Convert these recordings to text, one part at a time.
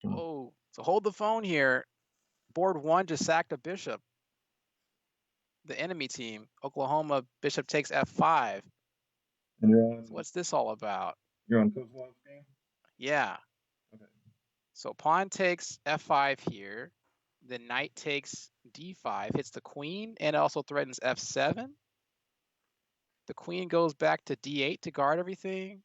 Oh, so hold the phone here. Board 1 just sacked a bishop. The enemy team, Oklahoma, bishop takes f5. And So what's this all about? you're on Kozelov's game? Yeah. Okay. So pawn takes f5 here. The knight takes d5, hits the queen, and also threatens f7. The queen goes back to d8 to guard everything.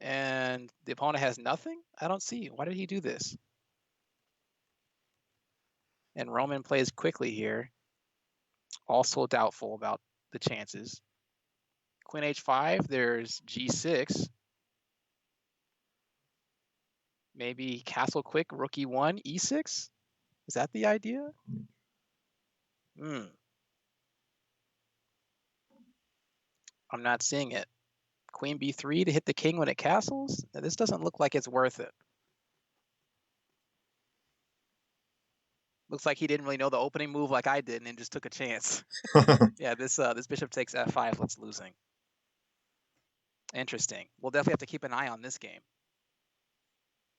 And the opponent has nothing? I don't see. Why did he do this? And Roman plays quickly here. Also doubtful about the chances. Queen h5, there's g6. Maybe castle quick, rook e1, e6? Is that the idea? I'm not seeing it. Queen b3 to hit the king when it castles? This doesn't look like it's worth it. Looks like he didn't really know the opening move like I did and just took a chance. Yeah, this bishop takes f5 looks losing. Interesting. We'll definitely have to keep an eye on this game.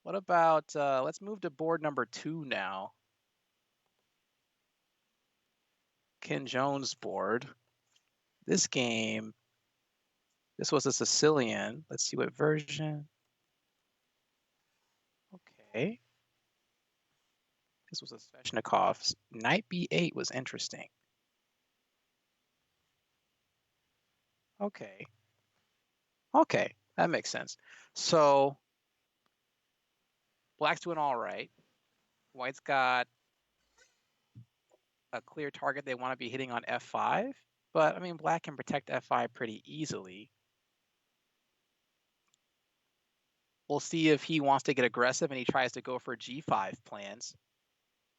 What about, let's move to board number 2 now. Ken Jones' board. This game, this was a Sicilian. Let's see what version. Okay. This was a Sveshnikov's. Knight b8 was interesting. Okay. Okay, that makes sense. So black's doing all right. White's got a clear target they want to be hitting on f5, but I mean, black can protect f5 pretty easily. We'll see if he wants to get aggressive and he tries to go for g5 plans.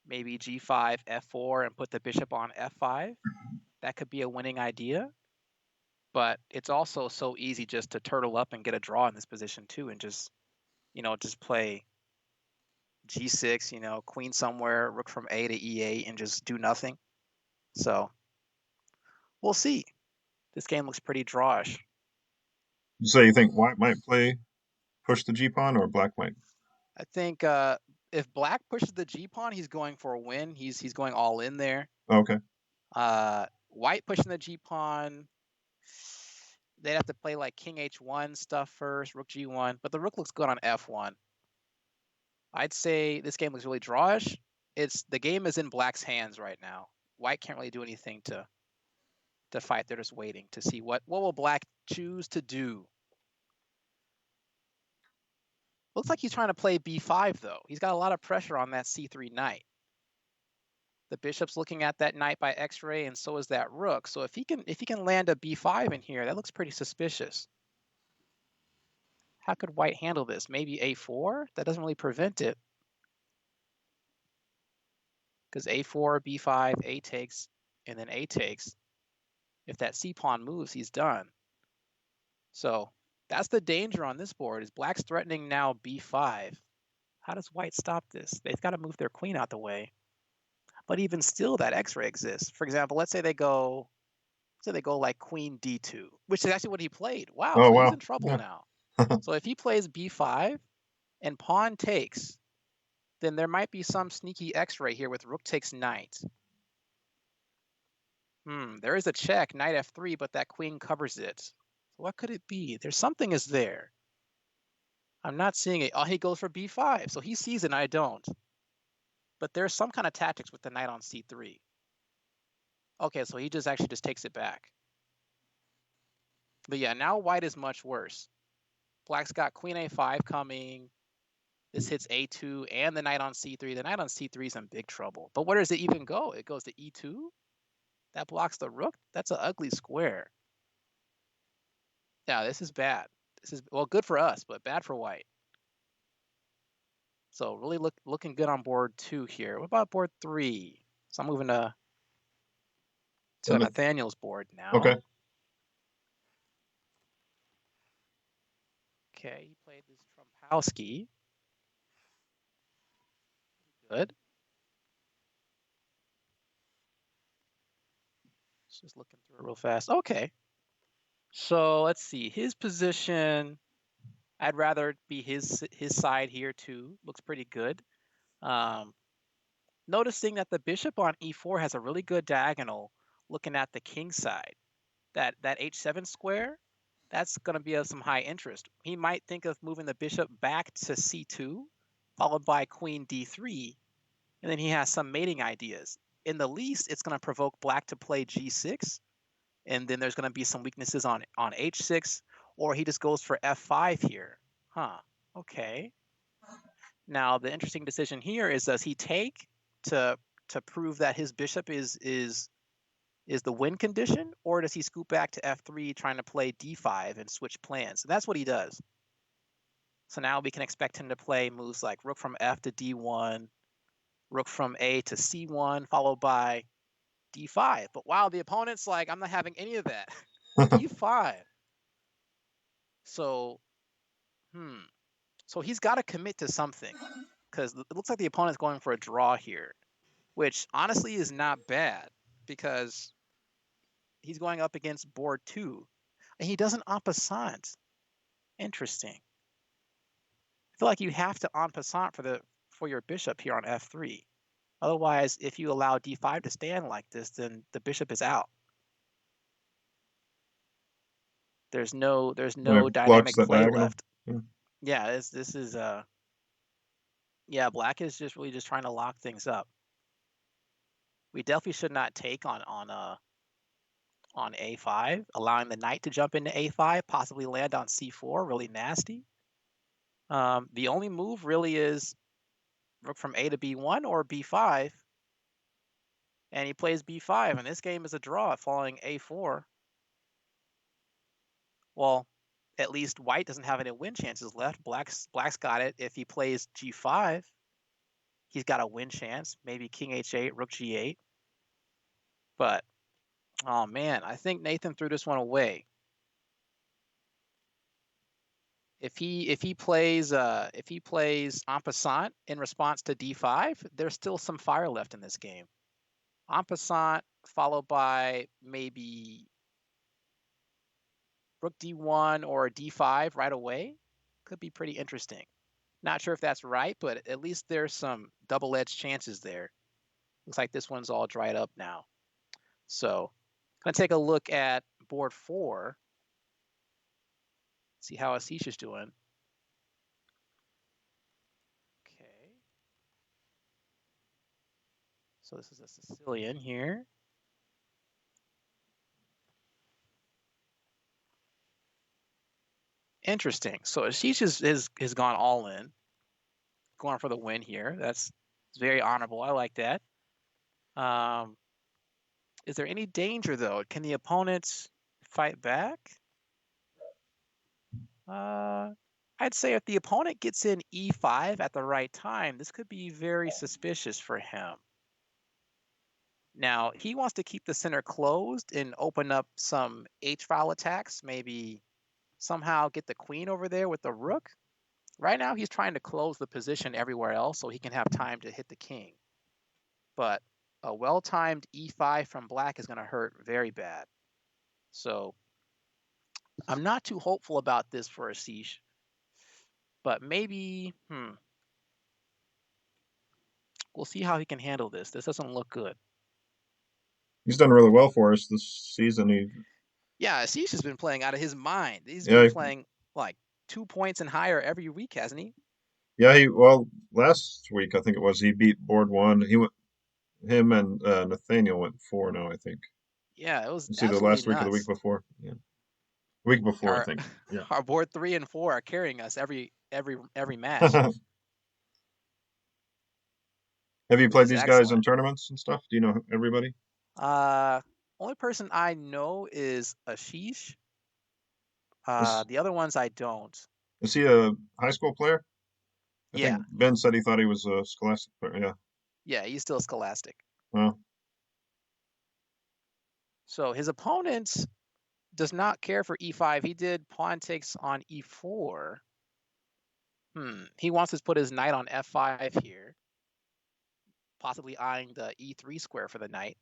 Maybe g5, f4, and put the bishop on f5. That could be a winning idea. But it's also so easy just to turtle up and get a draw in this position too, and just, just play g6, queen somewhere, rook from a to e8, and just do nothing. So we'll see. This game looks pretty drawish. So you think white might push the G pawn, or black might? I think if black pushes the g pawn, he's going for a win. He's going all in there. Okay. White pushing the g pawn, they'd have to play like king h1 stuff first, rook g1, but the rook looks good on f1. I'd say this game looks really drawish. The game is in black's hands right now. White can't really do anything to fight. They're just waiting to see what will black choose to do. Looks like he's trying to play b5 though. He's got a lot of pressure on that c3 knight. The bishop's looking at that knight by x-ray, and so is that rook. So if he can land a b5 in here, that looks pretty suspicious. How could white handle this? Maybe a4? That doesn't really prevent it. Because a4, b5, a takes, and then a takes. If that c-pawn moves, he's done. So that's the danger on this board, is black's threatening now b5. How does white stop this? They've got to move their queen out the way. But even still, that x-ray exists. For example, let's say they go like queen d2, which is actually what he played. Wow, Oh so he's wow. in trouble Yeah. now. So if he plays b5 and pawn takes, then there might be some sneaky x-ray here with rook takes knight. There is a check, knight f3, but that queen covers it. So what could it be? There's something is there. I'm not seeing it. Oh, he goes for b5, so he sees it and I don't. But there's some kind of tactics with the knight on c3. Okay, so he just takes it back. But yeah, now white is much worse. Black's got queen a5 coming. This hits a2 and the knight on c3. The knight on c3 is in big trouble. But where does it even go? It goes to e2? That blocks the rook? That's an ugly square. Yeah, this is bad. This is, well, good for us, but bad for white. So really looking good on board 2 here. What about board 3? So I'm moving to Nathaniel's board now. Okay. Okay, he played this Trumpowski. Good. Just looking through it real fast. Okay. So let's see. His position, I'd rather it be his side here too. Looks pretty good. Um, Noticing that the bishop on e4 has a really good diagonal looking at the king side. That h7 square, that's going to be of some high interest. He might think of moving the bishop back to c2, followed by queen d3, and then he has some mating ideas. In the least, it's going to provoke black to play g6, and then there's going to be some weaknesses on h6, or he just goes for f5 here. Huh, okay. Now, the interesting decision here is, does he take to prove that his bishop is the win condition, or does he scoop back to f3 trying to play d5 and switch plans? And that's what he does. So now we can expect him to play moves like rook from f to d1, rook from a to c1, followed by d5. But wow, the opponent's like, I'm not having any of that. d5. So, so he's got to commit to something, because it looks like the opponent's going for a draw here, which honestly is not bad, because he's going up against board 2, and he doesn't en passant. Interesting. I feel like you have to en passant for your bishop here on f3. Otherwise, if you allow d5 to stand like this, then the bishop is out. There's no It blocks dynamic that play diagonal. left. Yeah. Yeah, this is yeah, black is just really just trying to lock things up. We definitely should not take on a5, allowing the knight to jump into a5, possibly land on c4, really nasty. The only move really is rook from a to b1 or b5, and he plays b5, and this game is a draw following a4. Well, at least white doesn't have any win chances left. Black's got it. If he plays g5, he's got a win chance. Maybe king h8, rook g8. But oh man, I think Nathan threw this one away. If he plays en passant in response to d5, there's still some fire left in this game. En passant followed by maybe rook d1 or d5 right away could be pretty interesting. Not sure if that's right, but at least there's some double-edged chances there. Looks like this one's all dried up now. So I'm going to take a look at board 4, see how Asish is doing. Okay. So this is a Sicilian here. Interesting. So Asish has gone all in, going for the win here. That's very honorable. I like that. Is there any danger though? Can the opponent fight back? I'd say if the opponent gets in e5 at the right time, this could be very suspicious for him. Now, he wants to keep the center closed and open up some h-file attacks, maybe somehow get the queen over there with the rook. Right now, he's trying to close the position everywhere else so he can have time to hit the king. But a well-timed e5 from black is going to hurt very bad. So I'm not too hopeful about this for Asish. But maybe, we'll see how he can handle this. This doesn't look good. He's done really well for us this season. Yeah, Asish has been playing out of his mind. He's been Yeah, playing like 2 points and higher every week, hasn't he? yeah. Well, last week I think it was he beat board 1. Him and Nathaniel went 4-0, I think. Yeah, it was It's either absolutely last week or the week nuts. before. Yeah, week before I Our think. Yeah. our board 3 and 4 are carrying us every match, Have you which played is these guys in excellent. tournaments and stuff? Do you know everybody? Uh, Only person I know is Asish. Is The other ones I don't. is he a high school player? I Yeah, think Ben said he thought he was a Scholastic player. Yeah. yeah, he's still scholastic. Well, So his opponent does not care for e5. He did pawn takes on e4. He wants to put his knight on f5 here, possibly eyeing the e3 square for the knight.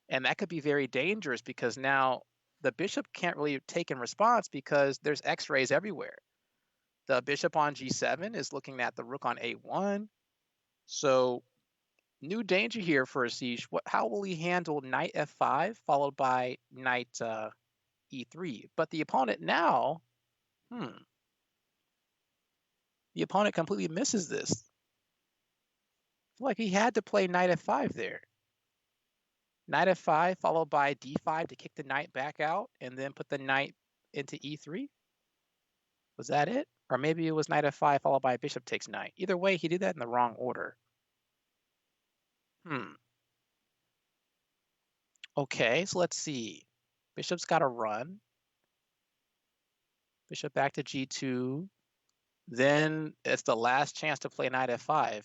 And that could be very dangerous because now the bishop can't really take in response because there's x-rays everywhere. The bishop on g7 is looking at the rook on a1. So new danger here for Asish. How will he handle knight f5 followed by knight e3? But the opponent now, the opponent completely misses this. I feel like he had to play knight f5 there. Knight f5 followed by d5 to kick the knight back out and then put the knight into e3. Was that it? Or maybe it was knight f5 followed by bishop takes knight. Either way, he did that in the wrong order. Okay, so let's see. Bishop's got to run. Bishop back to g2. Then it's the last chance to play knight f5.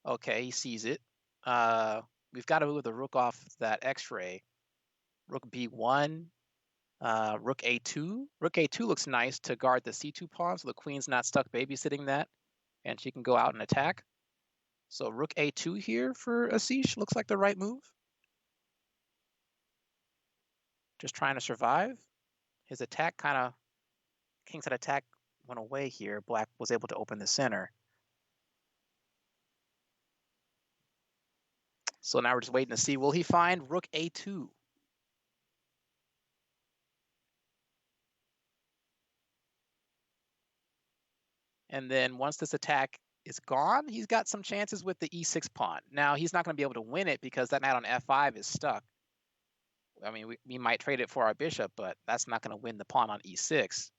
Okay, he sees it. We've got to move the rook off that x-ray. Rook b1, rook a2. Rook a2 looks nice to guard the c2 pawn, so the queen's not stuck babysitting that, and she can go out and attack. So rook a2 here for Asish looks like the right move. Just trying to survive. His attack kind of, kingside attack went away here. Black was able to open the center. So now we're just waiting to see, will he find rook a2? And then once this attack is gone, he's got some chances with the e6 pawn. Now, he's not going to be able to win it because that knight on f5 is stuck. I mean, we might trade it for our bishop, but that's not going to win the pawn on e6.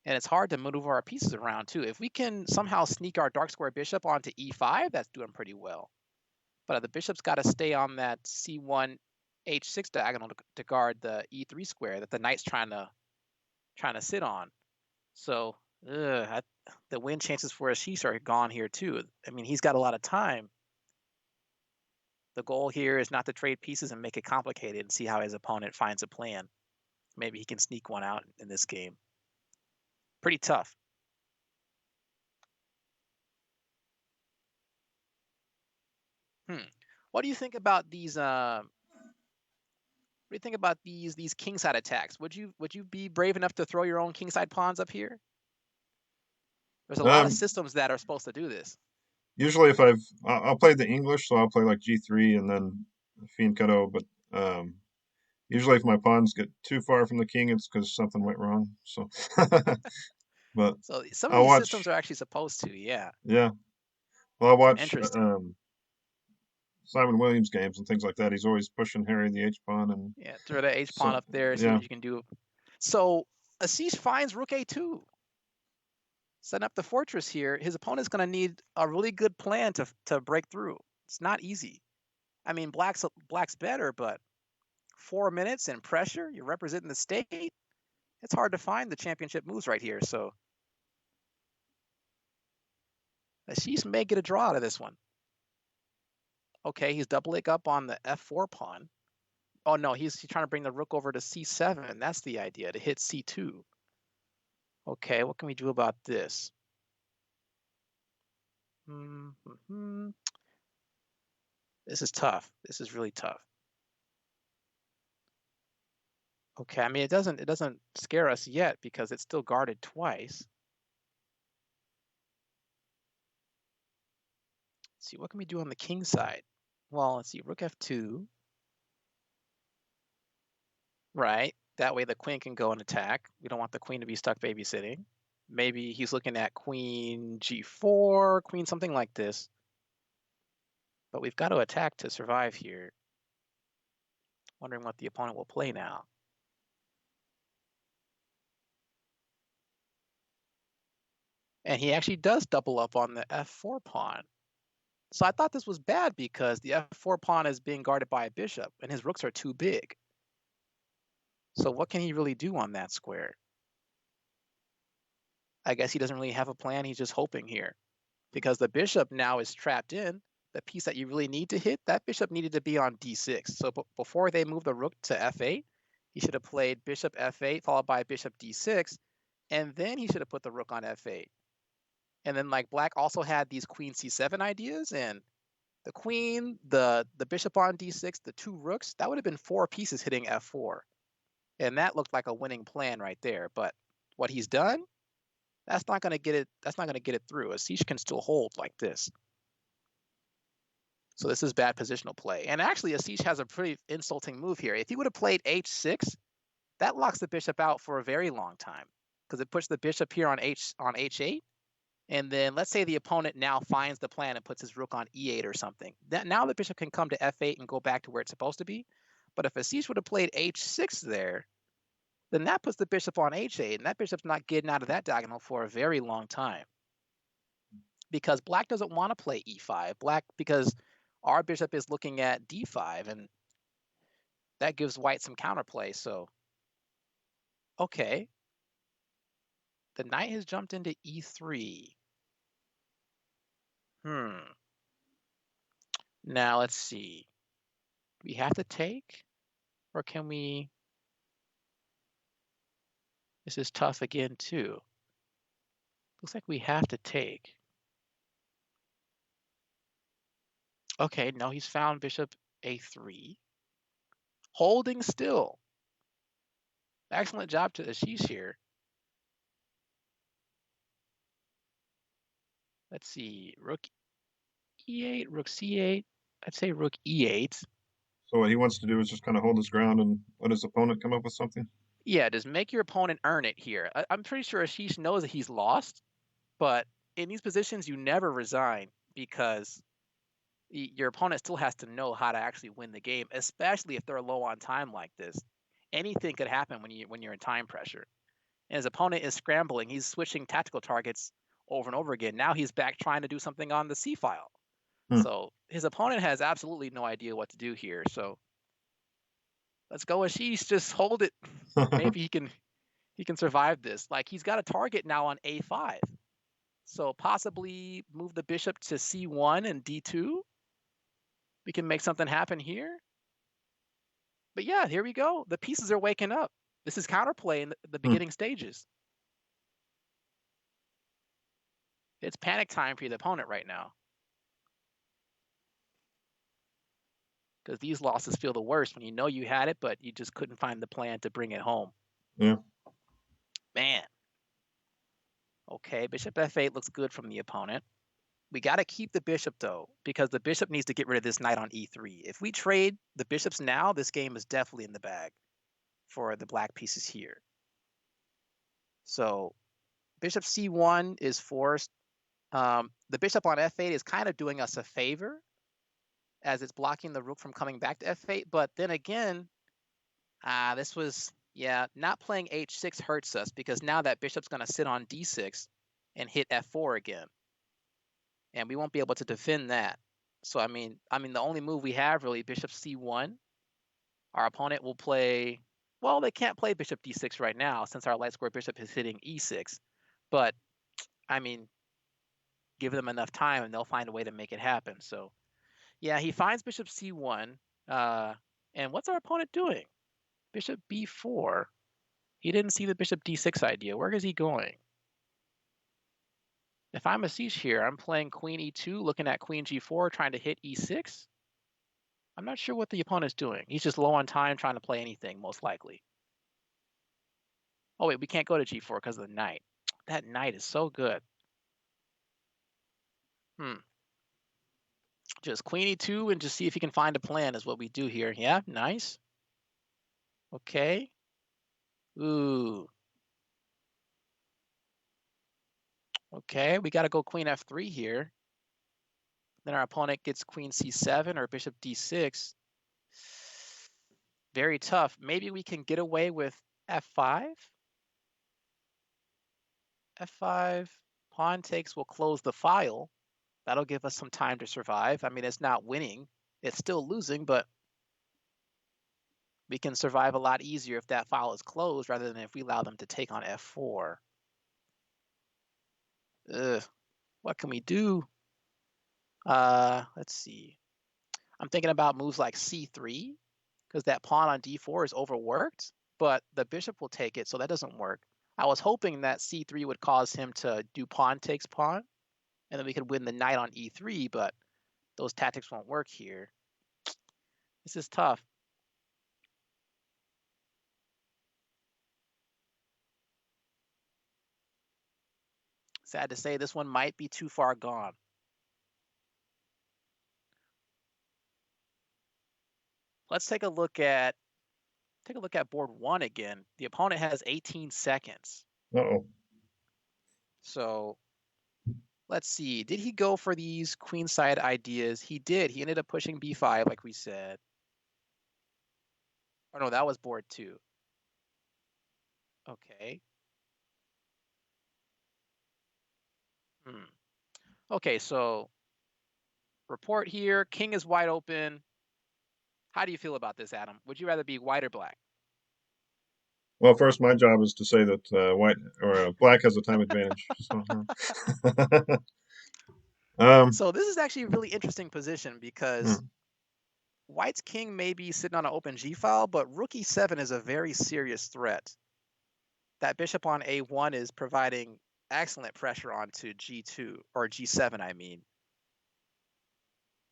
And it's hard to maneuver our pieces around, too. If we can somehow sneak our dark square bishop onto e5, that's doing pretty well. But the bishop's got to stay on that c1, h6 diagonal to guard the e3 square that the knight's trying to sit on. So the win chances for Asish are gone here too. I mean, he's got a lot of time. The goal here is not to trade pieces and make it complicated and see how his opponent finds a plan. Maybe he can sneak one out in this game. Pretty tough. What do you think about these? What do you think about these kingside attacks? Would you be brave enough to throw your own kingside pawns up here? There's a lot of systems that are supposed to do this. Usually, if I'll play the English, so I'll play like g3 and then fianchetto. But usually, if my pawns get too far from the king, it's because something went wrong. So, but So some of I'll these systems watch. are actually supposed to, yeah. Yeah, well, I'll watch Interesting. Simon Williams games and things like that. He's always pushing Harry the H pawn and Yeah, throw the H pawn so up there, see yeah. what you can do. So Asish finds rook a2. Setting up the fortress here. His opponent's going to need a really good plan to break through. It's not easy. I mean, black's better, but 4 minutes and pressure, you're representing the state. It's hard to find the championship moves right here. So Asish may get a draw out of this one. Okay, he's doubling up on the f4 pawn. Oh no, he's trying to bring the rook over to c7. That's the idea, to hit c2. Okay, what can we do about this? This is tough. This is really tough. Okay, I mean it doesn't scare us yet because it's still guarded twice. Let's see, what can we do on the king side? Well, let's see, rook f2. Right. That way the queen can go and attack. We don't want the queen to be stuck babysitting. Maybe he's looking at queen g4, queen something like this. But we've got to attack to survive here. Wondering what the opponent will play now. And he actually does double up on the f4 pawn. So I thought this was bad because the f4 pawn is being guarded by a bishop and his rooks are too big. So what can he really do on that square? I guess he doesn't really have a plan. He's just hoping here because the bishop now is trapped in. The piece that you really need to hit, that bishop needed to be on d6. So before they move the rook to f8, he should have played bishop f8 followed by bishop d6, and then he should have put the rook on f8. And then like black also had these queen c7 ideas, and the queen, the bishop on d6, the two rooks, that would have been 4 pieces hitting f4. And that looked like a winning plan right there. But what he's done, that's not going to get it. That's not going to get it through. Asish can still hold like this. So this is bad positional play. And actually, Asish has a pretty insulting move here. If he would have played h6, that locks the bishop out for a very long time because it puts the bishop here on h8. And then let's say the opponent now finds the plan and puts his rook on e8 or something. Now the bishop can come to f8 and go back to where it's supposed to be. But if Asish would have played h6 there, then that puts the bishop on h8, and that bishop's not getting out of that diagonal for a very long time. Because black doesn't want to play e5. Because our bishop is looking at d5, and that gives white some counterplay. So, okay. The knight has jumped into e3. Now let's see. Do we have to take? Or can we... This is tough again, too. Looks like we have to take. Okay, no, he's found bishop a3. Holding still. Excellent job to Asish here. Let's see. Rook e8, rook c8. I'd say rook e8. So what he wants to do is just kind of hold his ground and let his opponent come up with something. Yeah, just make your opponent earn it here. I'm pretty sure Ashish knows that he's lost, but in these positions, you never resign because your opponent still has to know how to actually win the game, especially if they're low on time like this. Anything could happen when you're in time pressure. And his opponent is scrambling. He's switching tactical targets over and over again. Now he's back trying to do something on the C file. So his opponent has absolutely no idea what to do here. So let's go Ashish, just hold it. Maybe he can survive this. Like he's got a target now on a5. So possibly move the bishop to c1 and d2. We can make something happen here. But yeah, here we go. The pieces are waking up. This is counterplay in the beginning stages. It's panic time for the opponent right now. Because these losses feel the worst when you know you had it, but you just couldn't find the plan to bring it home. Yeah. Man. Okay, bishop f8 looks good from the opponent. We got to keep the bishop, though, because the bishop needs to get rid of this knight on e3. If we trade the bishops now, this game is definitely in the bag for the black pieces here. So bishop c1 is forced. The bishop on f8 is kind of doing us a favor as it's blocking the rook from coming back to f8. But then again, this was, yeah, not playing h6 hurts us because now that bishop's going to sit on d6 and hit f4 again. And we won't be able to defend that. So, I mean, the only move we have really, bishop c1. Our opponent will play, well, they can't play bishop d6 right now since our light square bishop is hitting e6. But, I mean, give them enough time and they'll find a way to make it happen. So, yeah, he finds bishop c1. And what's our opponent doing? Bishop b4. He didn't see the bishop d6 idea. Where is he going? If I'm Asish here, I'm playing queen e2, looking at queen g4, trying to hit e6. I'm not sure what the opponent's doing. He's just low on time trying to play anything, most likely. Oh, wait, we can't go to g4 because of the knight. That knight is so good. Just queen e2 and just see if you can find a plan is what we do here. Yeah, nice. Okay. Ooh. Okay, we got to go queen f3 here. Then our opponent gets queen c7 or bishop d6. Very tough. Maybe we can get away with f5. f5, pawn takes will close the file. That'll give us some time to survive. I mean, it's not winning. It's still losing, but we can survive a lot easier if that file is closed rather than if we allow them to take on f4. Ugh. What can we do? Let's see. I'm thinking about moves like c3 because that pawn on d4 is overworked, but the bishop will take it, so that doesn't work. I was hoping that c3 would cause him to do pawn takes pawn, and then we could win the knight on e3, but those tactics won't work here. This is tough. Sad to say, this one might be too far gone. Let's take a look at board 1 again. The opponent has 18 seconds. Uh-oh. So let's see. Did he go for these queenside ideas? He did. He ended up pushing b5, like we said. Oh no, that was board 2. Okay. Okay, so report here. King is wide open. How do you feel about this, Adam? Would you rather be white or black? Well, first, my job is to say that white or black has a time advantage. So, So this is actually a really interesting position because hmm. white's king may be sitting on an open g file, but rook e7 is a very serious threat. That bishop on a1 is providing excellent pressure onto g2, or g7, I mean.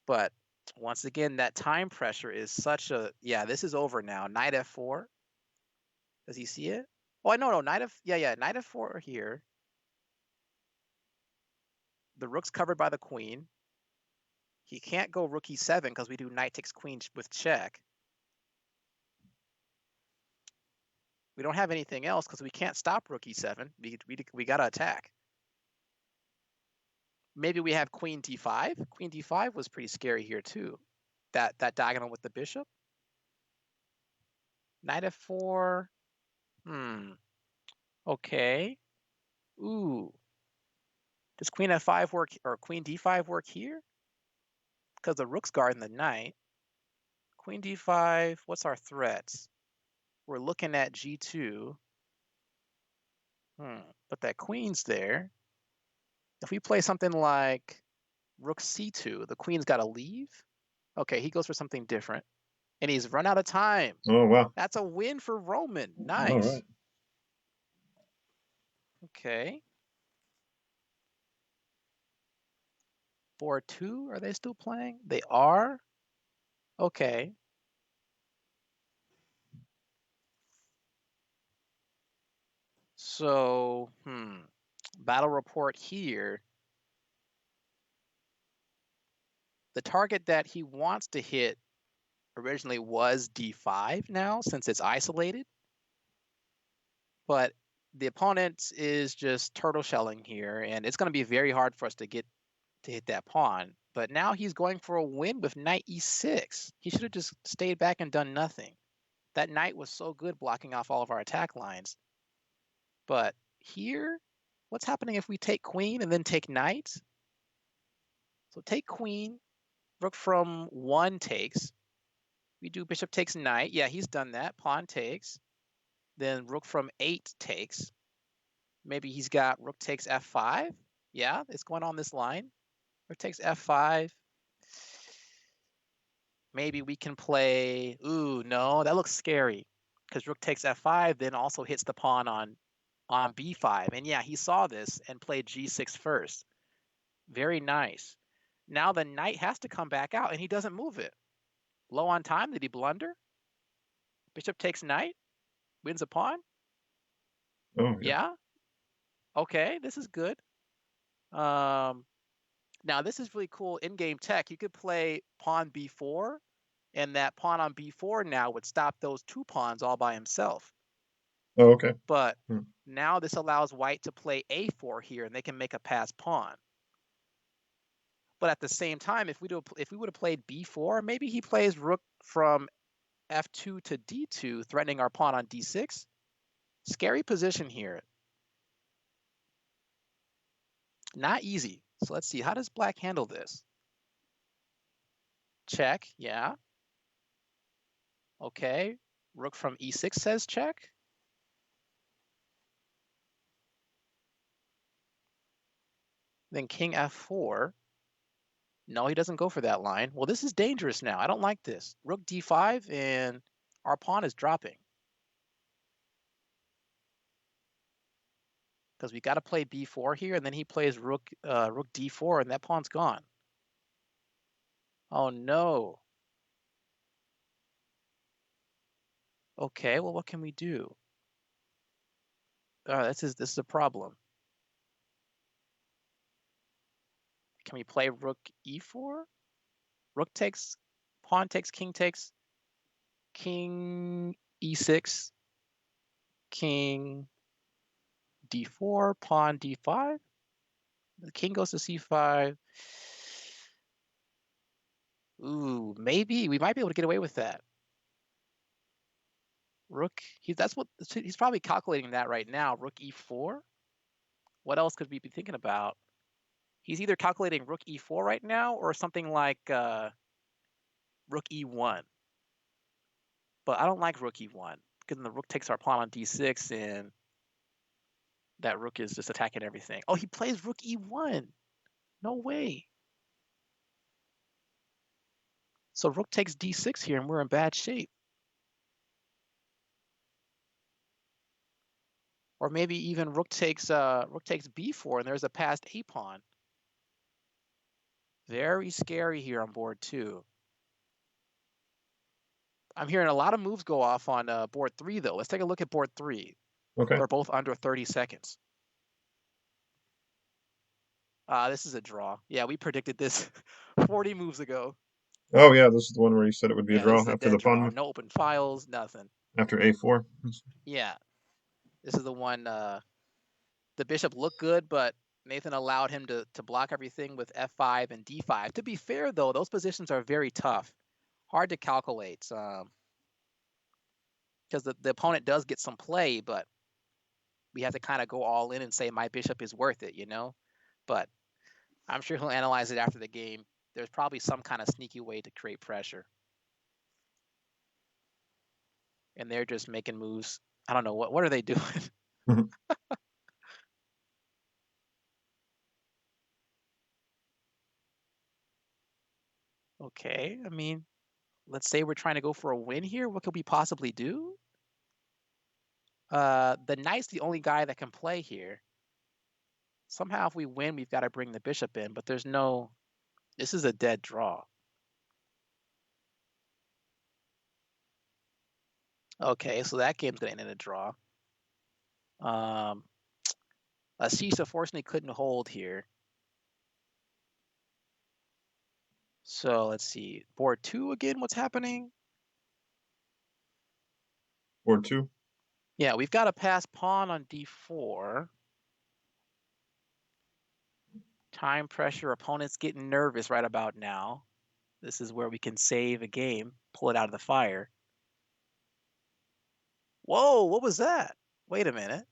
But once again, that time pressure is such a, yeah, this is over now. Knight f4. Does he see it? Oh, no, knight f4 here. The rook's covered by the queen. He can't go rook e7 because we do knight takes queen with check. We don't have anything else because we can't stop rook e7. We got to attack. Maybe we have queen d5. Queen d5 was pretty scary here too. That diagonal with the bishop. Knight f4. Okay. Ooh. Does queen f5 work, or queen d5 work here? Because the rook's guarding the knight. Queen d5, what's our threats? We're looking at g2. But that queen's there. If we play something like rook c2, the queen's got to leave. Okay, he goes for something different. And he's run out of time. Oh, wow. That's a win for Roman. All Nice. right. Okay. Board 2, are they still playing? They are? Okay. So, battle report here. The target that he wants to hit originally was d5 now, since it's isolated. But the opponent is just turtle shelling here, and it's going to be very hard for us to get to hit that pawn. But now he's going for a win with knight e6. He should have just stayed back and done nothing. That knight was so good blocking off all of our attack lines. But here, what's happening if we take queen and then take knight? So take queen, rook from 1 takes. We do bishop takes knight. Yeah, he's done that. Pawn takes. Then rook from 8 takes. Maybe he's got rook takes f5. Yeah, it's going on this line. Rook takes f5. Maybe we can play, ooh, no, that looks scary. Because rook takes f5 then also hits the pawn on b5. And yeah, he saw this and played g6 first. Very nice. Now the knight has to come back out, and he doesn't move it. Low on time, did he blunder? Bishop takes knight, wins a pawn. Oh, yeah. Yeah. Okay, this is good. Now this is really cool in-game tech. You could play pawn b4, and that pawn on b4 now would stop those 2 pawns all by himself. Oh, okay. But now this allows white to play a4 here, and they can make a pass pawn. But at the same time, if we would have played b4, maybe he plays rook from f2 to d2, threatening our pawn on d6. Scary position here. Not easy. So let's see, how does black handle this? Check, yeah. Okay, rook from e6 says check. Then king f4. No, he doesn't go for that line. Well, this is dangerous now. I don't like this. Rook d5, and our pawn is dropping. Because we got to play b4 here, and then he plays rook d4, and that pawn's gone. Oh, no. Okay, well, what can we do? This is a problem. Can we play rook e4? Rook takes, pawn takes, king e6, king d4, pawn d5. The king goes to c5. Ooh, maybe we might be able to get away with that. Rook, he's probably calculating that right now. Rook e4. What else could we be thinking about? He's either calculating rook e4 right now or something like rook e1. But I don't like rook e1 because then the rook takes our pawn on d6 and that rook is just attacking everything. Oh, he plays rook e1. No way. So rook takes d6 here and we're in bad shape. Or maybe even rook takes b4 and there's a passed a pawn. Very scary here on board 2. I'm hearing a lot of moves go off on board 3 though. Let's take a look at board 3. Okay. They're both under 30 seconds. This is a draw. Yeah, we predicted this 40 moves ago. Oh yeah, this is the one where you said it would be a Yeah, this draw is a after dead the pawn draw. move. No open files, nothing. After a4. Yeah, this is the one. The bishop looked good, but Nathan allowed him to block everything with f5 and d5. To be fair, though, those positions are very tough, hard to calculate, because the opponent does get some play, but we have to kind of go all in and say my bishop is worth it, you know. But I'm sure he'll analyze it after the game. There's probably some kind of sneaky way to create pressure. And they're just making moves. I don't know, what are they doing? Okay, I mean, let's say we're trying to go for a win here. What could we possibly do? The knight's the only guy that can play here. Somehow if we win, we've got to bring the bishop in, but there's no... This is a dead draw. Okay, so that game's going to end in a draw. Asish unfortunately couldn't hold here. So let's see. Board 2 again, what's happening? Board 2. Yeah, we've got a pass pawn on d4. Time pressure, opponent's getting nervous right about now. This is where we can save a game, pull it out of the fire. Whoa, what was that? Wait a minute.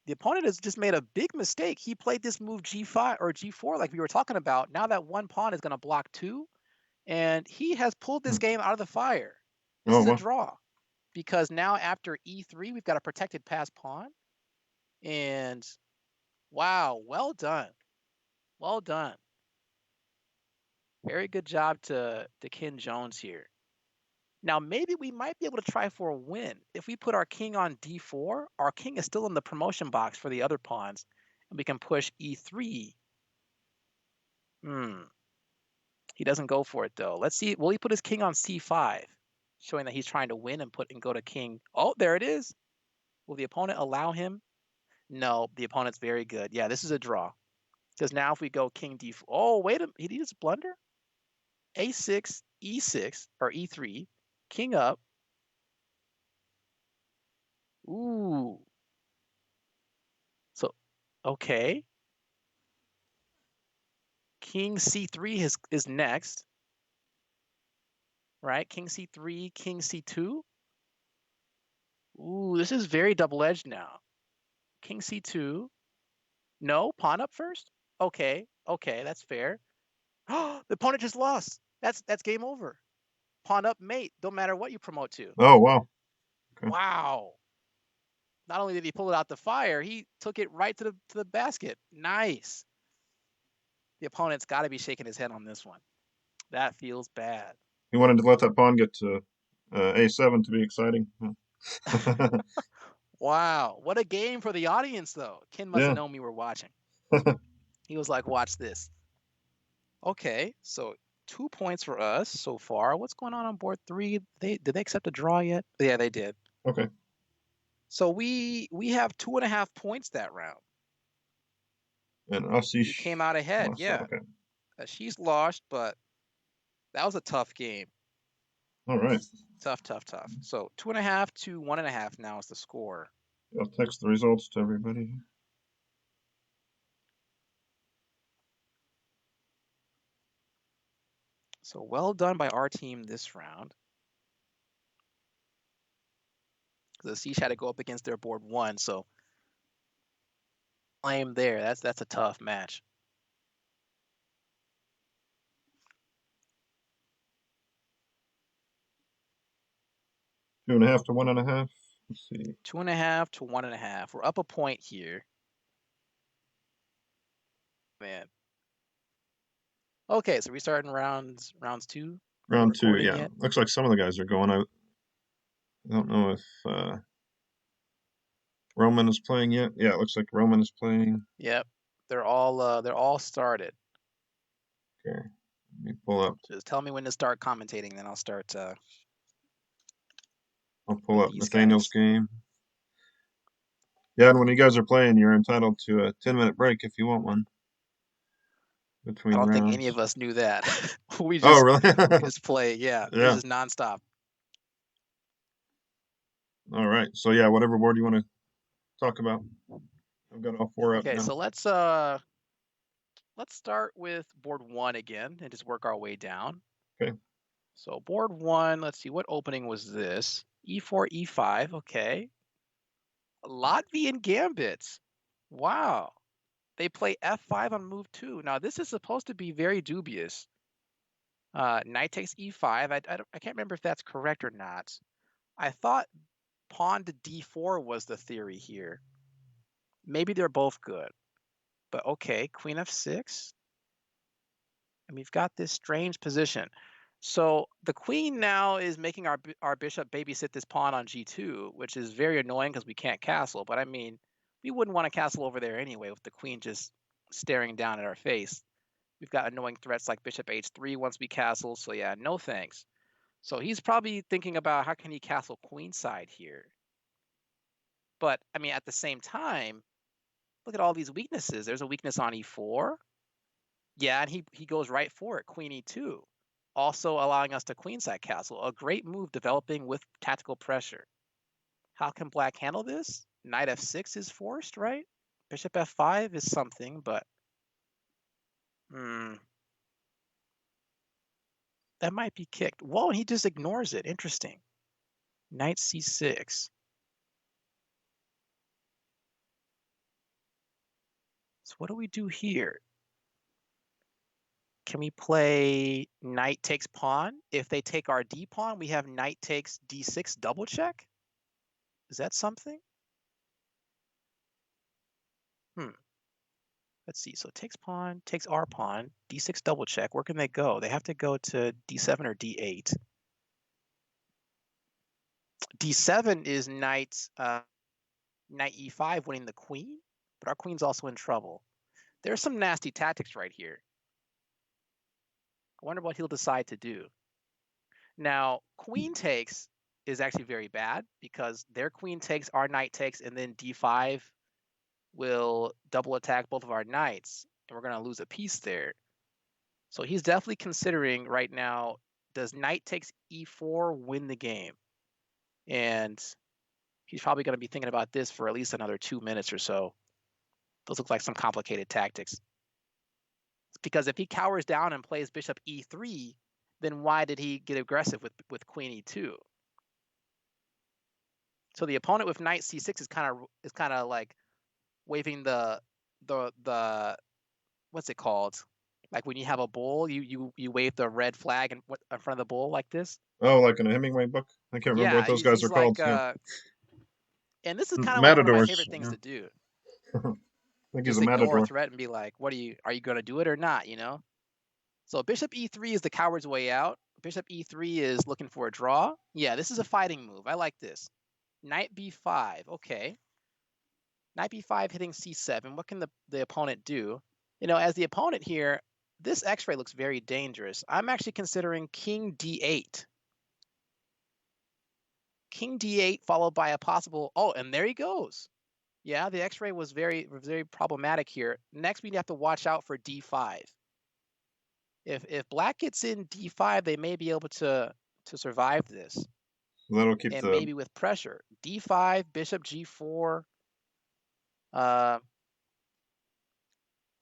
The opponent has just made a big mistake. He played this move g5 or g4 like we were talking about. Now that one pawn is going to block 2, and he has pulled this game out of the fire. This is a draw because now after e3, we've got a protected pass pawn. And wow, well done. Well done. Very good job to Ken Jones here. Now, maybe we might be able to try for a win. If we put our king on d4, our king is still in the promotion box for the other pawns, and we can push e3. He doesn't go for it, though. Let's see. Will he put his king on c5, showing that he's trying to win and go to king? Oh, there it is. Will the opponent allow him? No, the opponent's very good. Yeah, this is a draw. Because now if we go king d4... Oh, wait a minute. He just blunder? a6, e6, or e3, king up. Ooh. So, okay. King c3 is next. Right? King c3, king c2. Ooh, this is very double-edged now. King c2. No, pawn up first? Okay, that's fair. The opponent just lost. That's game over. Pawn up mate, don't matter what you promote to. Oh, wow. Okay. Wow. Not only did he pull it out the fire, he took it right to the basket. Nice. The opponent's got to be shaking his head on this one. That feels bad. He wanted to let that pawn get to a7 to be exciting. Wow. What a game for the audience, though. Ken must have known we were watching. He was like, watch this. Okay, so 2 points for us so far. What's going on board 3? Did they accept a draw yet? Yeah, they did. Okay. So we have 2.5 points that round. And Asish He came out ahead, lost. yeah. Okay. She's lost, but that was a tough game. All right. Tough. So 2.5 to 1.5 now is the score. I'll text the results to everybody. So well done by our team this round. The Asish had to go up against their board 1, so blame there. That's a tough match. Two and a half to 1.5. Let's see. 2.5 to 1.5. We're up a point here. Man. Okay, so we start in rounds 2. Round 2, yeah. Yet? Looks like some of the guys are going out. I don't know if Roman is playing yet. Yeah, it looks like Roman is playing. Yep. They're all started. Okay. Let me pull up. Just tell me when to start commentating, then I'll start I'll pull up these Nathaniel's guys. game. Yeah, and when you guys are playing, you're entitled to a 10-minute break if you want one. Between I don't rounds. think any of us knew that. we Really? just play. Yeah, Yeah. this is nonstop. All right. So yeah, whatever board you want to talk about. I've got all 4 up Okay, now. so let's start with board 1 again and just work our way down. Okay. So board 1, let's see, what opening was this? E4, E5, okay. Latvian gambits. Wow. They play F5 on move 2. Now this is supposed to be very dubious. Knight takes E5. I can't remember if that's correct or not. I thought pawn to D4 was the theory here. Maybe they're both good. But okay, Queen F6. And we've got this strange position. So the queen now is making our bishop babysit this pawn on G2, which is very annoying because we can't castle. But I mean, we wouldn't want to castle over there anyway with the queen just staring down at our face. We've got annoying threats like bishop H3 once we castle. So yeah, no thanks. So he's probably thinking about how can he castle queenside here. But I mean, at the same time, look at all these weaknesses. There's a weakness on E4. Yeah, and he goes right for it, Queen E2, also allowing us to queenside castle. A great move developing with tactical pressure. How can black handle this? Knight F6 is forced, right? Bishop F5 is something, but that might be kicked. Whoa, and he just ignores it. Interesting. Knight C6. So what do we do here? Can we play knight takes pawn? If they take our D pawn, we have knight takes D6 double check? Is that something? Let's see. So takes pawn, takes our pawn, D6 double check. Where can they go? They have to go to D7 or D8. D7 is knight E5 winning the queen, but our queen's also in trouble. There's some nasty tactics right here. I wonder what he'll decide to do. Now, queen takes is actually very bad because their queen takes, our knight takes, and then D5 will double attack both of our knights, and we're going to lose a piece there. So he's definitely considering right now, does knight takes E4 win the game? And he's probably going to be thinking about this for at least another 2 minutes or so. Those look like some complicated tactics. Because if he cowers down and plays bishop E3, then why did he get aggressive with queen E2? So the opponent with knight C6 is kind of like waving the what's it called? Like when you have a bull, you wave the red flag in front of the bull like this. Oh, like in a Hemingway book? I can't remember what Yeah, those guys he's are called. like, Yeah. and this is kind of like one of my Matadors. favorite things Yeah. to do. I think he's Just a ignore a matador. threat and be like, are you going to do it or not, you know? So bishop E3 is the coward's way out. Bishop E3 is looking for a draw. Yeah, this is a fighting move. I like this. Knight B5, okay. Knight B5 hitting C7. What can the opponent do? You know, as the opponent here, this X-ray looks very dangerous. I'm actually considering King D8. King D8 followed by a possible, oh, and there he goes. Yeah, the X-ray was very problematic here. Next, we have to watch out for D5. If black gets in D5, they may be able to survive this, That'll keep and the maybe with pressure. D5, bishop G4. Uh,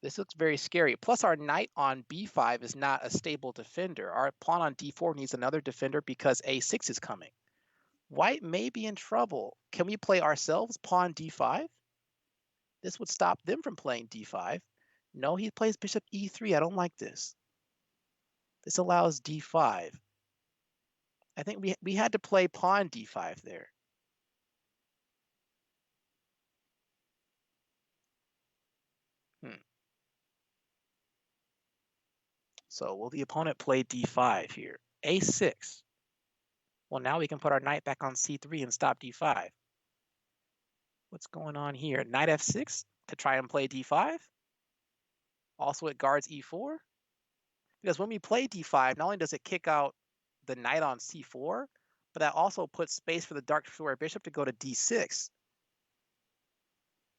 this looks very scary. Plus, our knight on B5 is not a stable defender. Our pawn on D4 needs another defender because A6 is coming. White may be in trouble. Can we play ourselves pawn D5? This would stop them from playing D5. No, he plays bishop E3. I don't like this. This allows D5. I think we had to play pawn D5 there. So will the opponent play D5 here? A6. Well, now we can put our knight back on C3 and stop D5. What's going on here? Knight F6 to try and play D5. Also, it guards E4. Because when we play D5, not only does it kick out the knight on C4, but that also puts space for the dark square bishop to go to D6.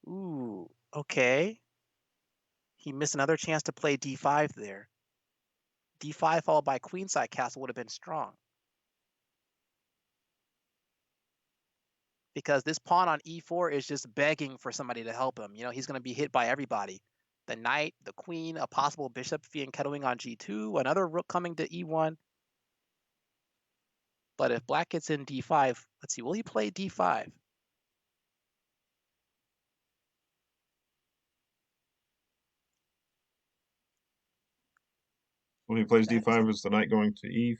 Ooh, okay. He missed another chance to play D5 there. D5 followed by queenside castle would have been strong. Because this pawn on E4 is just begging for somebody to help him. You know, he's going to be hit by everybody. The knight, the queen, a possible bishop fianchettoing on G2, another rook coming to E1. But if black gets in D5, let's see, will he play D5? when he plays That is D5, is the knight going to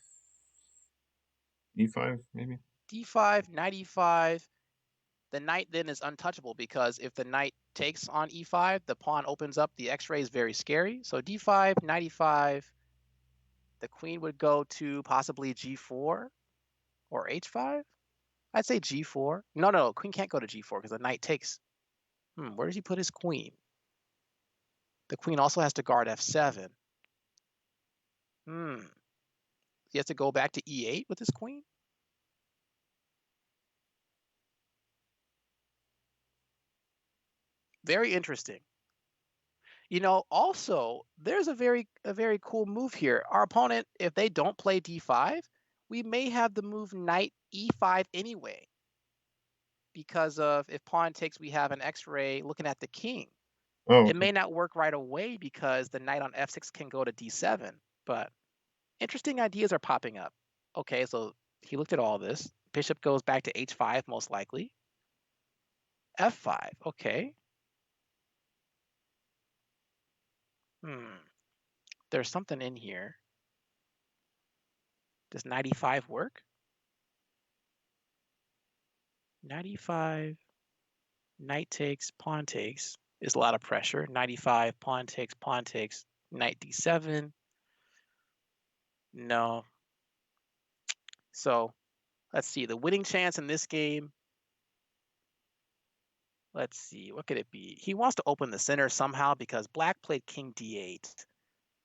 E5 maybe? D5, knight E5. The knight then is untouchable because if the knight takes on E5, the pawn opens up. The X-ray is very scary. So D5, knight E5. The queen would go to possibly G4 or H5. I'd say G4. No, queen can't go to G4 because the knight takes. Where does he put his queen? The queen also has to guard F7. He has to go back to E8 with his queen? Very interesting. You know, also, there's a very cool move here. Our opponent, if they don't play D5, we may have the move knight E5 anyway. Because of if pawn takes, we have an X-ray looking at the king. Oh, It okay. may not work right away because the knight on F6 can go to D7, but interesting ideas are popping up. Okay, so he looked at all this. Bishop goes back to H5 most likely. F5, okay. There's something in here. Does knight E5 work? Knight E5, knight takes, pawn takes. Is a lot of pressure. Knight E5, pawn takes, knight D7. No. So let's see. The winning chance in this game, let's see, what could it be? He wants to open the center somehow because black played king D8.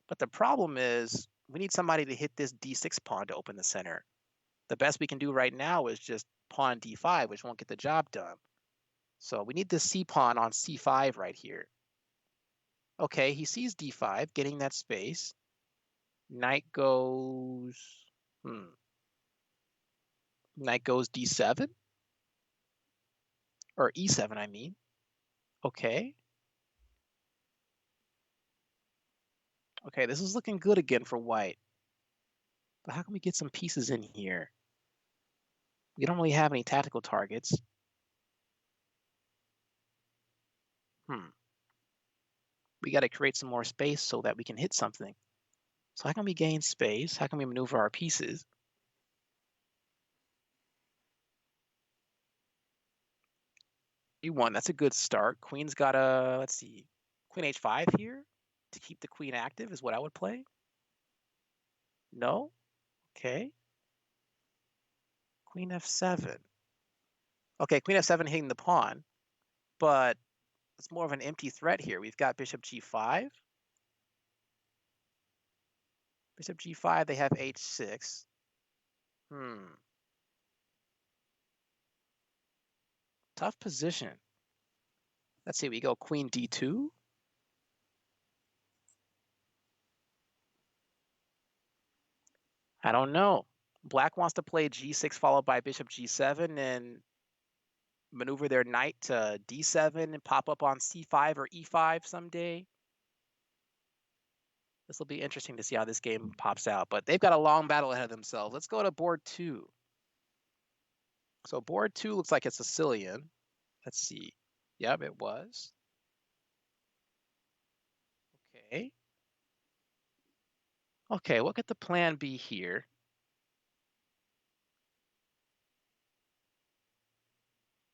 But the problem is we need somebody to hit this D6 pawn to open the center. The best we can do right now is just pawn D5, which won't get the job done. So we need the C pawn on C5 right here. Okay, he sees D5, getting that space. Knight goes, Knight goes D7? Or E7, I mean. Okay. Okay, this is looking good again for white. But how can we get some pieces in here? We don't really have any tactical targets. We got to create some more space so that we can hit something. So how can we gain space? How can we maneuver our pieces? E1, that's a good start. Queen's got a, let's see, Queen H5 here to keep the queen active is what I would play. No? Okay. Queen F7. Okay, Queen F7 hitting the pawn, but it's more of an empty threat here. We've got Bishop G5. Bishop G5, they have H6. Tough position. Let's see, we go queen d2. I don't know. Black wants to play g6 followed by bishop g7 and maneuver their knight to d7 and pop up on c5 or e5 someday. This will be interesting to see how this game pops out, but they've got a long battle ahead of themselves. Let's go to board 2. So board 2 looks like it's Sicilian. Let's see. Yep, it was. Okay. Okay, what could the plan be here?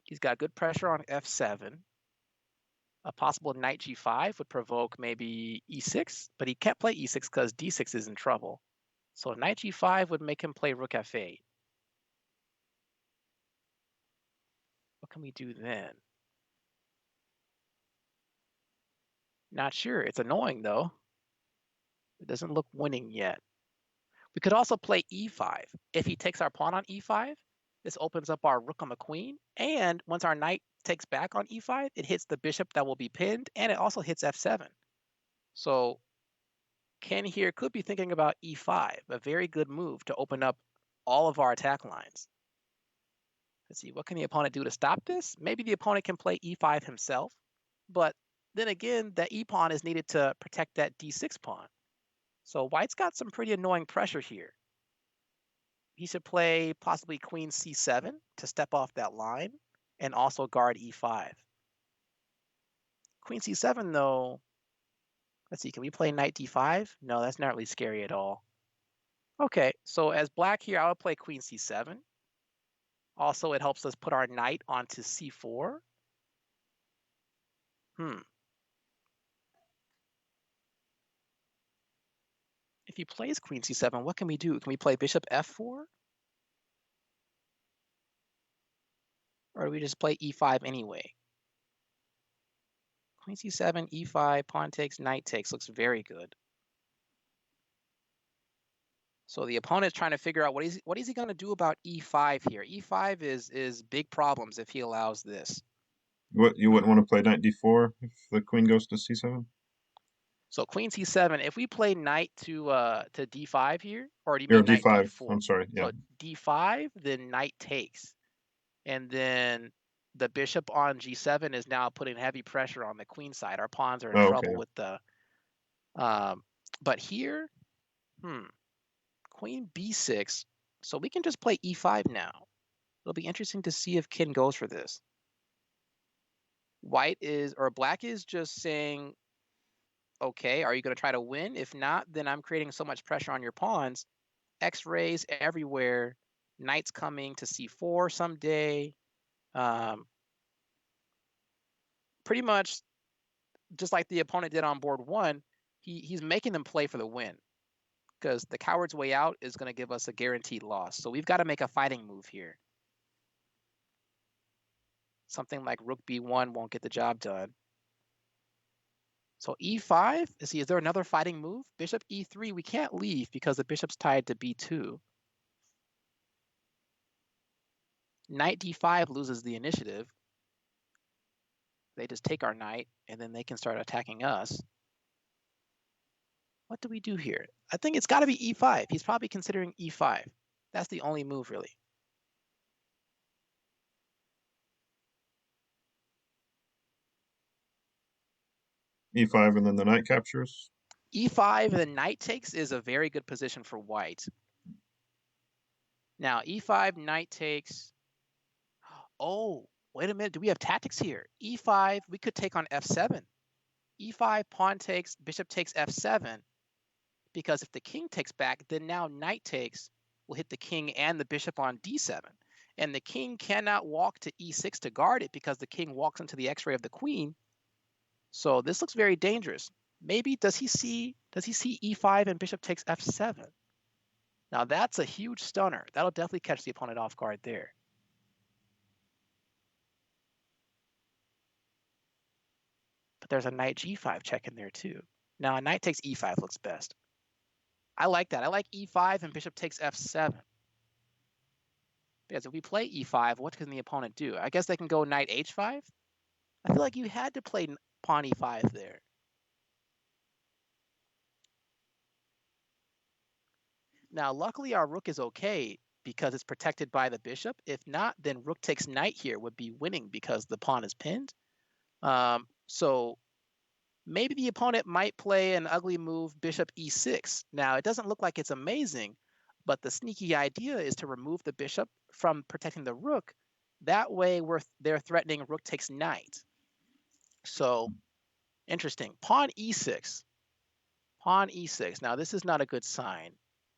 He's got good pressure on f7. A possible knight g5 would provoke maybe e6, but he can't play e6 because d6 is in trouble. So knight g5 would make him play rook f8. What can we do then? Not sure. It's annoying though. It doesn't look winning yet. We could also play e5. If he takes our pawn on e5, this opens up our rook on the queen. And once our knight takes back on e5, it hits the bishop that will be pinned, and it also hits f7. So Ken here could be thinking about e5, a very good move to open up all of our attack lines. Let's see, what can the opponent do to stop this? Maybe the opponent can play e5 himself, but then again, that e pawn is needed to protect that d6 pawn. So white's got some pretty annoying pressure here. He should play possibly queen c7 to step off that line and also guard e5. Queen c7 though, let's see, can we play knight d5? No, that's not really scary at all. Okay, so as black here, I would play queen c7. Also, it helps us put our knight onto c4. If he plays queen c7, what can we do? Can we play bishop f4? Or do we just play e5 anyway? Queen c7, e5, pawn takes, knight takes. Looks very good. So the opponent's trying to figure out what is he going to do about e5 here. E5 is big problems if he allows this. What, you wouldn't want to play knight d4 if the queen goes to c7? So queen c7, if we play knight to d5 here, or do you Or mean knight d5. d4? I'm sorry. Yeah. So d5, then knight takes. And then the bishop on g7 is now putting heavy pressure on the queen side. Our pawns are in trouble with the but here, queen b6. So we can just play e5 now. It'll be interesting to see if Ken goes for this. Black is just saying, okay, are you going to try to win? If not, then I'm creating so much pressure on your pawns. X-rays everywhere. Knight's coming to c4 someday. Pretty much just like the opponent did on board 1, he's making them play for the win because the coward's way out is going to give us a guaranteed loss. So we've got to make a fighting move here. Something like rook b1 won't get the job done. So e5, is there another fighting move? Bishop e3, we can't leave because the bishop's tied to b2. Knight d5 loses the initiative. They just take our knight, and then they can start attacking us. What do we do here? I think it's got to be e5. He's probably considering e5. That's the only move, really. e5 and then the knight captures. e5 and the knight takes is a very good position for white. Now, e5, knight takes. Oh, wait a minute. Do we have tactics here? e5, we could take on f7. e5, pawn takes, bishop takes f7. Because if the king takes back, then now knight takes will hit the king and the bishop on d7. And the king cannot walk to e6 to guard it because the king walks into the x-ray of the queen. So this looks very dangerous. Maybe does he see e5 and bishop takes f7? Now that's a huge stunner. That'll definitely catch the opponent off guard there. But there's a knight g5 check in there too. Now a knight takes e5 looks best. I like that. I like e5 and bishop takes f7. Because if we play e5, what can the opponent do? I guess they can go knight h5. I feel like you had to play pawn e5 there. Now, luckily, our rook is okay because it's protected by the bishop. If not, then rook takes knight here would be winning because the pawn is pinned. So maybe the opponent might play an ugly move, bishop e6. Now, it doesn't look like it's amazing, but the sneaky idea is to remove the bishop from protecting the rook. That way, they're threatening rook takes knight. So, interesting. Pawn e6. Pawn e6. Now, this is not a good sign.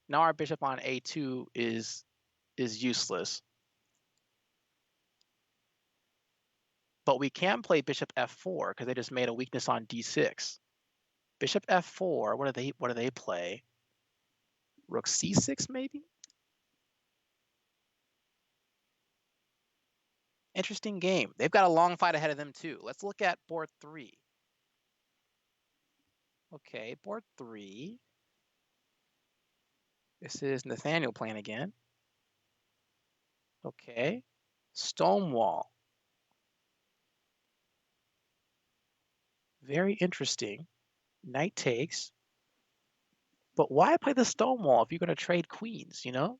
Now our bishop on a2 is useless. But we can play bishop f4 because they just made a weakness on d6. Bishop f4, what do they play? Rook c6 maybe? Interesting game. They've got a long fight ahead of them too. Let's look at board 3. Okay, board 3. This is Nathaniel playing again. Okay. Stonewall. Very interesting. Knight takes. But why play the stonewall if you're going to trade queens, you know?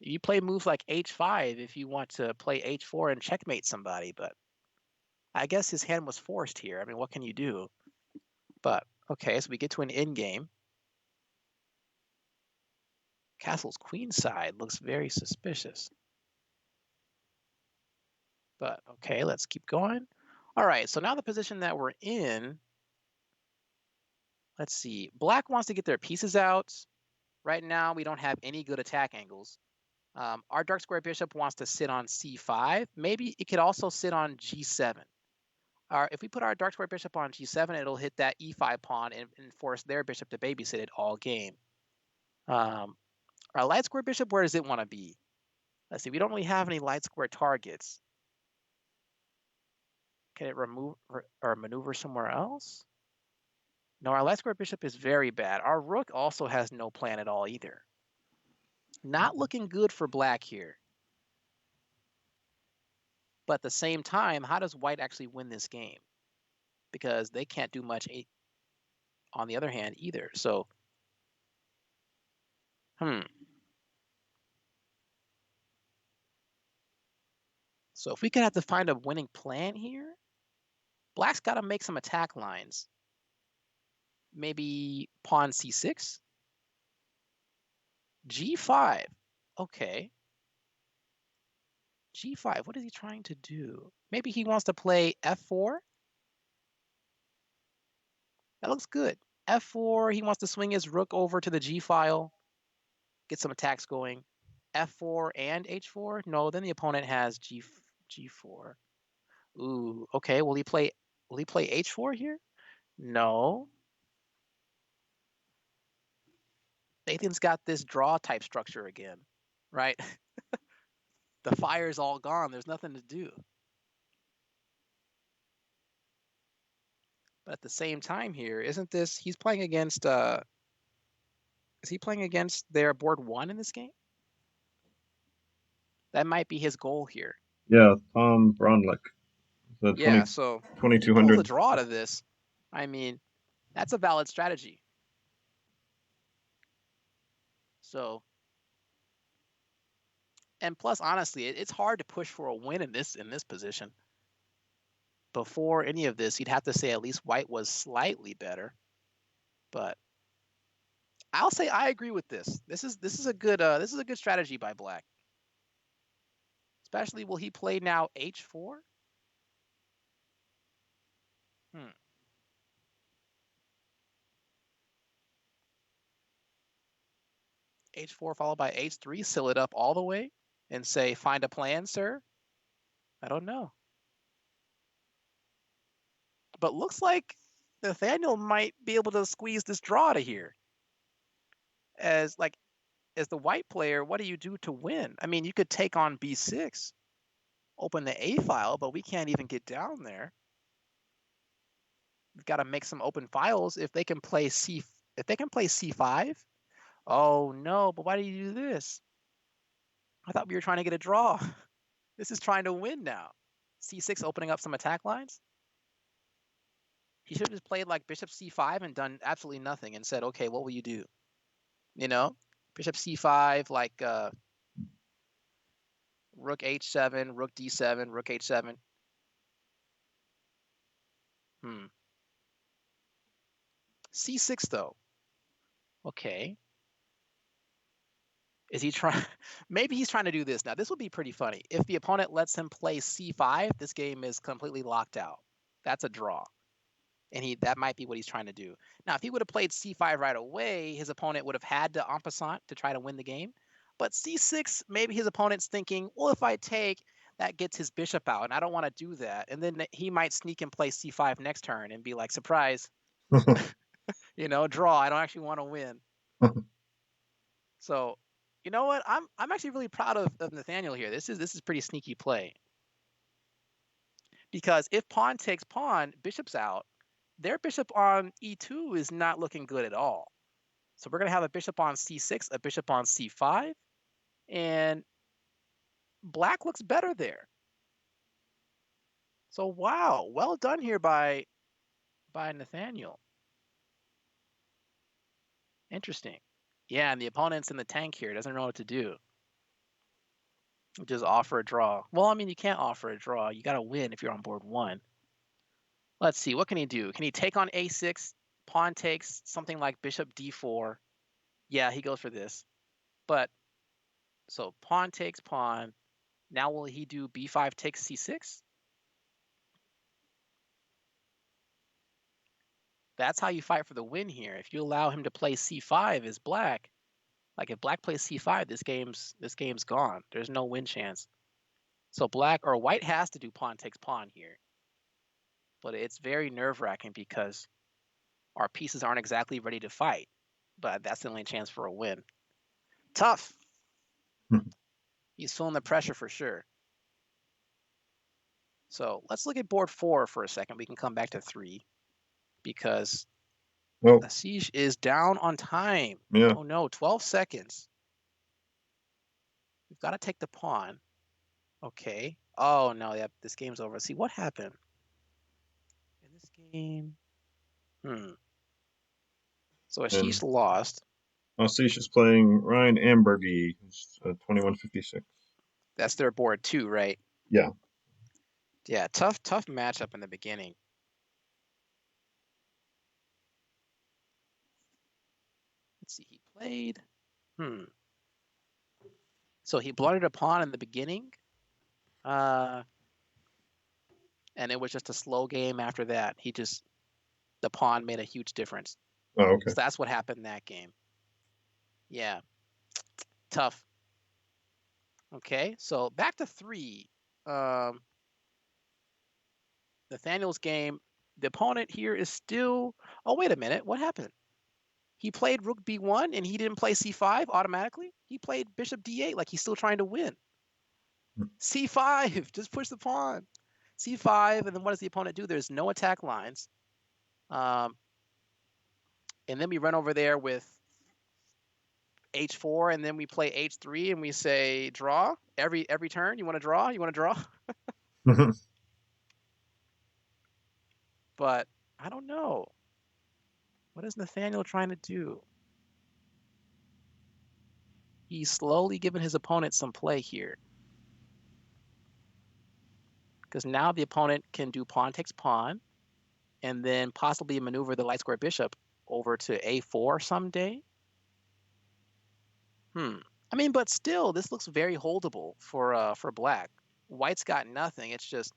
You play moves like h5 if you want to play h4 and checkmate somebody, but I guess his hand was forced here. I mean, what can you do? But, okay, so we get to an endgame. Castle's queenside looks very suspicious. But, okay, let's keep going. All right, so now the position that we're in, let's see. Black wants to get their pieces out. Right now, we don't have any good attack angles. Our dark square bishop wants to sit on c5. Maybe it could also sit on g7. If we put our dark square bishop on g7, it'll hit that e5 pawn and force their bishop to babysit it all game. Our light square bishop, where does it want to be? Let's see, we don't really have any light square targets. Can it remove or maneuver somewhere else? No, our light square bishop is very bad. Our rook also has no plan at all either. Not looking good for black here. But at the same time, how does white actually win this game? Because they can't do much on the other hand either. So, So if we could have to find a winning plan here, black's got to make some attack lines. Maybe pawn c6, g5. Okay. g5, what is he trying to do? Maybe he wants to play f4. That looks good. f4, he wants to swing his rook over to the g file, get some attacks going. f4 and h4? No, then the opponent has g4. Ooh, okay. Will he play h4 here? No. Nathan's got this draw type structure again, right? The fire's all gone. There's nothing to do. But at the same time here, isn't this, he's playing against, is he playing against their board 1 in this game? That might be his goal here. Yeah, Tom Bronlick. Yeah, so he pulls a draw out of this. I mean, that's a valid strategy. So, and plus, honestly, it's hard to push for a win in this position. Before any of this, you'd have to say at least white was slightly better. But I'll say I agree with this. This is a good strategy by black. Especially, will he play now h4? H4 followed by h3, seal it up all the way, and say, find a plan, sir? I don't know. But looks like Nathaniel might be able to squeeze this draw out of here. As the white player, what do you do to win? I mean, you could take on b6, open the a file, but we can't even get down there. We've got to make some open files. If they can play c5, oh no, but why do you do this? I thought we were trying to get a draw. This is trying to win now. C6 opening up some attack lines. He should have just played like bishop c5 and done absolutely nothing and said, okay, what will you do? You know, bishop c5, like rook h7, rook d7, rook h7. C6 though. Okay. Is he trying? Maybe he's trying to do this now. This would be pretty funny. If the opponent lets him play c5, this game is completely locked out. That's a draw. And that might be what he's trying to do. Now, if he would have played c5 right away, his opponent would have had to en passant to try to win the game. But c6, maybe his opponent's thinking, well, if I take, that gets his bishop out, and I don't want to do that. And then he might sneak and play c5 next turn and be like, surprise, draw. I don't actually want to win. So, you know what? I'm actually really proud of Nathaniel here. This is pretty sneaky play. Because if pawn takes pawn, bishop's out. Their bishop on e2 is not looking good at all. So we're going to have a bishop on c6, a bishop on c5, and black looks better there. So wow, well done here by Nathaniel. Interesting. Yeah, and the opponent's in the tank here, doesn't know what to do. Just offer a draw. Well, I mean, you can't offer a draw. You got to win if you're on board 1. Let's see, what can he do? Can he take on a6? Pawn takes something like bishop d4. Yeah, he goes for this. But, so pawn takes pawn. Now will he do b5 takes c6? That's how you fight for the win here. If you allow him to play c5 as black, like if black plays c5, this game's gone. There's no win chance. So black or white has to do pawn takes pawn here. But it's very nerve-wracking because our pieces aren't exactly ready to fight. But that's the only chance for a win. Tough. He's feeling the pressure for sure. So let's look at board 4 for a second. We can come back to 3 because Asish is down on time. Yeah. Oh no, 12 seconds. We've got to take the pawn. Okay. Oh no, yeah, this game's over. See what happened in this game. So Asish lost. Asish is playing Ryan Ambergy, who's 2156. That's their board 2, right? Yeah. Yeah, tough matchup in the beginning. Let's see, he played. So he blundered a pawn in the beginning. And it was just a slow game after that. The pawn made a huge difference. Oh, okay. So that's what happened in that game. Yeah. Tough. Okay, so back to 3. Nathaniel's game. The opponent here is still... Oh, wait a minute. What happened? He played rook b1 and he didn't play c5 automatically? He played bishop d8 like he's still trying to win. c5, just push the pawn. c5, and then what does the opponent do? There's no attack lines. And then we run over there with h4, and then we play h3, and we say draw every turn. You want to draw? You want to draw? But I don't know. What is Nathaniel trying to do? He's slowly giving his opponent some play here. Because now the opponent can do pawn takes pawn, and then possibly maneuver the light square bishop over to a4 someday. I mean, but still, this looks very holdable for black. White's got nothing. It's just,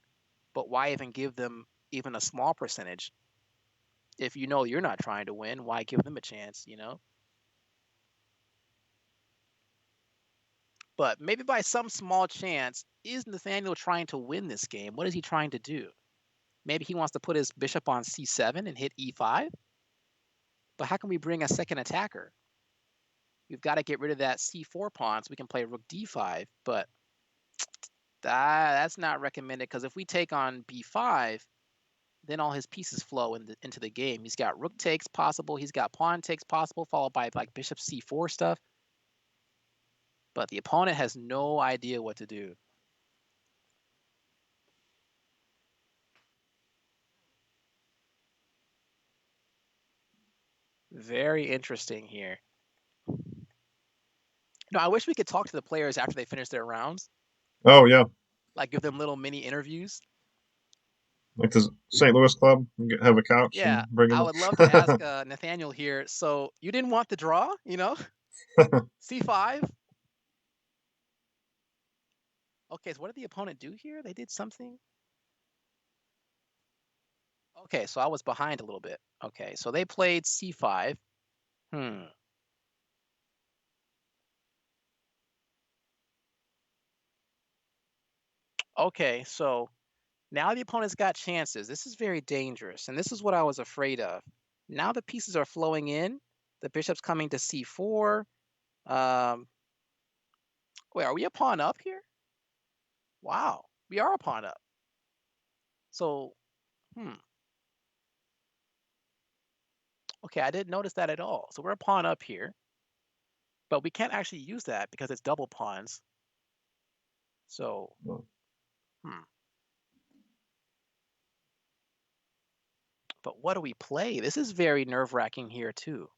but why even give them even a small percentage? If you know you're not trying to win, why give them a chance, But maybe by some small chance, is Nathaniel trying to win this game? What is he trying to do? Maybe he wants to put his bishop on c7 and hit e5? But how can we bring a second attacker? We've got to get rid of that c4 pawn so we can play rook d5, but that's not recommended because if we take on b5, then all his pieces flow into the game. He's got rook takes possible, he's got pawn takes possible, followed by like bishop c4 stuff. But the opponent has no idea what to do. Very interesting here. No, I wish we could talk to the players after they finish their rounds, Oh yeah, like give them little mini interviews. like the St. Louis club, have a couch Yeah, and bring I them would love to ask up. Nathaniel here. So you didn't want the draw, C5. Okay, so what did the opponent do here? They did something. Okay, so I was behind a little bit. Okay, so they played C5. Hmm. Okay, so now the opponent's got chances. This is very dangerous, and this is what I was afraid of. Now the pieces are flowing in. The bishop's coming to C4. Um, wait, are we a pawn up here? Wow, we are a pawn up. So, hmm. Okay, I didn't notice that at all. So we're a pawn up here, but we can't actually use that because it's double pawns. So, hmm. But what do we play? This is very nerve-wracking here too.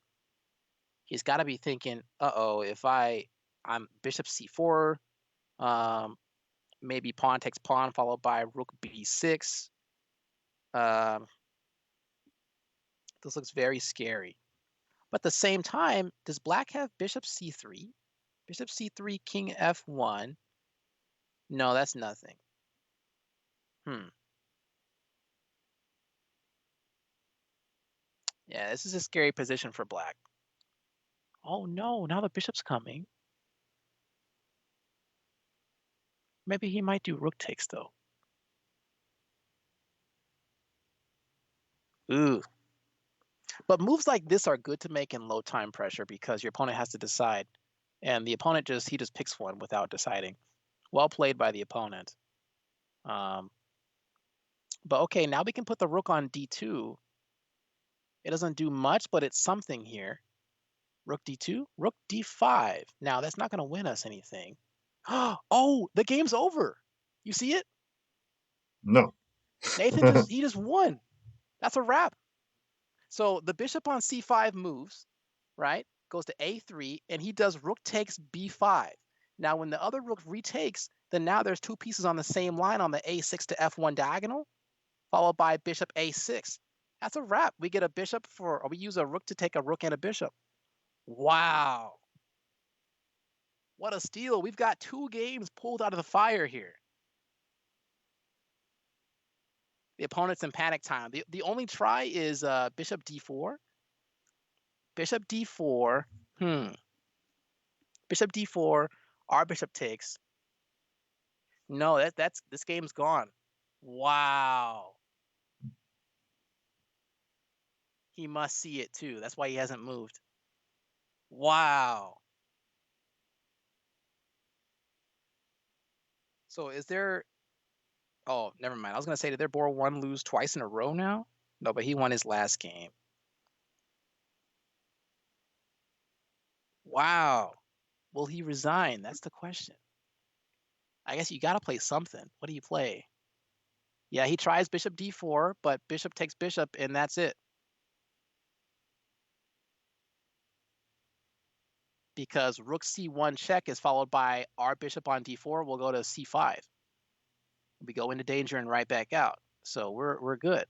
He's got to be thinking, uh-oh, if I'm bishop C4, um, maybe pawn takes pawn followed by rook B6. Um, this looks very scary. But at the same time, does black have bishop C3? Bishop C3, king F1. No, that's nothing. Hmm. Yeah, this is a scary position for black. Oh no, now the bishop's coming. Maybe he might do rook takes though. Ooh. But moves like this are good to make in low time pressure because your opponent has to decide. And the opponent he just picks one without deciding. Well played by the opponent. Um, but okay, now we can put the rook on D2. It doesn't do much, but it's something here. Rook D2, rook D5. Now that's not going to win us anything. Oh, the game's over. You see it? No. Nathan he just won. That's a wrap. So the bishop on C5 moves, right? Goes to A3, and he does rook takes B5. Now, when the other rook retakes, then now there's two pieces on the same line on the A6 to F1 diagonal, followed by bishop A6. That's a wrap. We get a bishop or we use a rook to take a rook and a bishop. Wow. What a steal. We've got two games pulled out of the fire here. The opponent's in panic time. The only try is bishop D4. Bishop D4. Bishop D4. Our bishop takes. No, that's this game's gone. Wow. He must see it too. That's why he hasn't moved. Wow. So is there oh, never mind. I was gonna say, did their board one lose twice in a row now? No, but he won his last game. Wow. Will he resign? That's the question. I guess you gotta play something. What do you play? Yeah, he tries bishop D4, but bishop takes bishop, and that's it. Because rook C1 check is followed by our bishop on D4. We'll go to C5. We go into danger and right back out. So we're good.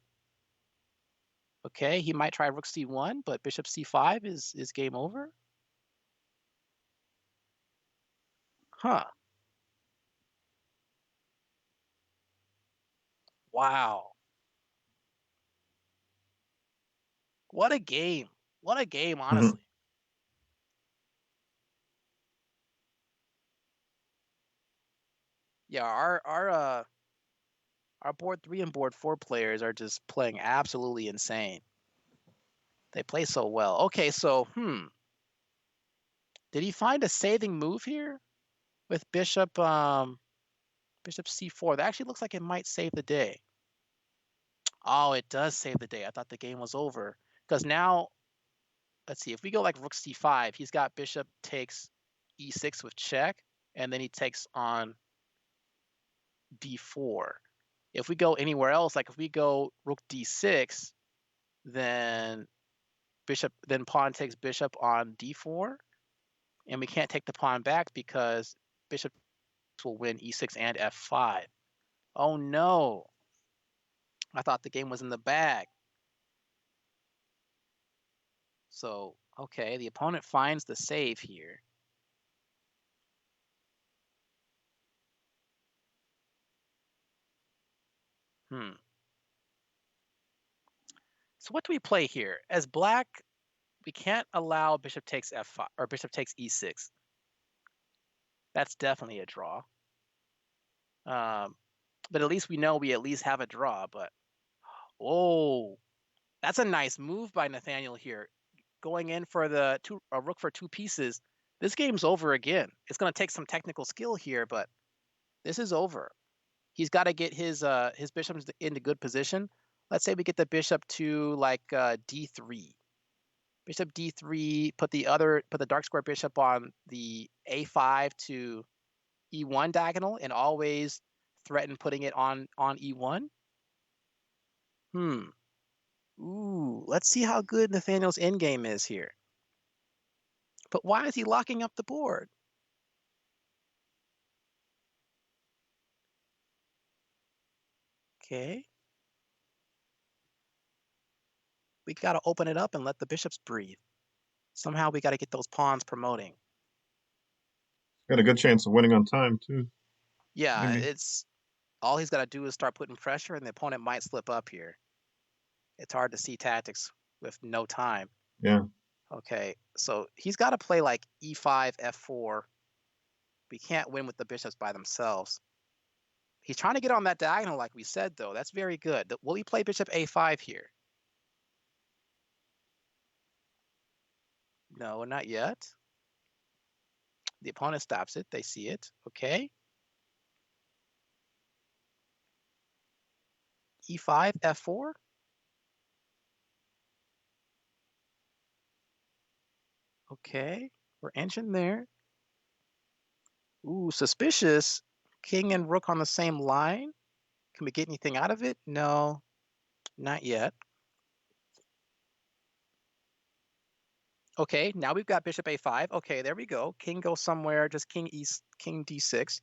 Okay, he might try rook C1, but bishop C5 is game over. Huh. Wow. What a game. What a game, honestly. Yeah, our board 3 and board 4 players are just playing absolutely insane. They play so well. Okay, so did he find a saving move here with bishop C4? That actually looks like it might save the day. Oh, it does save the day. I thought the game was over. Because now, let's see, if we go like rook C5, he's got bishop takes E6 with check, and then he takes on D4. If we go anywhere else, like if we go rook D6, then then pawn takes bishop on d4, and we can't take the pawn back because bishop will win e6 and f5. Oh no! I thought the game was in the bag. So, okay, the opponent finds the save here. So what do we play here? As black, we can't allow bishop takes f5 or bishop takes e6. That's definitely a draw. But at least we know we at least have a draw. But oh, that's a nice move by Nathaniel here, going in for the rook for 2 pieces. This game's over again. It's going to take some technical skill here, but this is over. He's got to get his bishops into good position. Let's say we get the bishop to like d3. Bishop d3, put the dark square bishop on the a5 to e1 diagonal, and always threaten putting it on e1. Ooh, let's see how good Nathaniel's endgame is here. But why is he locking up the board? Okay. We got to open it up and let the bishops breathe. Somehow we got to get those pawns promoting. Got a good chance of winning on time, too. Yeah, Maybe. it's all he's got to do is start putting pressure, and the opponent might slip up here. It's hard to see tactics with no time. Yeah. Okay, so he's got to play like e5, f4. We can't win with the bishops by themselves. He's trying to get on that diagonal, like we said, though. That's very good. Will he play bishop a5 here? No, not yet. The opponent stops it. They see it. Okay. e5, f4. Okay, we're inching there. Ooh, suspicious. King and rook on the same line. Can we get anything out of it? No, not yet. Okay, now we've got bishop a5. Okay, there we go. King goes somewhere, just king d6.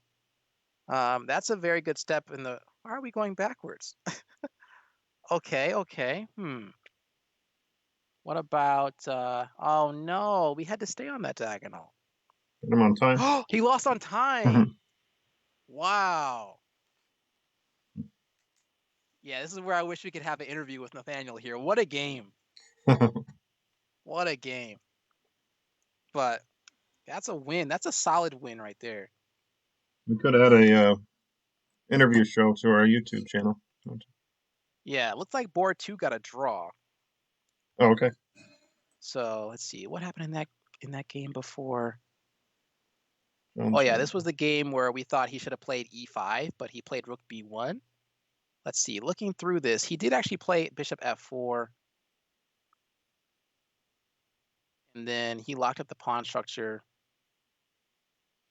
That's a very good step in the... Why are we going backwards? Okay. What about... oh no, we had to stay on that diagonal. Get him on time. He lost on time. Wow. Yeah, this is where I wish we could have an interview with Nathaniel here. What a game. What a game. But that's a win. That's a solid win right there. We could add a interview show to our YouTube channel. Yeah, it looks like board 2 got a draw. Oh, okay. So let's see what happened in that game before. Sounds Oh yeah, good. this was the game where we thought he should have played e5, but he played rook b1. Let's see. Looking through this, he did actually play bishop f4, and then he locked up the pawn structure.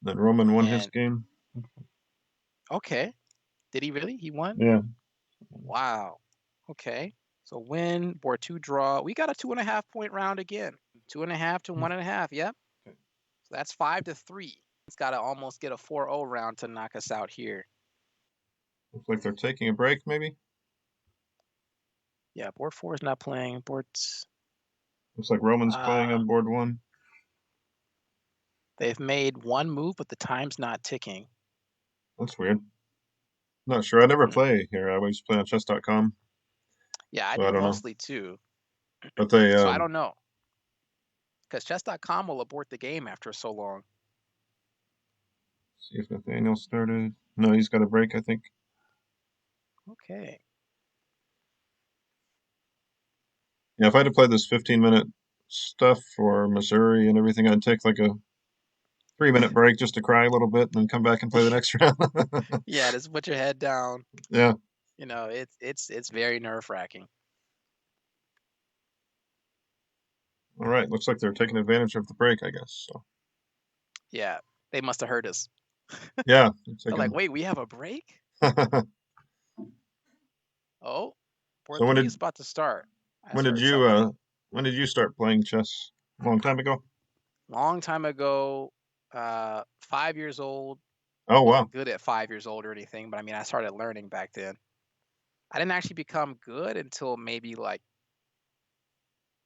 Then Roman won his game. Okay, did he really? He won? Yeah. Wow. Okay. So win, board 2 draw. We got a 2.5 point round again. 2.5 to 1.5. Yep. So that's 5-3. It's got to almost get a 4-0 round to knock us out here. Looks like they're taking a break, maybe. Yeah, board 4 is not playing. Looks like Roman's playing on board 1. They've made one move, but the time's not ticking. That's weird. Not sure. I never play here. I always play on chess.com. Yeah, I so do I don't mostly too. But they. So I don't know. Because chess.com will abort the game after so long. See if Nathaniel started. No, he's got a break, I think. Okay. Yeah, if I had to play this 15-minute stuff for Missouri and everything, I'd take like a 3-minute break just to cry a little bit and then come back and play the next round. Yeah, just put your head down. Yeah. You know, it's very nerve-wracking. All right, looks like they're taking advantage of the break, I guess. So. Yeah, they must have heard us. Yeah. They're like, wait, we have a break? Oh, board 3 is about to start. When did you When did you start playing chess? A long time ago? Long time ago, 5 years old. Oh, wow. Wasn't good at 5 years old or anything, but I mean, I started learning back then. I didn't actually become good until maybe like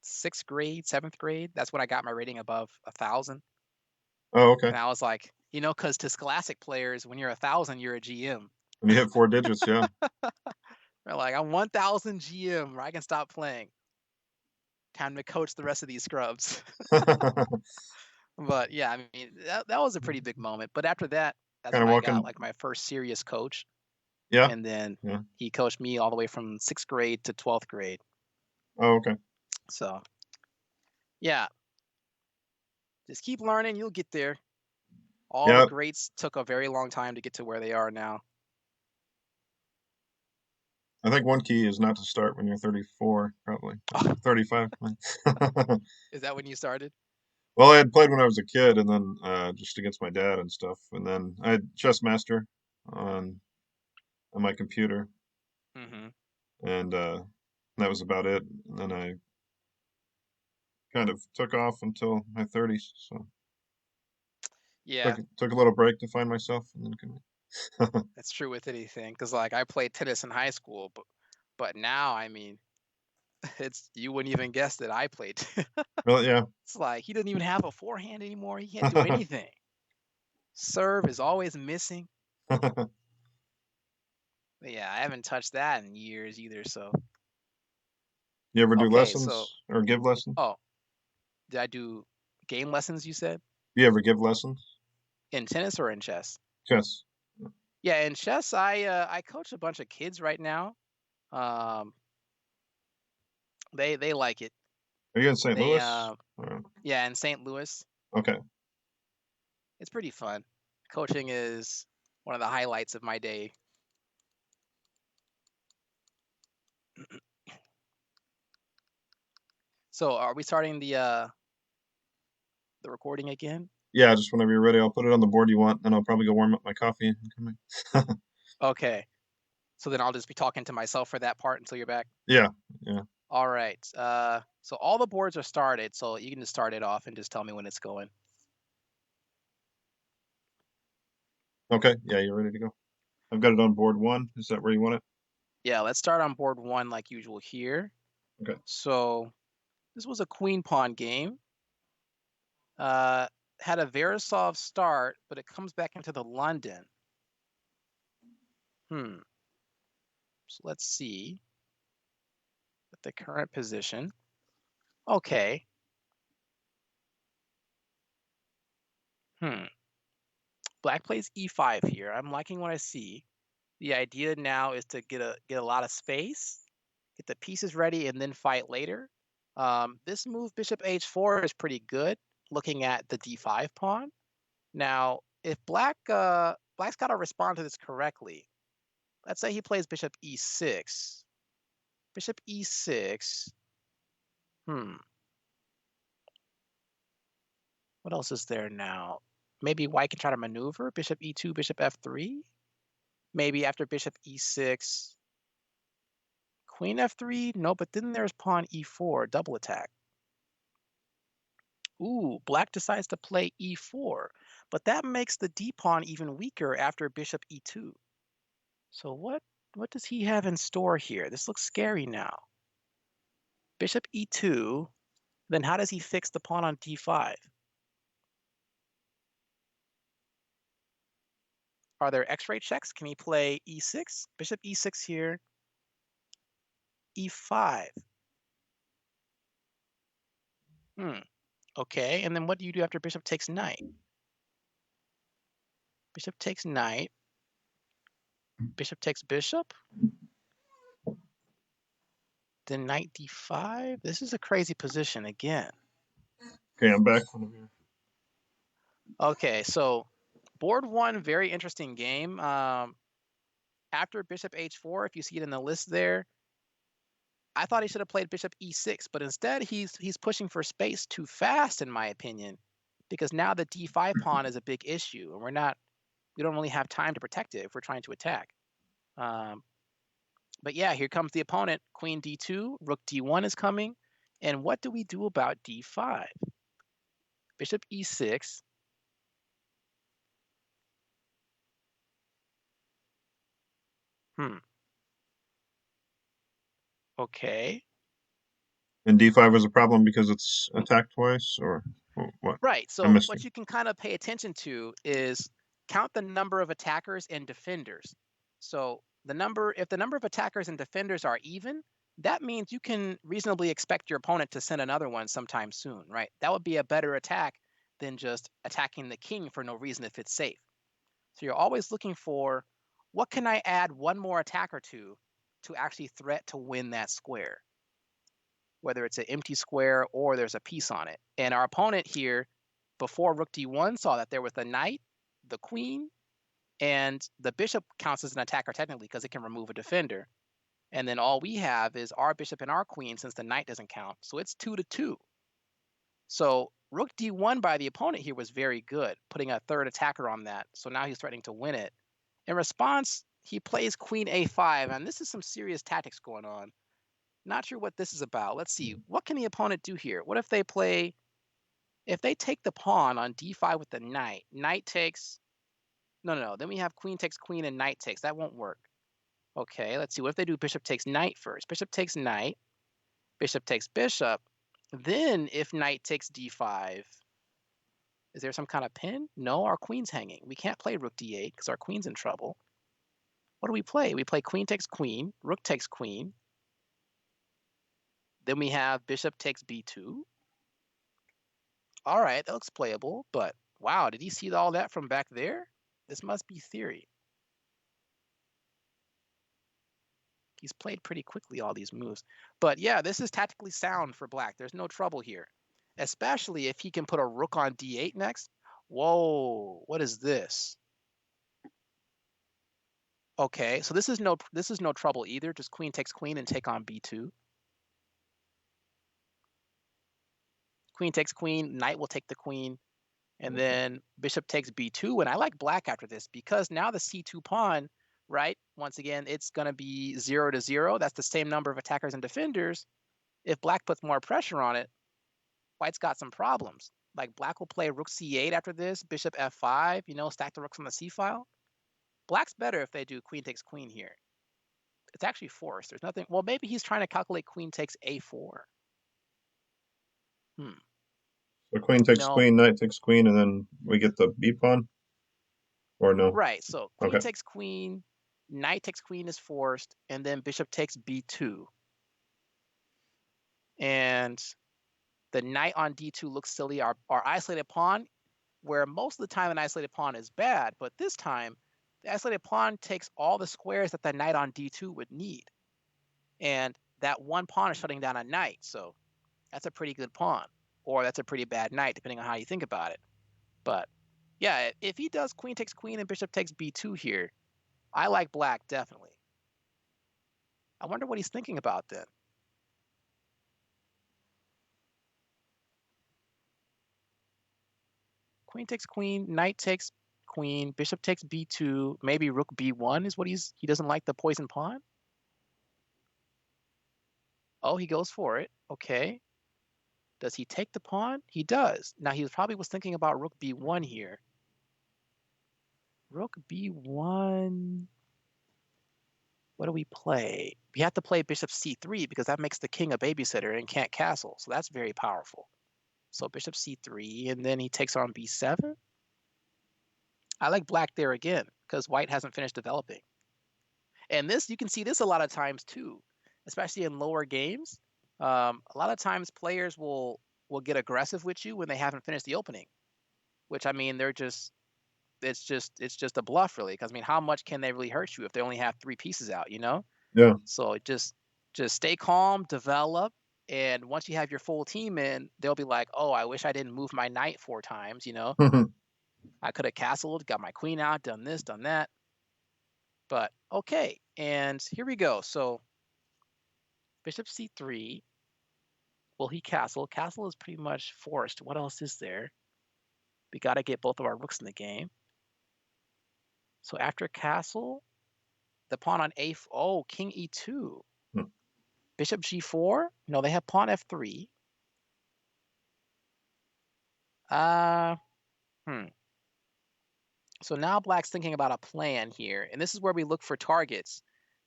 sixth grade, seventh grade. That's when I got my rating above 1,000. Oh, okay. And I was like, because to Scholastic players, when you're 1,000, you're a GM. When you hit 4 digits, yeah. They're like, I'm 1,000 GM, or I can stop playing. Time to coach the rest of these scrubs. But yeah, I mean, that was a pretty big moment. But after that, that's Kind when of I got walking. like my first serious coach. Yeah. And then Yeah. he coached me all the way from sixth grade to 12th grade. Oh, okay. So yeah, just keep learning. You'll get there. All the Yeah. greats took a very long time to get to where they are now. I think one key is not to start when you're 34, probably, or 35. Is that when you started? Well, I had played when I was a kid, and then just against my dad and stuff, and then I had Chess Master on on my computer, Mm-hmm. and that was about it. And then I kind of took off until my 30s, so Yeah, took a little break to find myself, and then that's true with anything. Cause like I played tennis in high school, but now I mean, it's you wouldn't even guess that I played. well, yeah. It's like he doesn't even have a forehand anymore. He can't do anything. Serve is always missing. But yeah, I haven't touched that in years either. So You ever do okay, so lessons or give lessons? oh, did I do game lessons? You said You ever give lessons? in tennis or in chess? Chess. Yeah, in chess, I coach a bunch of kids right now. Um, they like it. Are you in St. They Louis? Or- Yeah, in St. Louis, Okay. it's pretty fun. Coaching is one of the highlights of my day. So, are we starting the recording again? Yeah, just whenever you're ready, I'll put it on the board you want, and I'll probably go warm up my coffee and come back. Okay. So then I'll just be talking to myself for that part until you're back. Yeah, yeah. All right. So all the boards are started, so you can just start it off and just tell me when it's going. Okay, yeah, you're ready to go. I've got it on board one. Is that where you want it? Yeah, let's start on board one like usual here. Okay. So this was a queen pawn game. Uh, had a Verisov start, but it comes back into the London. So let's see at the current position. Okay. Hmm. Black plays e5 here. I'm liking what I see. The idea now is to get a lot of space, get the pieces ready, and then fight later. This move, bishop h4, is pretty good. Looking at the d5 pawn. Now, if black's got to respond to this correctly. Let's say he plays bishop e6. Bishop e6. Hmm. What else is there now? Maybe white can try to maneuver. Bishop e2, bishop f3. Maybe after bishop e6, queen f3. No, but then there's pawn e4, double attack. Ooh, black decides to play e4, but that makes the d pawn even weaker after bishop e2. So what does he have in store here? This looks scary now. Bishop e2, then how does he fix the pawn on d5? Are there x-ray checks? Can he play e6? Bishop e6 here, e5. Hmm. Okay, and then what do you do after bishop takes knight? Bishop takes knight. Bishop takes bishop. Then knight d5. This is a crazy position again. Okay, I'm back whenever you're. Okay, so board one, very interesting game. After bishop h4, if you see it in the list there, I thought he should have played bishop e6, but instead he's pushing for space too fast, in my opinion, because now the d5 pawn is a big issue, and we don't really have time to protect it if we're trying to attack. But yeah, here comes the opponent. Queen d2, rook d1 is coming. And what do we do about d5? Bishop e6. Okay. And d5 is a problem because it's attacked twice, or what? Right. I So missed it. what you can kind of pay attention to is count the number of attackers and defenders. So if the number of attackers and defenders are even, that means you can reasonably expect your opponent to send another one sometime soon, right? That would be a better attack than just attacking the king for no reason if it's safe. So you're always looking for, what can I add one more attacker to actually threat to win that square? Whether it's an empty square or there's a piece on it. And our opponent here, before rook d1, saw that there was the knight, the queen, and the bishop counts as an attacker technically because it can remove a defender. And then all we have is our bishop and our queen since the knight doesn't count. So it's 2-2. So rook d1 by the opponent here was very good, putting a third attacker on that. So now he's threatening to win it. In response, he plays queen a5, and this is some serious tactics going on. Not sure what this is about. Let's see. What can the opponent do here? What if they take the pawn on d5 with the knight? Knight takes, no. Then we have queen takes queen and knight takes. That won't work. Okay, let's see. What if they do bishop takes knight first? Bishop takes knight, bishop takes bishop. Then if knight takes d5, is there some kind of pin? No, our queen's hanging. We can't play rook d8 because our queen's in trouble. What do we play? We play queen takes queen, rook takes queen. Then we have bishop takes b2. All right, that looks playable, but wow, did he see all that from back there? This must be theory. He's played pretty quickly all these moves. But yeah, this is tactically sound for black. There's no trouble here, especially if he can put a rook on d8 next. Whoa, what is this? Okay, so this is no trouble either. Just queen takes queen and take on b2. Queen takes queen, knight will take the queen, and then bishop takes b2. And I like black after this because now the c2 pawn, right? Once again, it's going to be 0-0. That's the same number of attackers and defenders. If black puts more pressure on it, white's got some problems. Like black will play rook c8 after this, bishop f5, stack the rooks on the c file. Black's better if they do queen takes queen here. It's actually forced. There's nothing. Well, maybe he's trying to calculate queen takes a4. So queen takes queen, knight takes queen, and then we get the b pawn, or no? Right. So queen Okay. takes queen, knight takes queen is forced, and then bishop takes b2. And the knight on d2 looks silly. Our isolated pawn, where most of the time an isolated pawn is bad, but this time the isolated pawn takes all the squares that the knight on d2 would need. And that one pawn is shutting down a knight. So that's a pretty good pawn, or that's a pretty bad knight, depending on how you think about it. But yeah, if he does queen takes queen and bishop takes b2 here, I like black, definitely. I wonder what he's thinking about then. Queen takes queen, knight takes queen, bishop takes b2, maybe rook b1 is what he doesn't like the poison pawn. Oh, he goes for it. Okay. Does he take the pawn? He does. Now, he probably was thinking about rook b1 here. Rook b1. What do we play? We have to play bishop c3 because that makes the king a babysitter and can't castle. So that's very powerful. So bishop c3, and then he takes on b7. I like black there again because white hasn't finished developing. And this, you can see this a lot of times too, especially in lower games. A lot of times players will get aggressive with you when they haven't finished the opening, which I mean, it's just a bluff really. Because I mean, how much can they really hurt you if they only have 3 pieces out, Yeah. So just stay calm, develop, and once you have your full team in, they'll be like, oh, I wish I didn't move my knight 4 times, I could have castled, got my queen out, done this, done that. But okay, and here we go. So bishop c3. Will he castle? Castle is pretty much forced. What else is there? We got to get both of our rooks in the game. So after castle, the pawn on a. Oh, king e2. Bishop g4. No, they have pawn f3. So now black's thinking about a plan here, and this is where we look for targets.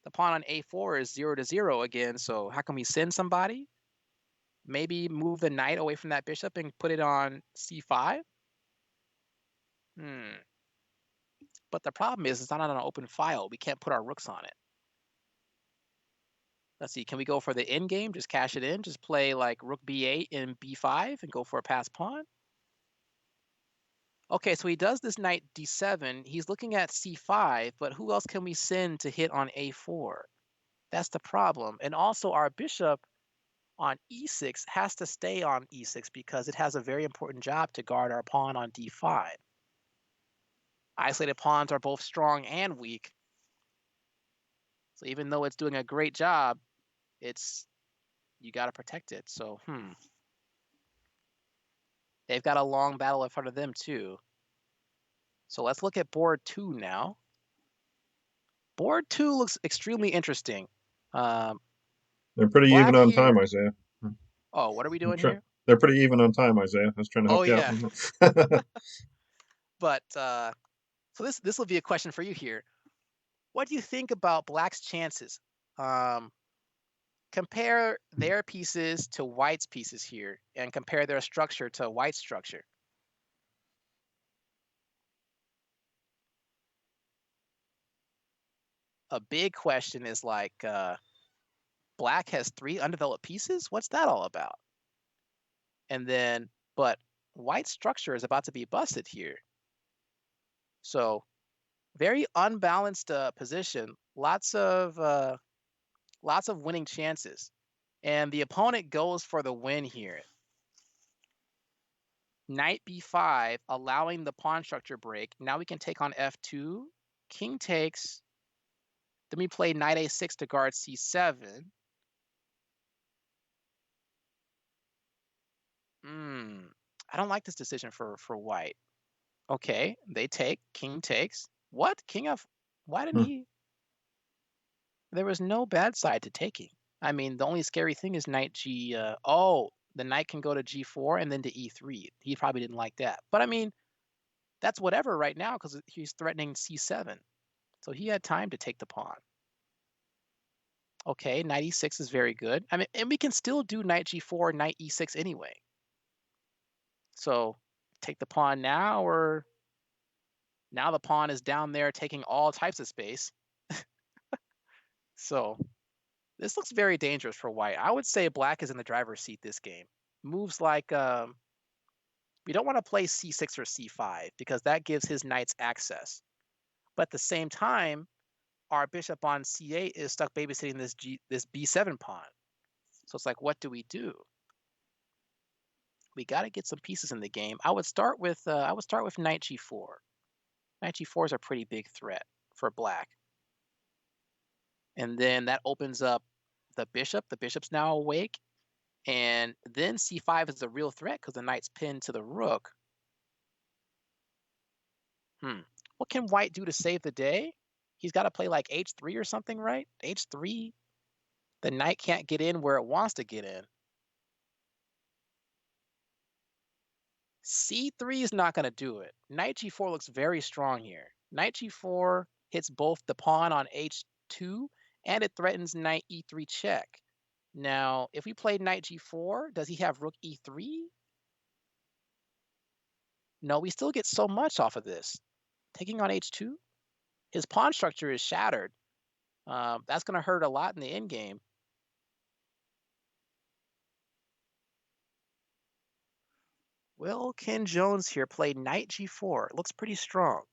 The pawn on a4 is 0 to 0 again, so how can we send somebody? Maybe move the knight away from that bishop and put it on c5? But the problem is it's not on an open file. We can't put our rooks on it. Let's see, can we go for the end game? Just cash it in, just play like rook b8 and b5 and go for a pass pawn? Okay, so he does this knight d7. He's looking at c5, but who else can we send to hit on a4? That's the problem. And also our bishop on e6 has to stay on e6 because it has a very important job to guard our pawn on d5. Isolated pawns are both strong and weak. So even though it's doing a great job, you got to protect it. So, they've got a long battle in front of them too. So let's look at board 2 now. Board 2 looks extremely interesting. They're pretty even Black on time, here. Isaiah. Oh, what are we doing here? They're pretty even on time, Isaiah. I was trying to Oh help you yeah. out. But so this will be a question for you here. What do you think about black's chances? Compare their pieces to white's pieces here, and compare their structure to white's structure. A big question is like, black has 3 undeveloped pieces? What's that all about? And then, but white's structure is about to be busted here. So very unbalanced position, lots of winning chances. And the opponent goes for the win here. Knight b5, allowing the pawn structure break. Now we can take on f2. King takes. Then we play knight a6 to guard c7. I don't like this decision for white. Okay, they take. King takes. What? Why didn't he? There was no bad side to taking. I mean, the only scary thing is knight g. The knight can go to g4 and then to e3. He probably didn't like that. But I mean, that's whatever right now because he's threatening c7. So he had time to take the pawn. Okay, knight e6 is very good. I mean, and we can still do knight g4, knight e6 anyway. So take the pawn now, or now the pawn is down there taking all types of space. So this looks very dangerous for white. I would say black is in the driver's seat this game. Moves like we don't want to play c6 or c5 because that gives his knights access. But at the same time, our bishop on c8 is stuck babysitting this b7 pawn. So it's like, what do we do? We got to get some pieces in the game. I would start with knight g4. Knight g4 is a pretty big threat for black. And then that opens up the bishop. The bishop's now awake. And then c5 is a real threat because the knight's pinned to the rook. What can white do to save the day? He's got to play like h3 or something, right? h3. The knight can't get in where it wants to get in. c3 is not going to do it. Knight g4 looks very strong here. Knight g4 hits both the pawn on h2 and it threatens knight e3 check. Now, if we play knight g4, does he have rook e3? No, we still get so much off of this. Taking on h2? His pawn structure is shattered. That's going to hurt a lot in the endgame. Will Ken Jones here play knight g4? It looks pretty strong.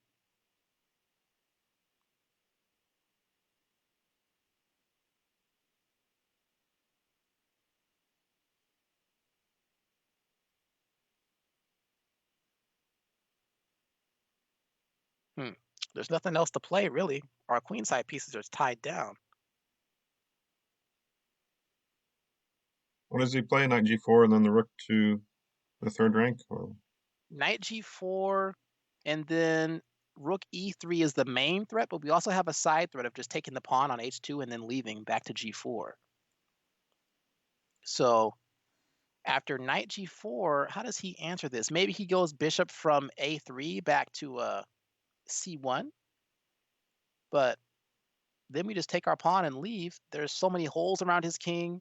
There's nothing else to play, really. Our queenside pieces are tied down. What does he play? Knight g4 and then the rook to the third rank? Or? Knight g4, and then rook e3 is the main threat, but we also have a side threat of just taking the pawn on h2 and then leaving back to g4. So after knight g4, how does he answer this? Maybe he goes bishop from a3 back to c1, but then we just take our pawn and leave. There's so many holes around his king.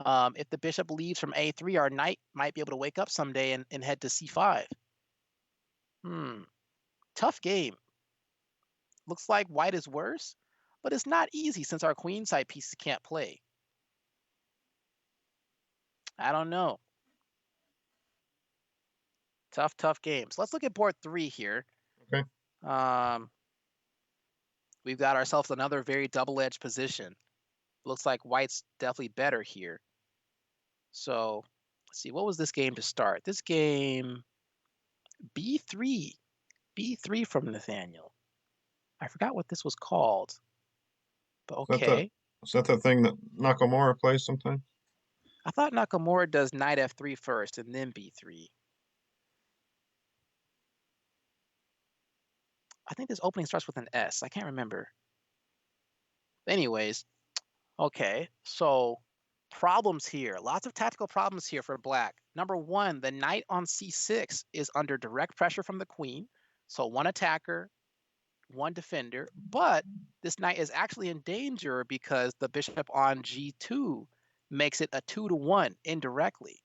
If the bishop leaves from a3, our knight might be able to wake up someday and head to c5. Tough game. Looks like white is worse, but it's not easy since our queenside pieces can't play. I don't know. Tough games. Let's look at board 3 here. Okay. We've got ourselves another very double-edged position. Looks like white's definitely better here. So let's see, what was this game to start? This game, b3. b3 from Nathaniel. I forgot what this was called, but okay. Is that the thing that Nakamura plays sometimes? I thought Nakamura does knight f3 first and then b3. I think this opening starts with an S. I can't remember. Anyways, okay, so problems here. Lots of tactical problems here for black. Number one, the knight on c6 is under direct pressure from the queen. So one attacker, one defender, but this knight is actually in danger because the bishop on g2 makes it a 2-1 indirectly.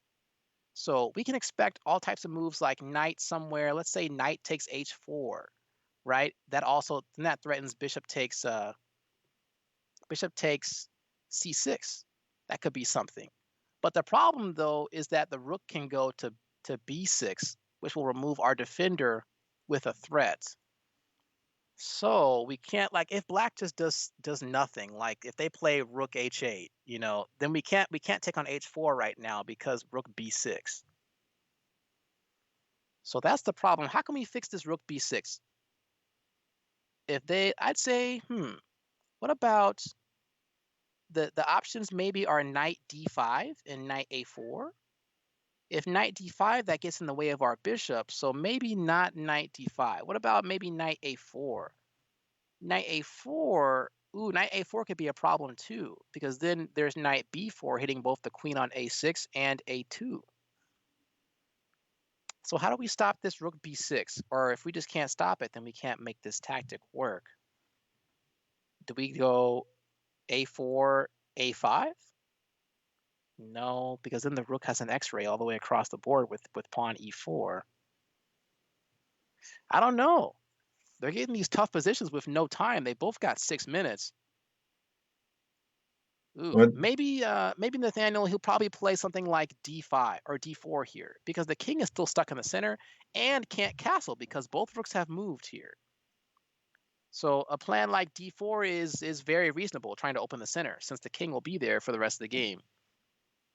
So we can expect all types of moves like knight somewhere. Let's say knight takes h4, right? That threatens bishop takes c6. That could be something. But the problem though is that the rook can go to b6, which will remove our defender with a threat. So we can't, like, if black just does nothing, like if they play rook h8, then we can't take on h4 right now because rook b6. So that's the problem. How can we fix this rook b6? I'd say, what about the options maybe are knight d5 and knight a4. If knight d5, that gets in the way of our bishop, so maybe not knight d5. What about maybe knight a4? Knight a4, knight a4 could be a problem too, because then there's knight b4 hitting both the queen on a6 and a2. So how do we stop this rook b6? Or if we just can't stop it, then we can't make this tactic work. Do we go a4, a5? No, because then the rook has an x-ray all the way across the board with pawn e4. I don't know. They're getting these tough positions with no time. They both got 6 minutes. Maybe Nathaniel, he'll probably play something like d5 or d4 here because the king is still stuck in the center and can't castle because both rooks have moved here. So a plan like d4 is very reasonable, trying to open the center since the king will be there for the rest of the game.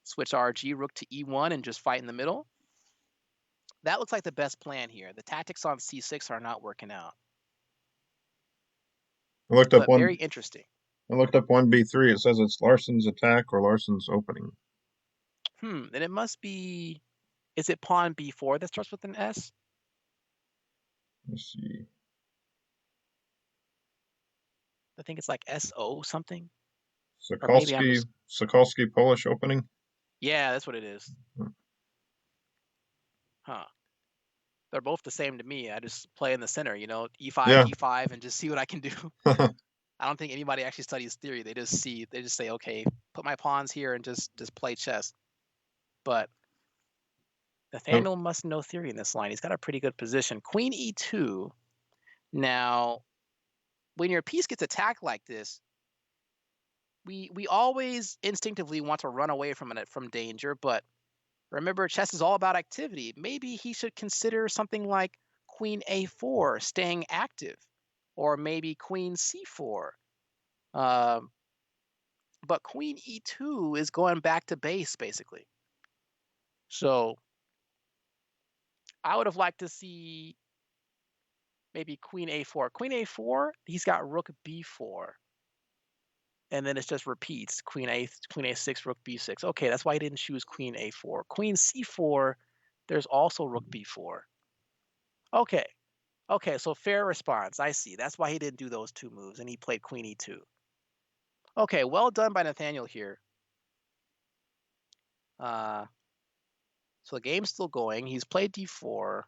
Switch our g rook to e1 and just fight in the middle. That looks like the best plan here. The tactics on c6 are not working out. Very interesting. I looked up 1b3. It says it's Larsson's attack or Larsson's opening. Then it must be, is it pawn b4 that starts with an S? Let's see. I think it's like SO something. Sokolsky Polish opening. Yeah, that's what it is. Huh. They're both the same to me. I just play in the center, e5, g5, and just see what I can do. I don't think anybody actually studies theory. They just say, okay, put my pawns here and just play chess. But Nathaniel must know theory in this line. He's got a pretty good position. Queen e2. Now, when your piece gets attacked like this, we always instinctively want to run away from danger, but remember, chess is all about activity. Maybe he should consider something like queen a4, staying active, or maybe queen c4. But queen e2 is going back to base, basically. So I would have liked to see maybe queen a4. Queen a4, he's got rook b4. And then it just repeats, queen a6, rook b6. Okay, that's why he didn't choose queen a4. Queen c4, there's also rook b4. Okay, so fair response. I see. That's why he didn't do those two moves, and he played queen e2. Okay, well done by Nathaniel here. So the game's still going. He's played d4.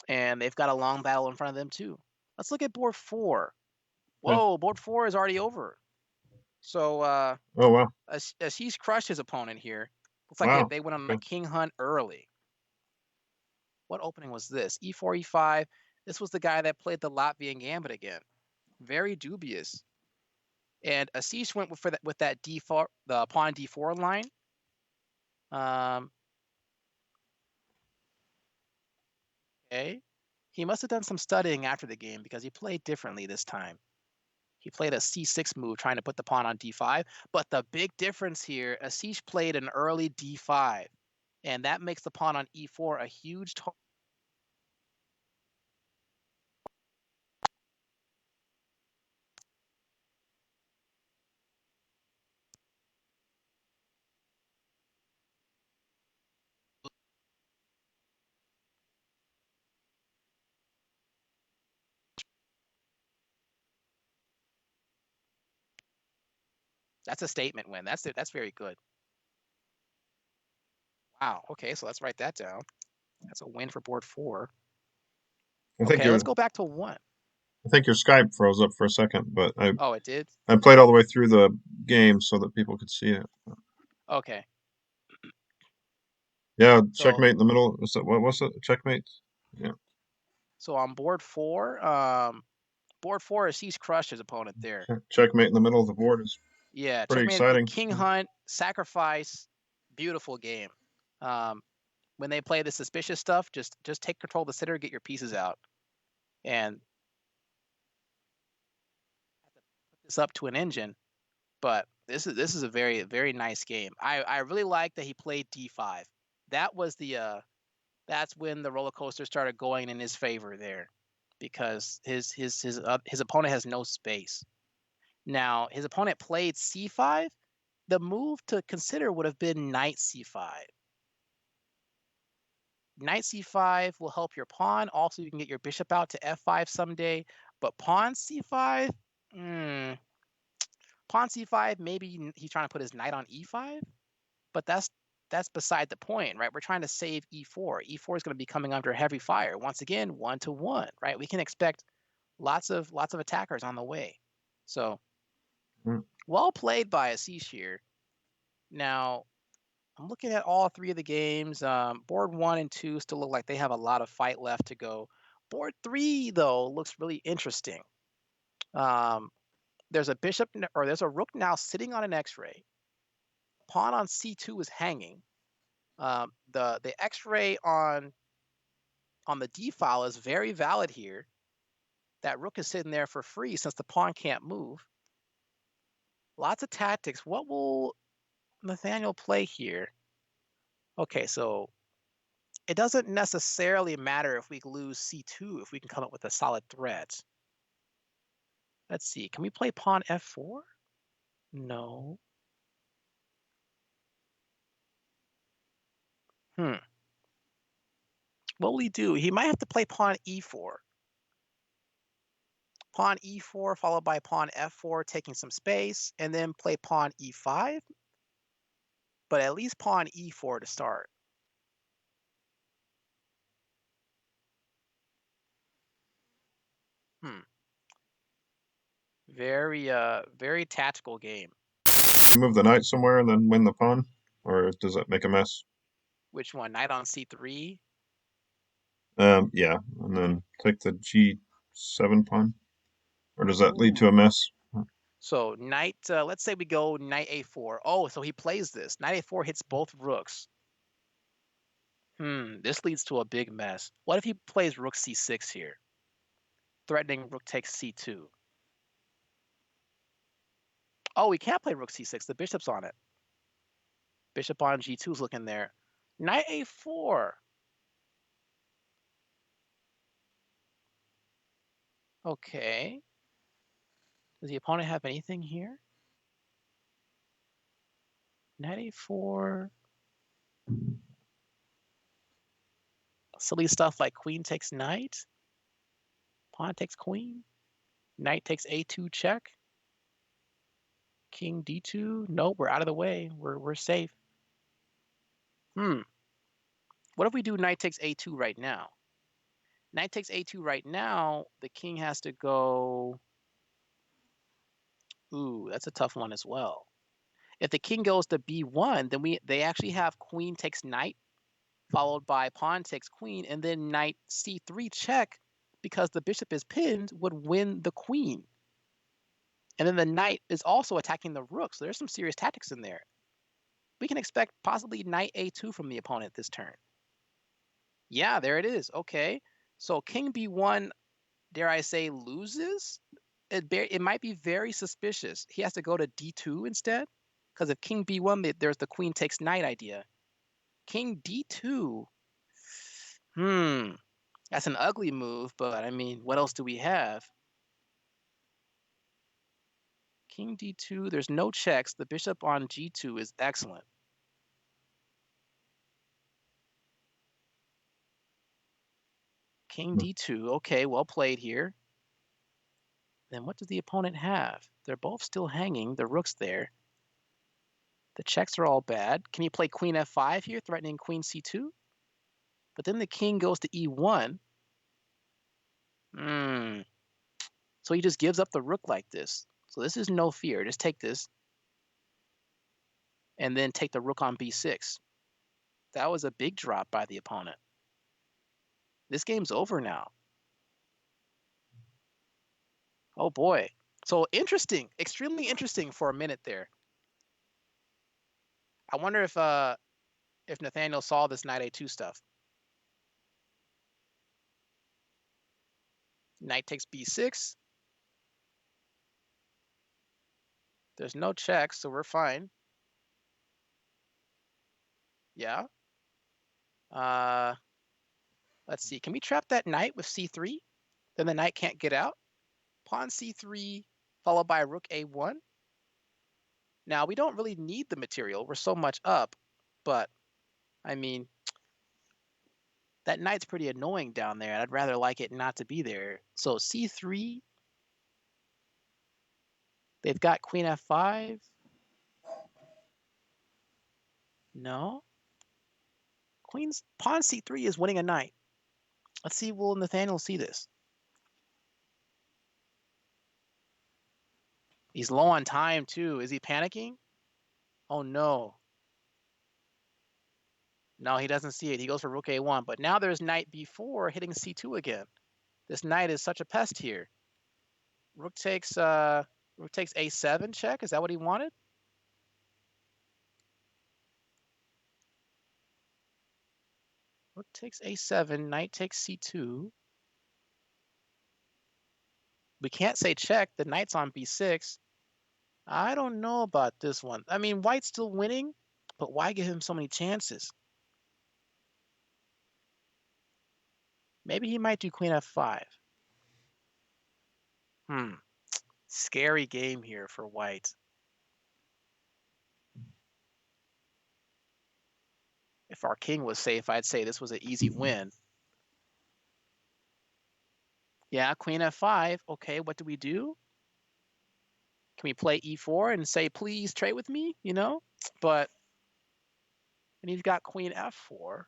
And they've got a long battle in front of them too. Let's look at board 4. Yeah. Whoa, board 4 is already over. So Oh wow. Asish crushed his opponent here. Looks like Wow. they went on Okay. the king hunt early. What opening was this? E4, E5. This was the guy that played the Latvian gambit again. Very dubious. And Asish went with that d4, the pawn d4 line. Okay. He must have done some studying after the game because he played differently this time. He played a c6 move trying to put the pawn on d5. But the big difference here, Asish played an early d5. And that makes the pawn on e4 a huge target. That's a statement win. That's very good. Wow. Okay, so let's write that down. That's a win for board 4. Okay, let's go back to 1. I think your Skype froze up for a second, but Oh, it did? I played all the way through the game so that people could see it. Okay. Yeah, So checkmate in the middle. What was it? Checkmate? Yeah. so on board 4, Asish crushed his opponent there. Checkmate in the middle of the board is Yeah, pretty checkmate, exciting. king hunt, sacrifice, beautiful game. When they play the suspicious stuff, just take control of the sitter, get your pieces out, and put this up to an engine. But this is a very nice game. I really like that he played d5. That was the that's when the roller coaster started going in his favor there, because his opponent has no space. Now his opponent played c5. The move to consider would have been knight c5. Knight c5 will help your pawn. Also, you can get your bishop out to f5 someday. But pawn c5, pawn c5, maybe he's trying to put his knight on e5. But that's beside the point, right? We're trying to save e4. E4 is going to be coming under heavy fire. Once again, 1-1, right? We can expect lots of attackers on the way. So, well played by Asish here. Now, I'm looking at all 3 of the games. Board 1 and 2 still look like they have a lot of fight left to go. Board 3, though, looks really interesting. There's a bishop, or there's a rook now sitting on an x-ray. Pawn on c2 is hanging. The x-ray on the d file is very valid here. That rook is sitting there for free since the pawn can't move. Lots of tactics. What will Nathaniel play here? Okay, so it doesn't necessarily matter if we lose c2 if we can come up with a solid threat. Let's see. Can we play pawn f4? No. What will he do? He might have to play pawn e4. Pawn e4 followed by pawn f4, taking some space, and then play pawn e5. But at least pawn e4 to start. Very tactical game. Move the knight somewhere and then win the pawn, or does that make a mess? Which one? Knight on c3? Yeah, and then take the g7 pawn, or does that lead to a mess? So knight, let's say we go knight a4. Oh, so he plays this. Knight a4 hits both rooks. This leads to a big mess. What if he plays rook c6 here? Threatening rook takes c2. Oh, we can't play rook c6. The bishop's on it. Bishop on g2 is looking there. Knight a4. Okay. Does the opponent have anything here? Knight a4. Silly stuff like queen takes knight. Pawn takes queen. Knight takes a2 check. King d2. No, we're out of the way. We're safe. What if we do knight takes a2 right now? Knight takes a2 right now. The king has to go. Ooh, that's a tough one as well. If the king goes to b1, then they actually have queen takes knight, followed by pawn takes queen, and then knight c3 check, because the bishop is pinned, would win the queen. And then the knight is also attacking the rook, so there's some serious tactics in there. We can expect possibly knight a2 from the opponent this turn. Yeah, there it is. Okay. So king b1, dare I say, loses? It might be very suspicious. He has to go to d2 instead, because if king b1, there's the queen takes knight idea. King d2, that's an ugly move, but I mean, what else do we have? King d2, there's no checks. The bishop on g2 is excellent. King d2, okay, well played here. Then what does the opponent have? They're both still hanging. The rook's there. The checks are all bad. Can you play queen f5 here, threatening queen c2? But then the king goes to e1. So he just gives up the rook like this. So this is no fear. Just take this. And then take the rook on b6. That was a big drop by the opponent. This game's over now. Oh boy. So interesting, extremely interesting for a minute there. I wonder if Nathaniel saw this knight a2 stuff. Knight takes b6. There's no checks, so we're fine. Yeah. Let's see. Can we trap that knight with c3? Then the knight can't get out. Pawn c3 followed by rook a1. Now, we don't really need the material. We're so much up. But, I mean, that knight's pretty annoying down there. I'd rather like it not to be there. So c3. They've got queen f5. No. Pawn c3 is winning a knight. Let's see, will Nathaniel see this? He's low on time, too. Is he panicking? Oh, no. No, he doesn't see it. He goes for rook a1. But now there's knight b4 hitting c2 again. This knight is such a pest here. Rook takes a7 check. Is that what he wanted? Rook takes a7. Knight takes c2. We can't say check. The knight's on b6. I don't know about this one. I mean, white's still winning, but why give him so many chances? Maybe he might do queen f5. Scary game here for white. If our king was safe, I'd say this was an easy win. Yeah, queen f5. Okay, what do we do? Can we play e4 and say, please trade with me, you know? But, and he's got queen f4.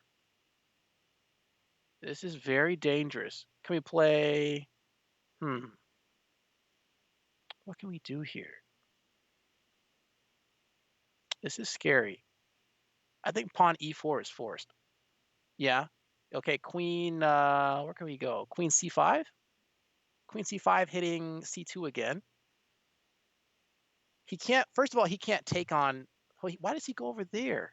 This is very dangerous. Can we play, what can we do here? This is scary. I think pawn e4 is forced. Yeah. Okay, queen, where can we go? Queen c5? Queen c5 hitting c2 again. He can't, first of all, he can't take on, why does he go over there?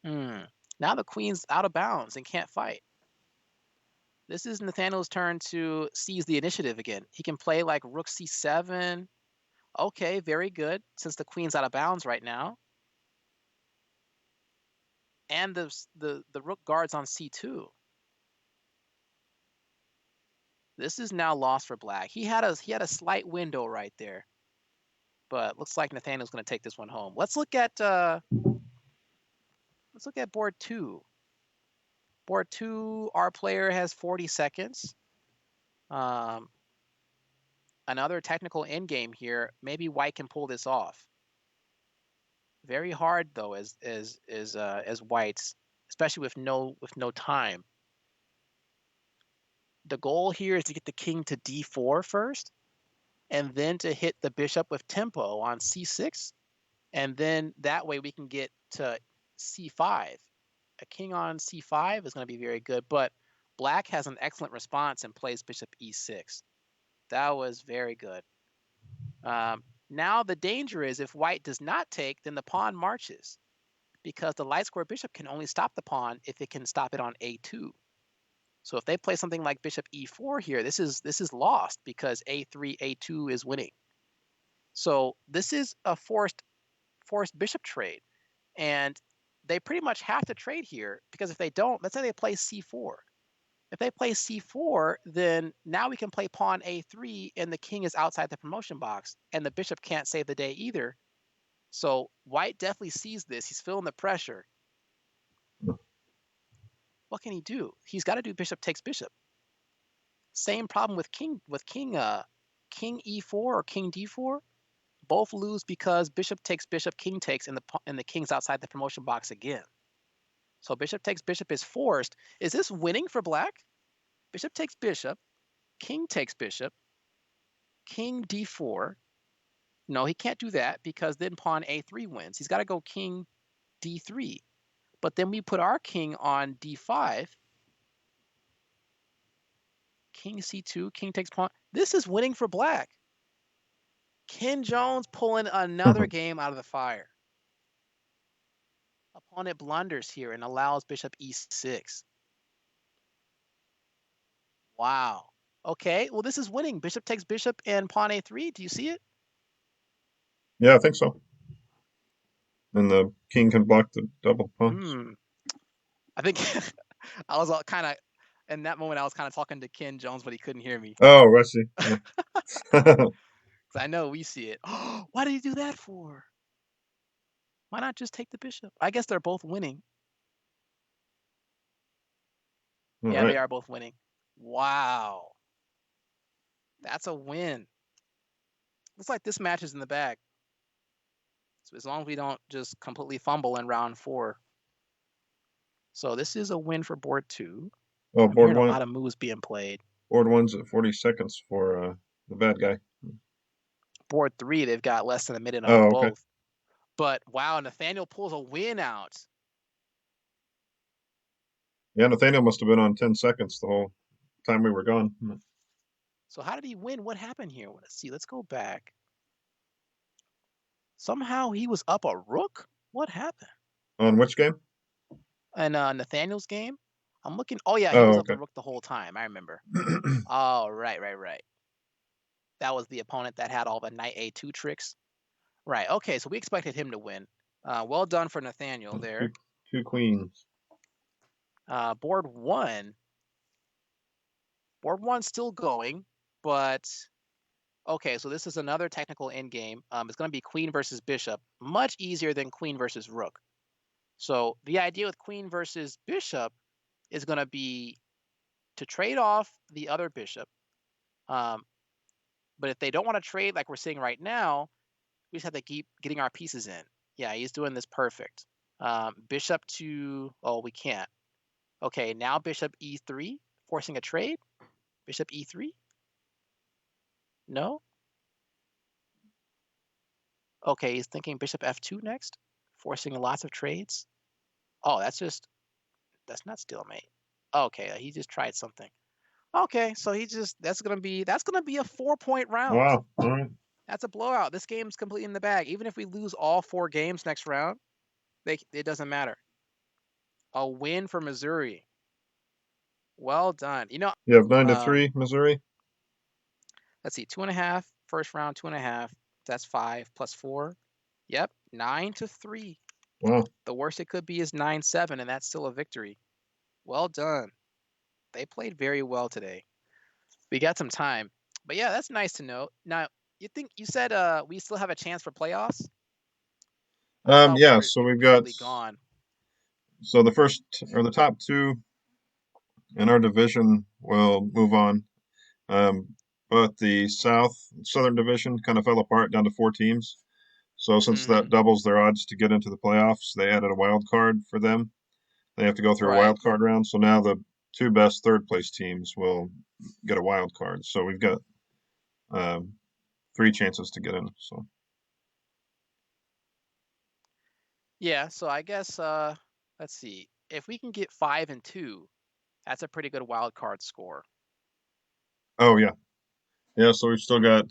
Now the queen's out of bounds and can't fight. This is Nathaniel's turn to seize the initiative again. He can play like rook c7. Okay, very good, since the queen's out of bounds right now. And the rook guards on c2. This is now lost for black. He had a slight window right there, but looks like Nathaniel's going to take this one home. Let's look at board 2. Board 2, our player has 40 seconds. I another technical endgame here. Maybe white can pull this off. Very hard though, as whites, especially with no time. The goal here is to get the king to d4 first, and then to hit the bishop with tempo on c6, and then that way we can get to c5. A king on c5 is going to be very good, but black has an excellent response and plays bishop e6. That was very good. Now the danger is if white does not take, then the pawn marches, because the light square bishop can only stop the pawn if it can stop it on a2. So if they play something like bishop e4 here, this is lost because a3, a2 is winning. So this is a forced bishop trade, and they pretty much have to trade here, because if they don't, let's say they play c4. If they play c4, then now we can play pawn a3, and the king is outside the promotion box, and the bishop can't save the day either. So white definitely sees this. He's feeling the pressure. What can he do? He's got to do bishop takes bishop. Same problem with king e4 or king d4. Both lose because bishop takes, king takes, and the king's outside the promotion box again. So bishop takes bishop is forced. Is this winning for black? Bishop takes bishop, king takes bishop, king d4. No, he can't do that because then pawn a3 wins. He's got to go king d3. But then we put our king on d5. King c2, king takes pawn. This is winning for black. Ken Jones pulling another game out of the fire. Opponent blunders here and allows bishop e6. Wow. Okay, well, this is winning. Bishop takes bishop and pawn a3. Do you see it? Yeah, I think so. And the king can block the double pawns. I think I was kind of, in that moment, I was kind of talking to Ken Jones, but he couldn't hear me. Oh, I see. Yeah. I know we see it. Why did he do that for? Why not just take the bishop? I guess they're both winning. All Yeah, right. they are both winning. Wow. That's a win. Looks like this match is in the bag. So as long as we don't just completely fumble in round 4. So this is a win for board 2. Oh, I'm hearing a lot of moves being played. Board 1's at 40 seconds for the bad guy. Board 3, they've got less than a minute on okay. both. But wow, Nathaniel pulls a win out. Yeah, Nathaniel must have been on 10 seconds the whole time we were gone. So how did he win? What happened here? Let's see. Let's go back. Somehow he was up a rook? What happened? On which game? And Nathaniel's game? I'm looking. Oh, yeah, he was up okay. the rook the whole time. I remember. Oh, right. That was the opponent that had all the knight a2 tricks. Right. Okay, so we expected him to win. Well done for Nathaniel there. Two queens. Board 1. Board 1's still going, but okay, so this is another technical endgame. It's going to be queen versus bishop, much easier than queen versus rook. So the idea with queen versus bishop is going to be to trade off the other bishop. But if they don't want to trade like we're seeing right now, we just have to keep getting our pieces in. Yeah, he's doing this perfect. Bishop to, oh, we can't. Okay, now bishop e3, forcing a trade. Bishop e3. No. Okay, he's thinking bishop f2 next, forcing lots of trades. Oh, that's not stalemate. Okay, he just tried something. Okay, so that's gonna be a 4-point round. Wow. All right. That's a blowout. This game's completely in the bag. Even if we lose all 4 games next round, it doesn't matter. A win for Missouri. Well done. You have 9-3, Missouri. Let's see, 2.5 first round, 2.5. That's 5 plus 4. Yep, 9-3. Wow. The worst it could be is 9-7, and that's still a victory. Well done. They played very well today. We got some time, but yeah, that's nice to know. Now, you said we still have a chance for playoffs? Yeah. So we've got gone. So the top 2 in our division will move on. but the Southern Division kind of fell apart down to 4 teams. So since that Mm-hmm. doubles their odds to get into the playoffs, they added a wild card for them. They have to go through a Right. wild card round. So now the two best third place teams will get a wild card. So we've got um, 3 chances to get in. So Yeah. So I guess let's see. If we can get 5-2, that's a pretty good wild card score. oh yeah. So we've still got.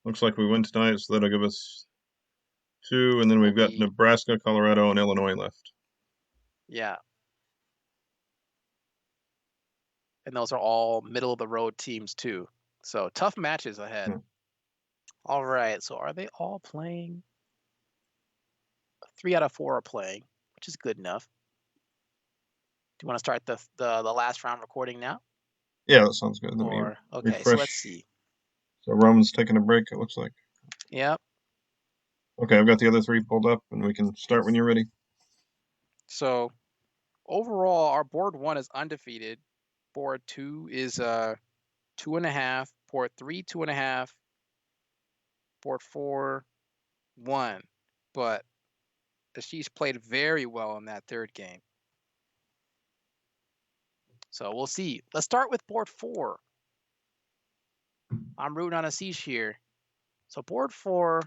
Looks like we win tonight, so that'll give us 2, and then We'll we've got be Nebraska, Colorado, and Illinois left. yeah. And those are all middle of the road teams too. So tough matches ahead. Yeah. All right. So are they all playing? 3 out of 4 are playing, which is good enough. Do you want to start the last round recording now? Yeah, that sounds good. Let me Or okay, so let's refresh. see. So Roman's taking a break, it looks like. Yep. Okay, I've got the other 3 pulled up, and we can start when you're ready. So overall, our board 1 is undefeated. Board 2 is 2.5. Board 3, 2.5. Board 4, 1. But Ashish played very well in that third game. So we'll see. Let's start with board 4. I'm rooting on Asish here. So board 4.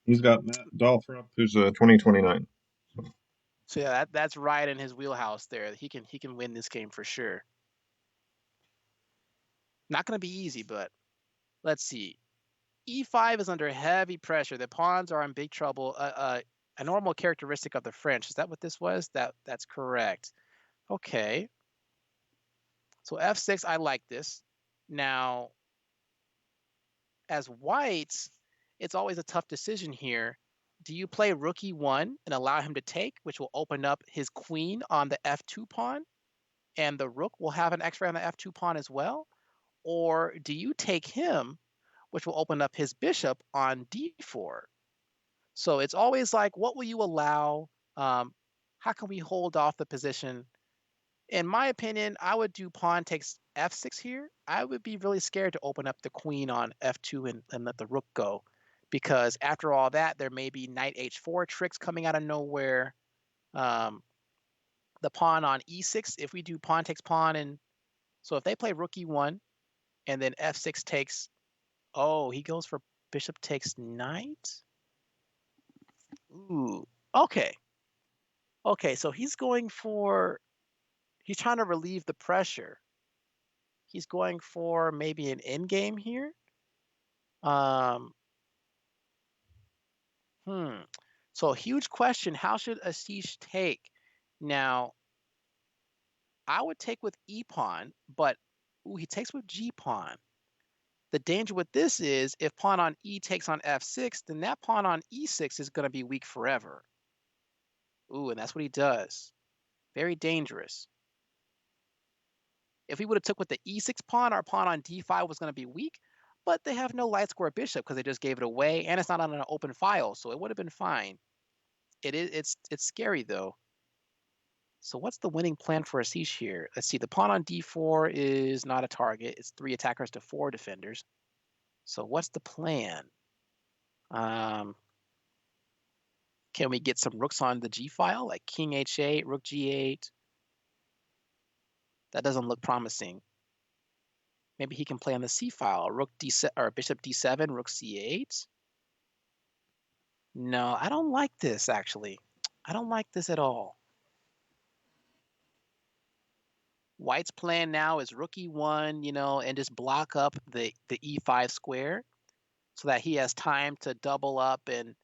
He's got Matt Dalthrop, who's 2029. So yeah, that's right in his wheelhouse there. He can win this game for sure. Not going to be easy, but let's see. E5 is under heavy pressure. The pawns are in big trouble. A normal characteristic of the French. Is that what this was? That's correct. Okay. So F6, I like this. Now, as whites, it's always a tough decision here. Do you play rook E1 and allow him to take, which will open up his queen on the F2 pawn, and the rook will have an X-ray on the F2 pawn as well? Or do you take him, which will open up his bishop on D4? So it's always like, what will you allow? How can we hold off the position? In my opinion, I would do pawn takes F6 here. I would be really scared to open up the queen on F2 and let the rook go, because after all that, there may be knight H4 tricks coming out of nowhere. Um, the pawn on E6, if we do pawn takes pawn, and so if they play rook E1 and then F6 takes, oh, he goes for bishop takes knight. Ooh, okay. Okay, so he's trying to relieve the pressure. He's going for maybe an endgame here. Um, hmm. So huge question, how should Asish take? Now, I would take with E pawn, but ooh, he takes with G pawn. The danger with this is if pawn on E takes on F6, then that pawn on E6 is going to be weak forever. Ooh, and that's what he does. Very dangerous. If we would have took with the E6 pawn, our pawn on D5 was going to be weak, but they have no light square bishop because they just gave it away, and it's not on an open file, so it would have been fine. It's scary though. So what's the winning plan for Asish here? Let's see. The pawn on D4 is not a target. It's 3 attackers to 4 defenders. So what's the plan? Um, can we get some rooks on the G file, like King H8, Rook G8? That doesn't look promising. Maybe he can play on the C file, Rook D7 or Bishop D7, Rook C8. No, I don't like this actually. I don't like this at all. White's plan now is Rook E1, and just block up the E5 square so that he has time to double up and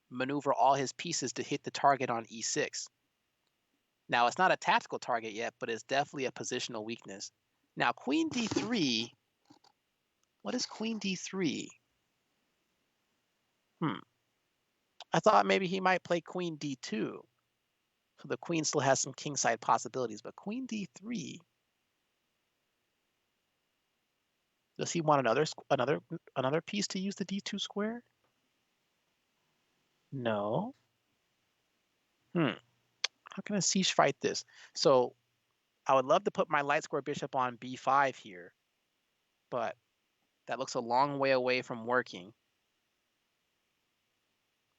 maneuver all his pieces to hit the target on E6. Now, it's not a tactical target yet, but it's definitely a positional weakness. Now, Queen D3, what is Queen D3? I thought maybe he might play Queen D2. So the queen still has some kingside possibilities, but Queen D3, does he want another piece to use the D2 square? No. How can Asish fight this? So I would love to put my light square bishop on B5 here. but that looks a long way away from working.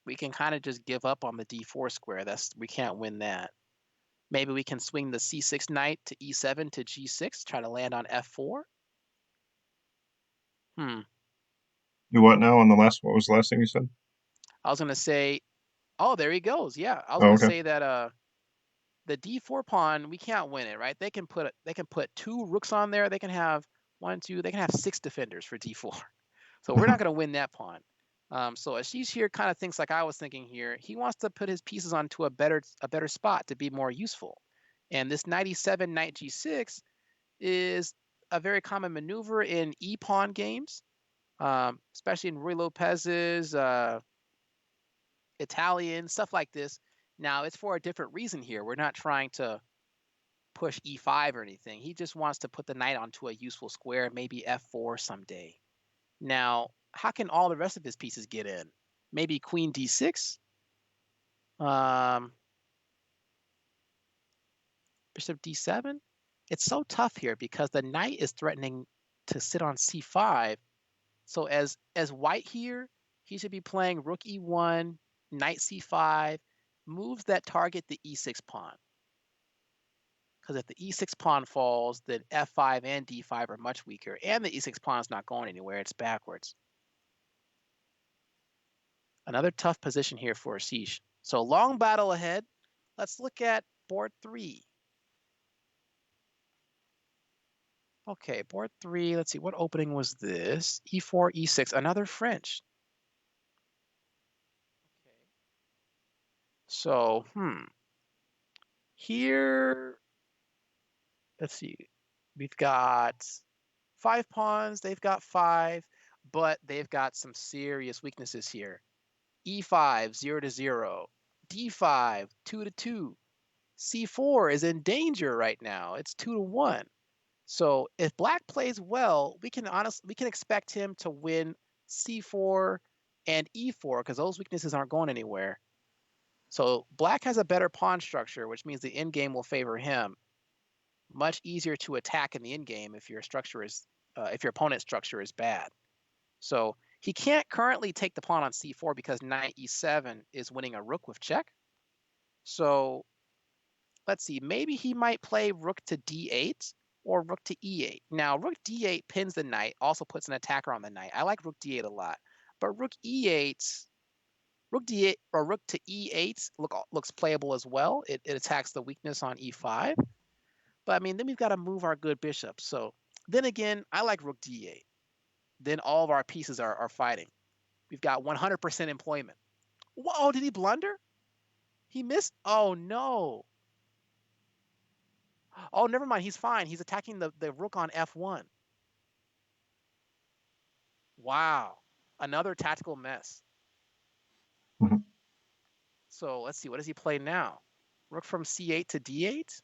We can kind of just give up on the d4 square. We can't win that. Maybe we can swing the c6 knight to e7 to g6, try to land on f4. You what now on the last, what was the last thing you said? I was going to say, oh, there he goes. Yeah, I was Oh, going to okay. say that the d4 pawn, we can't win it, right? They can put 2 rooks on there. They can have 1, 2, they can have 6 defenders for d4. So we're not going to win that pawn. So Ashish here kind of thinks like I was thinking here. He wants to put his pieces onto a better spot to be more useful. And this knight e7, knight g6 is a very common maneuver in e-pawn games, especially in Ruy Lopez's, Italian, stuff like this. Now, it's for a different reason here. We're not trying to push e5 or anything. He just wants to put the knight onto a useful square, maybe f4 someday. Now, how can all the rest of his pieces get in? Maybe queen d6? Bishop d7? It's so tough here because the knight is threatening to sit on c5. So as white here, he should be playing rook e1, knight c5, moves that target the e6 pawn. Because if the e6 pawn falls, then f5 and d5 are much weaker, and the e6 pawn is not going anywhere, it's backwards. Another tough position here for Asish. So long battle ahead. Let's look at board 3. Okay, board 3, let's see, what opening was this? e4, e6, another French. Okay. So, here, let's see, we've got 5 pawns, they've got 5, but they've got some serious weaknesses here. e5, 0 to 0, d5, 2 to 2, c4 is in danger right now, it's 2 to 1. So if black plays well, we can expect him to win c4 and e4 because those weaknesses aren't going anywhere. So black has a better pawn structure, which means the endgame will favor him. Much easier to attack in the endgame if your opponent's structure is bad. So he can't currently take the pawn on c4 because knight e7 is winning a rook with check. So let's see, maybe he might play rook to d8 or rook to e8. Now, rook d8 pins the knight, also puts an attacker on the knight. I like rook d8 a lot, but rook e8, rook d8 or rook to e8 looks playable as well. It attacks the weakness on e5. But I mean, then we've got to move our good bishop. So then again, I like rook d8. Then all of our pieces are fighting. We've got 100% employment. Whoa, did he blunder? He missed? Oh, no. Oh, never mind. He's fine. He's attacking the rook on f1. Wow. Another tactical mess. Mhm. So let's see. What does he play now? Rook from c8 to d8?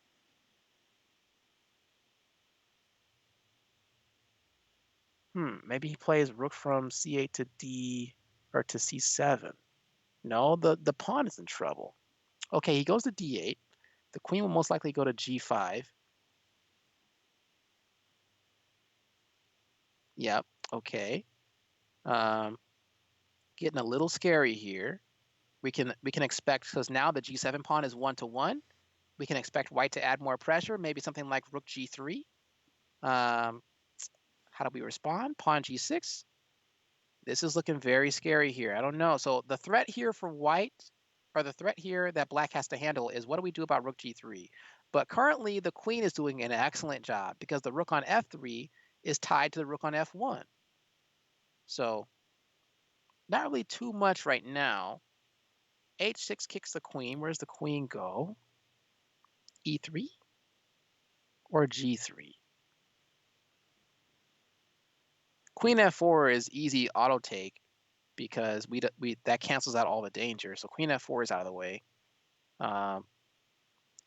Maybe he plays rook from c8 to d or to c7. No, the pawn is in trouble. Okay, he goes to d8. The queen will most likely go to g5. Yep. Okay. Getting a little scary here. We can expect, because now the g7 pawn is 1 to 1. We can expect white to add more pressure, maybe something like rook g3. How do we respond? Pawn g6. This is looking very scary here. I don't know. So the threat here for white, or the threat here that black has to handle, is what do we do about rook g3? But currently, the queen is doing an excellent job because the rook on f3 is tied to the rook on f1. So not really too much right now. h6 kicks the queen. Where's the queen go? e3 or g3? Queen f4 is easy auto take because we that cancels out all the danger. So queen f4 is out of the way.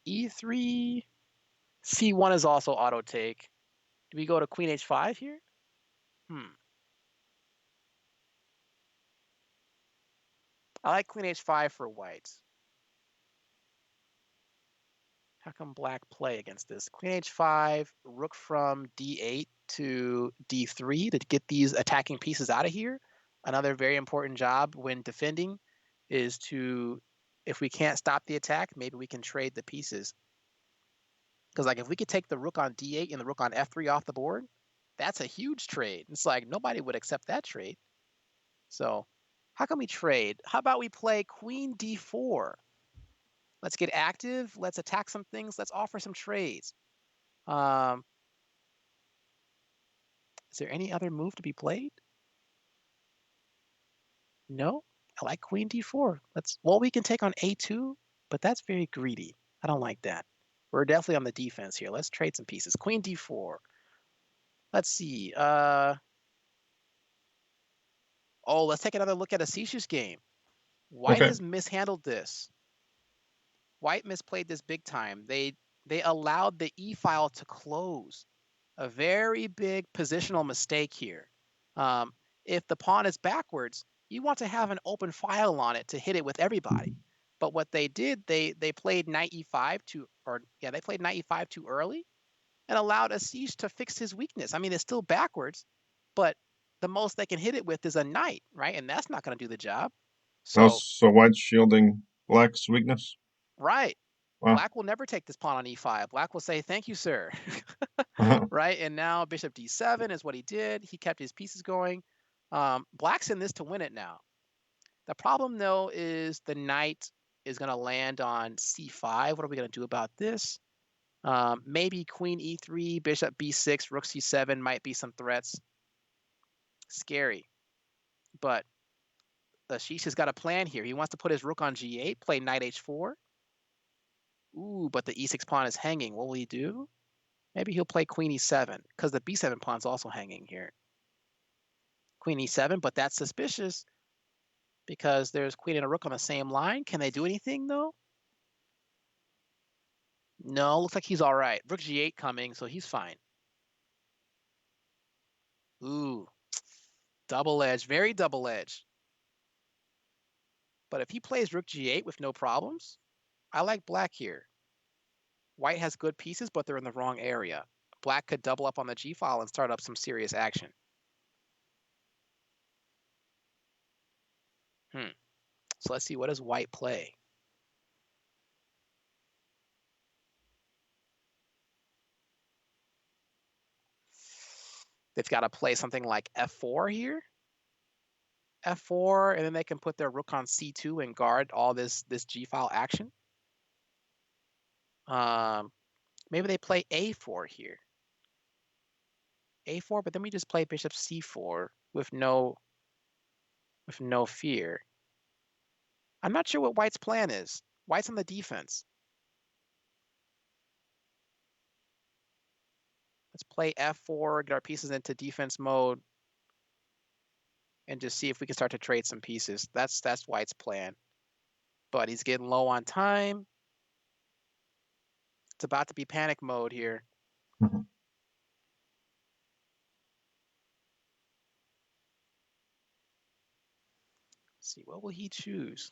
E3, c1 is also auto take. Do we go to queen h5 here? I like queen h5 for white. How come black play against this? Queen h5, rook from d8. to d3 to get these attacking pieces out of here. Another very important job when defending is to, if we can't stop the attack, maybe we can trade the pieces. Because like if we could take the rook on d8 and the rook on f3 off the board, that's a huge trade. It's like nobody would accept that trade. So how can we trade? How about we play queen d4? Let's get active. Let's attack some things. Let's offer some trades. Is there any other move to be played? No? I like queen d4. Well, we can take on a2, but that's very greedy. I don't like that. We're definitely on the defense here. Let's trade some pieces. Queen d4. Let's see. Oh, let's take another look at Asish's game. White Okay. has mishandled this. White misplayed this big time. They allowed the e file to close. A very big positional mistake here. If the pawn is backwards, you want to have an open file on it to hit it with everybody. But what they did, they played knight e5 they played knight e5 too early and allowed Asish to fix his weakness. I mean, it's still backwards, but the most they can hit it with is a knight, right? And that's not going to do the job. Oh, So, so white's shielding black's weakness. right. Wow. Black will never take this pawn on e5. Black will say, thank you, sir. Uh-huh. Right? And now bishop d7 is what he did. He kept his pieces going. Black's in this to win it now. The problem, though, is the knight is going to land on c5. What are we going to do about this? Maybe queen e3, bishop b6, rook c7 might be some threats. Scary. But Ashish has got a plan here. He wants to put his rook on g8, play knight h4. Ooh, but the e6 pawn is hanging. What will he do? Maybe he'll play queen e7, because the b7 pawn's also hanging here. Queen e7, but that's suspicious because there's queen and a rook on the same line. Can they do anything, though? No, looks like he's all right. Rook g8 coming, so he's fine. Ooh, double edge, very double edge. But if he plays rook g8 with no problems, I like black here. White has good pieces, but they're in the wrong area. Black could double up on the g-file and start up some serious action. So let's see, what does white play? They've got to play something like f4 here. F4, and then they can put their rook on c2 and guard all this g-file action. Maybe they play a4 here. A4, but then we just play bishop c4 with no fear. I'm not sure what white's plan is. White's on the defense. Let's play f4, get our pieces into defense mode, and just see if we can start to trade some pieces. That's white's plan. But he's getting low on time. It's about to be panic mode here. Mhm. Let's see, what will he choose?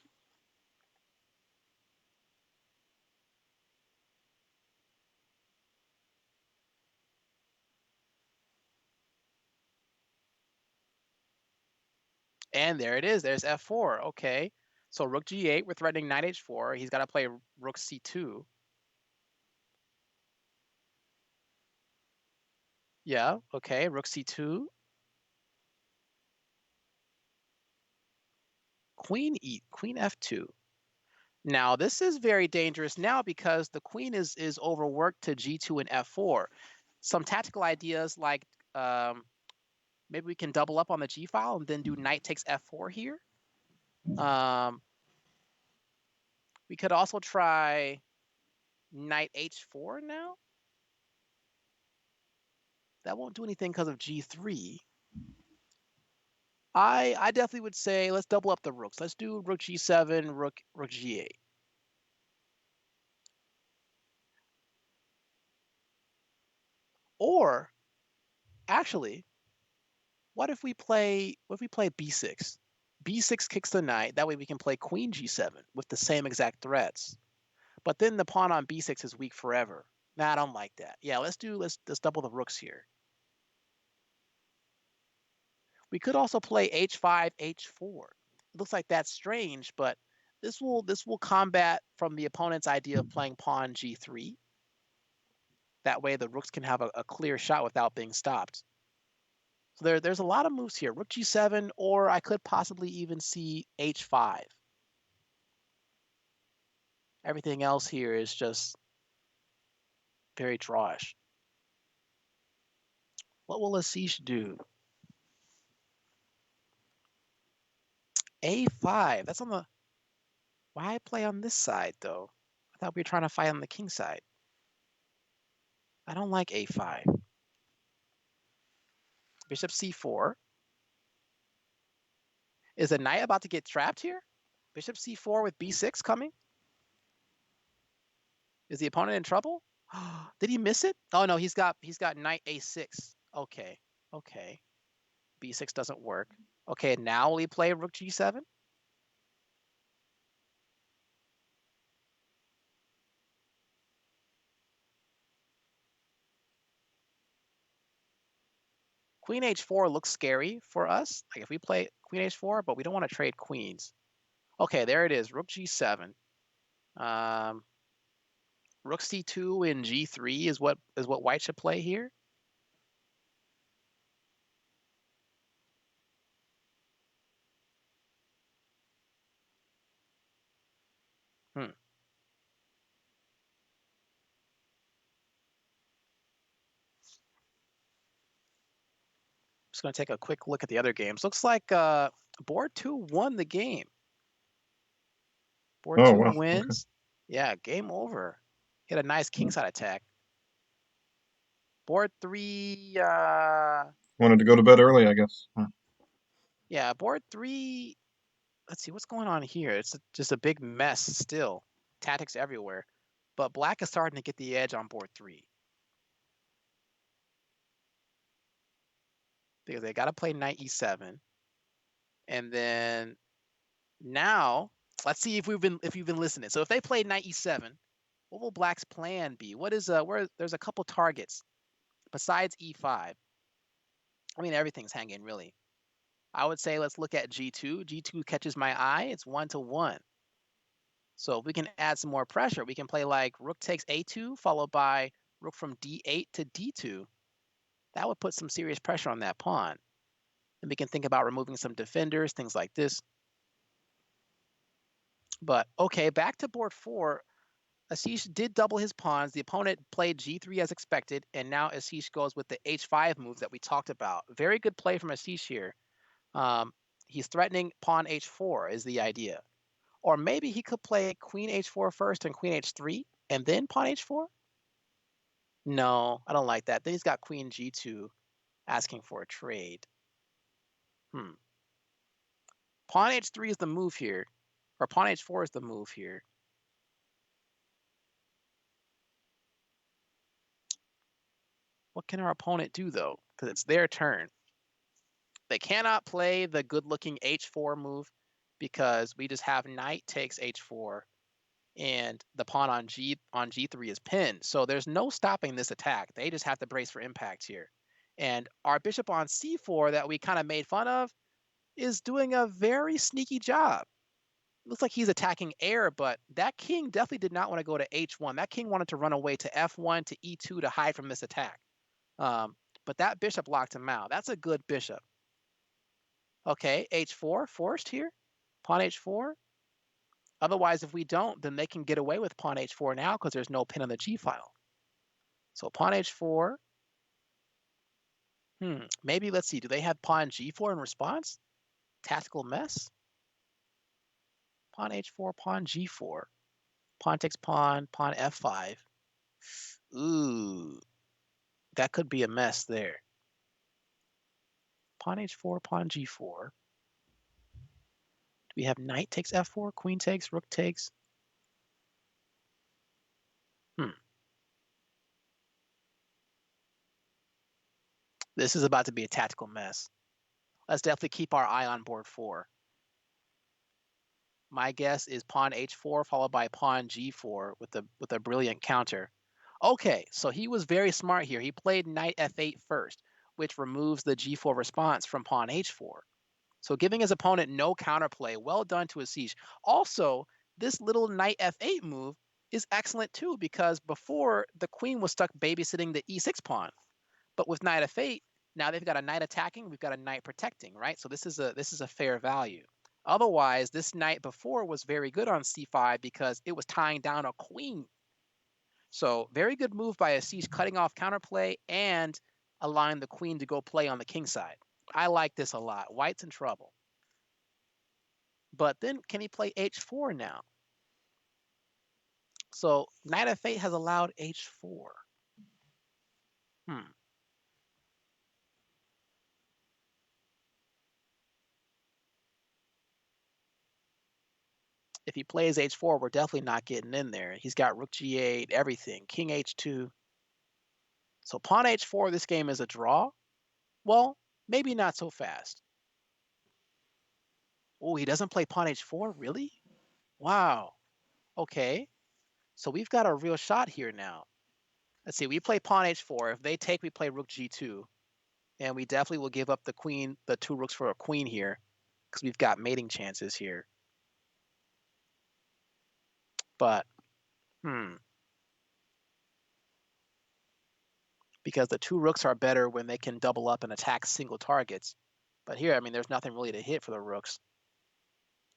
And there it is. There's f4. Okay. So rook g8, we're threatening knight h4. He's got to play rook c2. Yeah, okay, rook c2. Queen f2. Now, this is very dangerous now because the queen is overworked to g2 and f4. Some tactical ideas like maybe we can double up on the g-file and then do knight takes f4 here. We could also try knight h4 now. That won't do anything because of g3. I definitely would say let's double up the rooks. Let's do rook g7, rook g8. Or actually, what if we play b6? B6 kicks the knight. That way we can play queen g7 with the same exact threats. But then the pawn on b6 is weak forever. Nah, I don't like that. Yeah, let's double the rooks here. We could also play h5, h4. It looks like that's strange, but this will combat from the opponent's idea of playing pawn g3. That way the rooks can have a clear shot without being stopped. So there's a lot of moves here. Rook g7, or I could possibly even see h5. Everything else here is just very drawish. What will Asish do? a5. That's on the... Why play on this side, though? I thought we were trying to fight on the king side. I don't like a5. Bishop c4. Is the knight about to get trapped here? Bishop c4 with b6 coming? Is the opponent in trouble? Did he miss it? Oh no, he's got knight a6. Okay. Okay. b6 doesn't work. Okay, now will he play rook g7? Queen h4 looks scary for us. Like if we play queen h4, but we don't want to trade queens. Okay, there it is. Rook g7. Rook c2 and g3 is what white should play here. Hmm. Just going to take a quick look at the other games. Looks like board 2 won the game. Board 2 wow. wins. Okay. Yeah, game over. Hit a nice kingside attack. Board 3... Wanted to go to bed early, I guess. Yeah, board 3... Let's see, what's going on here? It's just a big mess still. Tactics everywhere. But black is starting to get the edge on board 3. Because they got to play knight e7. And then now, let's see if you've been listening. So if they play knight e7, what will black's plan be? What is where there's a couple targets besides e5. I mean, everything's hanging really. I would say let's look at g2. G2 catches my eye. It's 1-1. So if we can add some more pressure, we can play like rook takes a2 followed by rook from d8 to d2. That would put some serious pressure on that pawn. And we can think about removing some defenders, things like this. But okay, back to board 4. Asish did double his pawns. The opponent played g3 as expected, and now Asish goes with the h5 move that we talked about. Very good play from Asish here. He's threatening pawn h4 is the idea. Or maybe he could play queen h4 first and queen h3, and then pawn h4? No, I don't like that. Then he's got queen g2 asking for a trade. Pawn h3 is the move here, or pawn h4 is the move here. What can our opponent do, though? Because it's their turn. They cannot play the good-looking h4 move because we just have knight takes h4, and the pawn on g3 is pinned. So there's no stopping this attack. They just have to brace for impact here. And our bishop on c4 that we kind of made fun of is doing a very sneaky job. Looks like he's attacking air, but that king definitely did not want to go to h1. That king wanted to run away to f1 to e2 to hide from this attack. But that bishop locked him out. That's a good bishop. Okay, h4 forced here. Pawn h4. Otherwise, if we don't, then they can get away with pawn h4 now because there's no pin on the g file. So pawn h4. Maybe, let's see, do they have pawn g4 in response? Tactical mess? Pawn h4, pawn g4. Pawn takes pawn, pawn f5. Ooh, that could be a mess there. Pawn h4, pawn g4. Do we have knight takes f4, queen takes, rook takes? This is about to be a tactical mess. Let's definitely keep our eye on board 4. My guess is pawn h4 followed by pawn g4 with a brilliant counter. Okay, so he was very smart here. He played knight f8 first. which removes the g4 response from pawn h4. So giving his opponent no counterplay. Well done to Asish. Also, this little knight f8 move is excellent too, because before the queen was stuck babysitting the e6 pawn. But with knight f8, now they've got a knight attacking, we've got a knight protecting, right? So this is a fair value. Otherwise, this knight before was very good on c5 because it was tying down a queen. So very good move by Asish, cutting off counterplay and allowing the queen to go play on the king side. I like this a lot. White's in trouble. But then can he play h4 now? So knight f8 has allowed h4. If he plays h4, we're definitely not getting in there. He's got rook g8, everything, king h2. So pawn h4, this game is a draw. Well, maybe not so fast. Oh, he doesn't play pawn h4, really? Wow. Okay. So we've got a real shot here now. Let's see, we play pawn h4. If they take, we play rook g2. And we definitely will give up the queen, the two rooks for a queen here, because we've got mating chances here. But, because the two rooks are better when they can double up and attack single targets. But here, I mean, there's nothing really to hit for the rooks.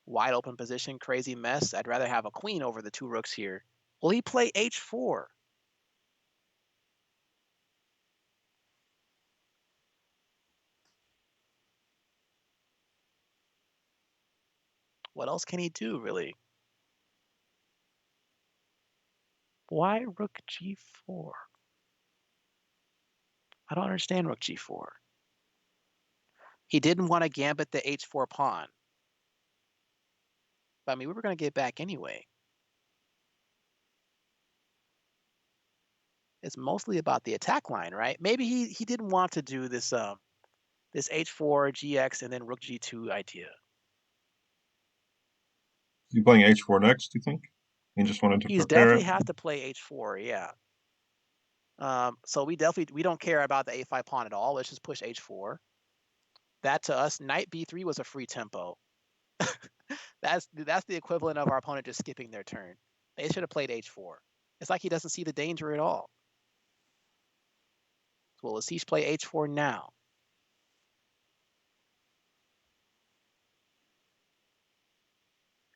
Wide open position, crazy mess. I'd rather have a queen over the two rooks here. Will he play h4? What else can he do, really? Why rook g4? I don't understand rook g4. He didn't want to gambit the h4 pawn. But I mean, we were going to get back anyway. It's mostly about the attack line, right? Maybe he didn't want to do this this h4, gx, and then rook g2 idea. Is he playing h4 next, do you think? He just wanted to He's prepare definitely it? have to play h4, yeah. So we don't care about the a5 pawn at all. Let's just push h4. That to us, knight b3 was a free tempo. That's the equivalent of our opponent just skipping their turn. They should have played h4. It's like he doesn't see the danger at all. So will Asish play h4 now?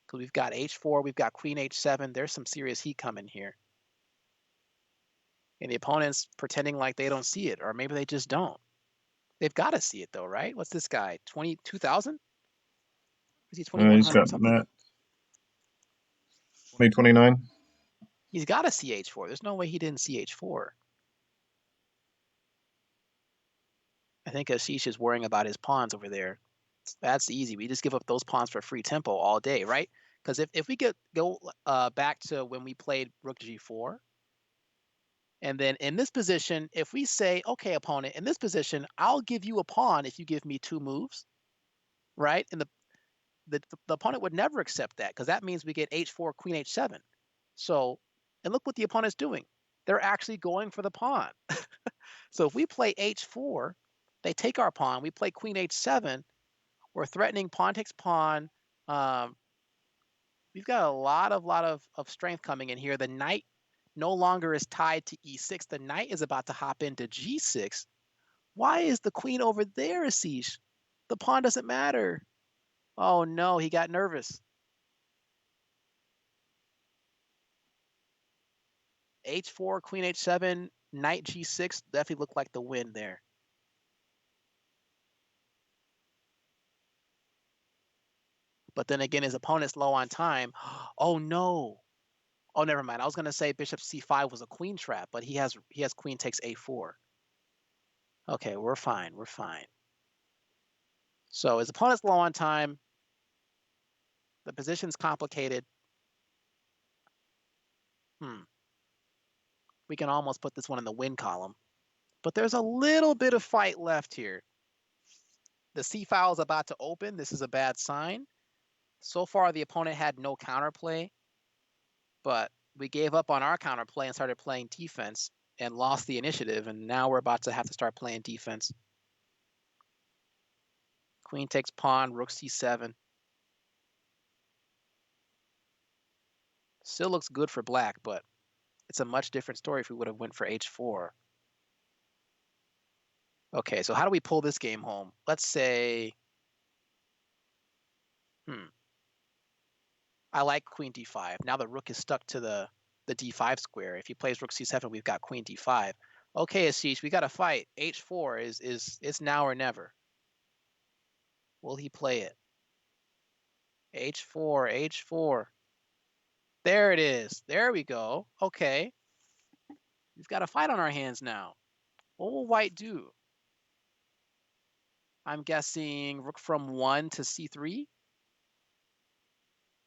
Because we've got h4, we've got queen h7. There's some serious heat coming here. And the opponent's pretending like they don't see it, or maybe they just don't. They've got to see it though, right? What's this guy? 22,000? Is he He's 2,100 got something? Matt 2029. He's got to see h4. There's no way he didn't see h4. I think Asish is worrying about his pawns over there. That's easy. We just give up those pawns for free tempo all day, right? Because if we go back to when we played rook g4, and then in this position, if we say, okay, opponent, in this position, I'll give you a pawn if you give me two moves, right? And the opponent would never accept that because that means we get h4, queen h7. So, and look what the opponent's doing. They're actually going for the pawn. So if we play h4, they take our pawn. We play queen h7. We're threatening pawn takes pawn. We've got a lot of strength coming in here. The knight no longer is tied to e6. The knight is about to hop into g6. Why is the queen over there, Asish? The pawn doesn't matter. Oh no, he got nervous. h4, queen h7, knight g6 definitely looked like the win there. But then again, his opponent's low on time. Oh no. Oh, never mind. I was gonna say bishop c5 was a queen trap, but he has queen takes a4. Okay, we're fine. We're fine. So his opponent's low on time. The position's complicated. We can almost put this one in the win column. But there's a little bit of fight left here. The c file is about to open. This is a bad sign. So far, the opponent had no counterplay, but we gave up on our counterplay and started playing defense and lost the initiative. And now we're about to have to start playing defense. Queen takes pawn, rook c7. Still looks good for black, but it's a much different story if we would have went for h4. Okay, so how do we pull this game home? Let's say, I like queen d5. Now the rook is stuck to the d5 square. If he plays rook c7, we've got queen d5. Okay, Asish, we got to fight. h4 is it's now or never. Will he play it? h4, h4. There it is. There we go. Okay. We've got a fight on our hands now. What will white do? I'm guessing rook from 1 to c3.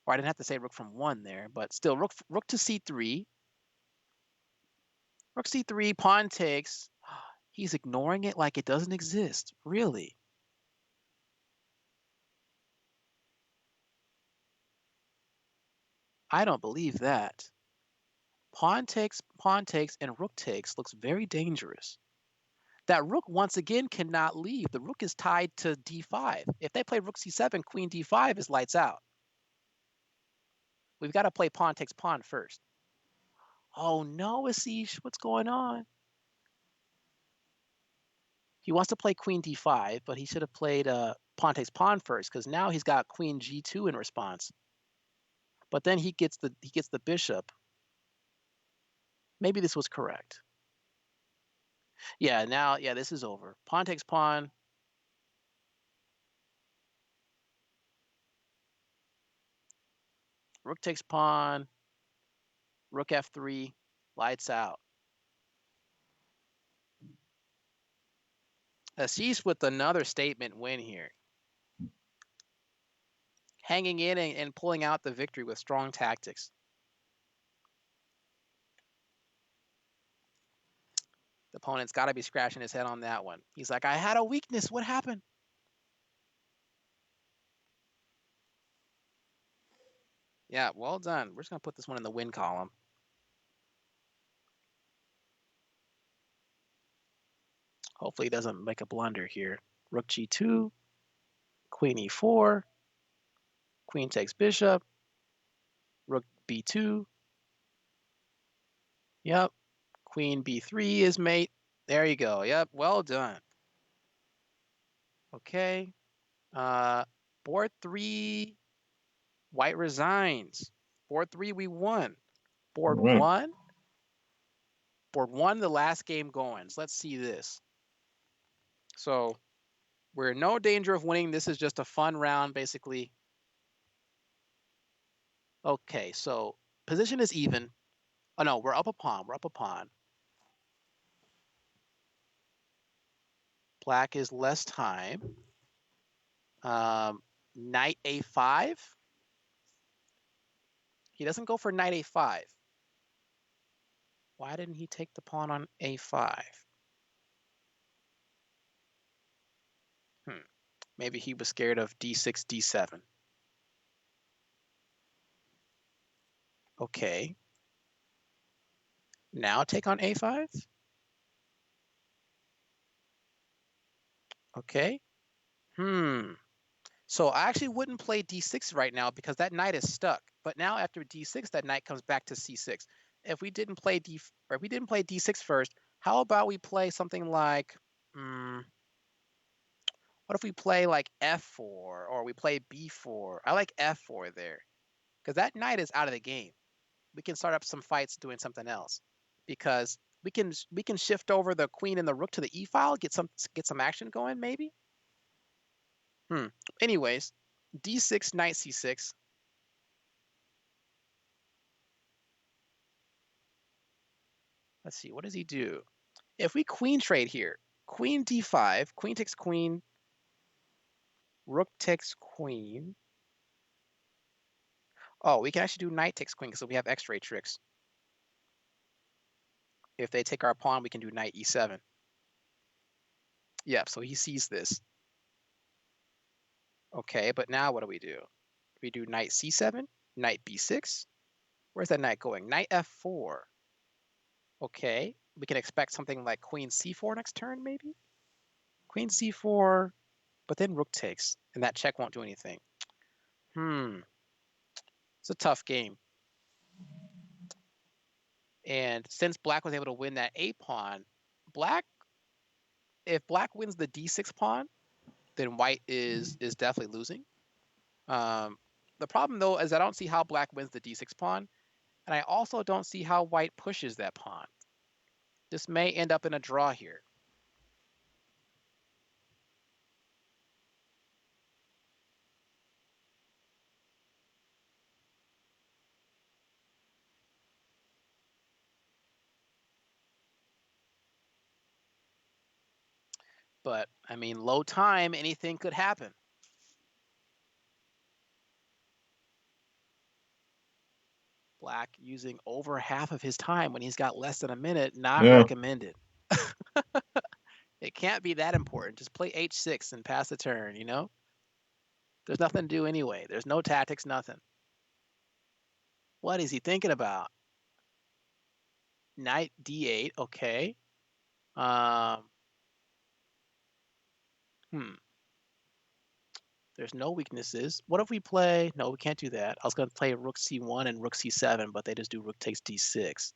Or I didn't have to say rook from 1 there, but still rook to c3. Rook c3, pawn takes. He's ignoring it like it doesn't exist. Really? I don't believe that. Pawn takes, and rook takes looks very dangerous. That rook, once again, cannot leave. The rook is tied to d5. If they play rook c7, queen d5 is lights out. We've got to play pawn takes pawn first. Oh no, Asish, what's going on? He wants to play queen d5, but he should have played pawn takes pawn first, because now he's got queen g2 in response. But then he gets the bishop. Maybe this was correct. Yeah, now, yeah, this is over. Pawn takes pawn. Rook takes pawn. Rook f3. Lights out. Asish with another statement win here. Hanging in and pulling out the victory with strong tactics. The opponent's got to be scratching his head on that one. He's like, I had a weakness. What happened? Yeah, well done. We're just going to put this one in the win column. Hopefully he doesn't make a blunder here. Rook g2, queen e4, queen takes bishop, rook b2. Yep, queen b3 is mate. There you go. Yep, well done. Okay. Board 3, white resigns. Board 3, we won. Board All right. 1, the last game going. So let's see this. So we're in no danger of winning. This is just a fun round, basically. Okay, so position is even. Oh, no, we're up a pawn. We're up a pawn. Black is less time. Knight a5. He doesn't go for knight a5. Why didn't he take the pawn on a5? Maybe he was scared of d6, d7. Okay. Now take on a5. Okay. So I actually wouldn't play d6 right now because that knight is stuck. But now after d6, that knight comes back to c6. If we didn't play d6 first, how about we play something like, what if we play like f4 or we play b4? I like f4 there because that knight is out of the game. We can start up some fights doing something else because we can shift over the queen and the rook to the e file, get some action going maybe. Anyways, d6, knight c6. Let's see, what does he do? If we queen trade here, queen d5, queen takes queen, rook takes queen. Oh, we can actually do knight takes queen because we have x-ray tricks. If they take our pawn, we can do knight e7. Yeah, so he sees this. Okay, but now what do? We do knight c7, knight b6. Where's that knight going? Knight f4. Okay, we can expect something like queen c4 next turn, maybe? Queen c4. But then rook takes, and that check won't do anything. It's a tough game. And since black was able to win that a pawn, if black wins the d6 pawn, then white is definitely losing. The problem though is I don't see how black wins the d6 pawn, and I also don't see how white pushes that pawn. This may end up in a draw here. But I mean, low time, anything could happen. Black using over half of his time when he's got less than a minute, not recommended. It can't be that important. Just play h6 and pass the turn, you know? There's nothing to do anyway. There's no tactics, nothing. What is he thinking about? Knight d8, okay. There's no weaknesses. What if we play? No, we can't do that. I was going to play rook c1 and rook c7, but they just do rook takes d6.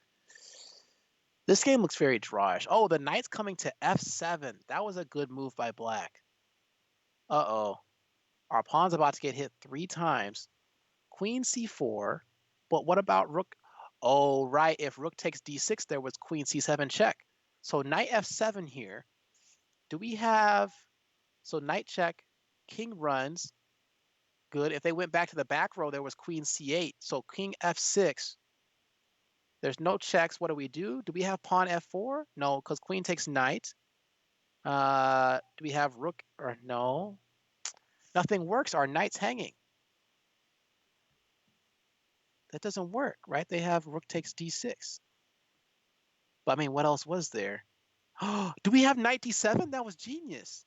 This game looks very drawish. Oh, the knight's coming to f7. That was a good move by black. Uh-oh. Our pawn's about to get hit 3 times. Queen c4. But what about rook? Oh, right. If rook takes d6, there was queen c7 check. So knight f7 here. Do we have... So knight check, king runs. Good. If they went back to the back row, there was queen c8. So king f6. There's no checks. What do? Do we have pawn f4? No, because queen takes knight. Do we have rook? Or no? Nothing works. Our knight's hanging. That doesn't work, right? They have rook takes d6. But I mean, what else was there? Do we have knight d7? That was genius.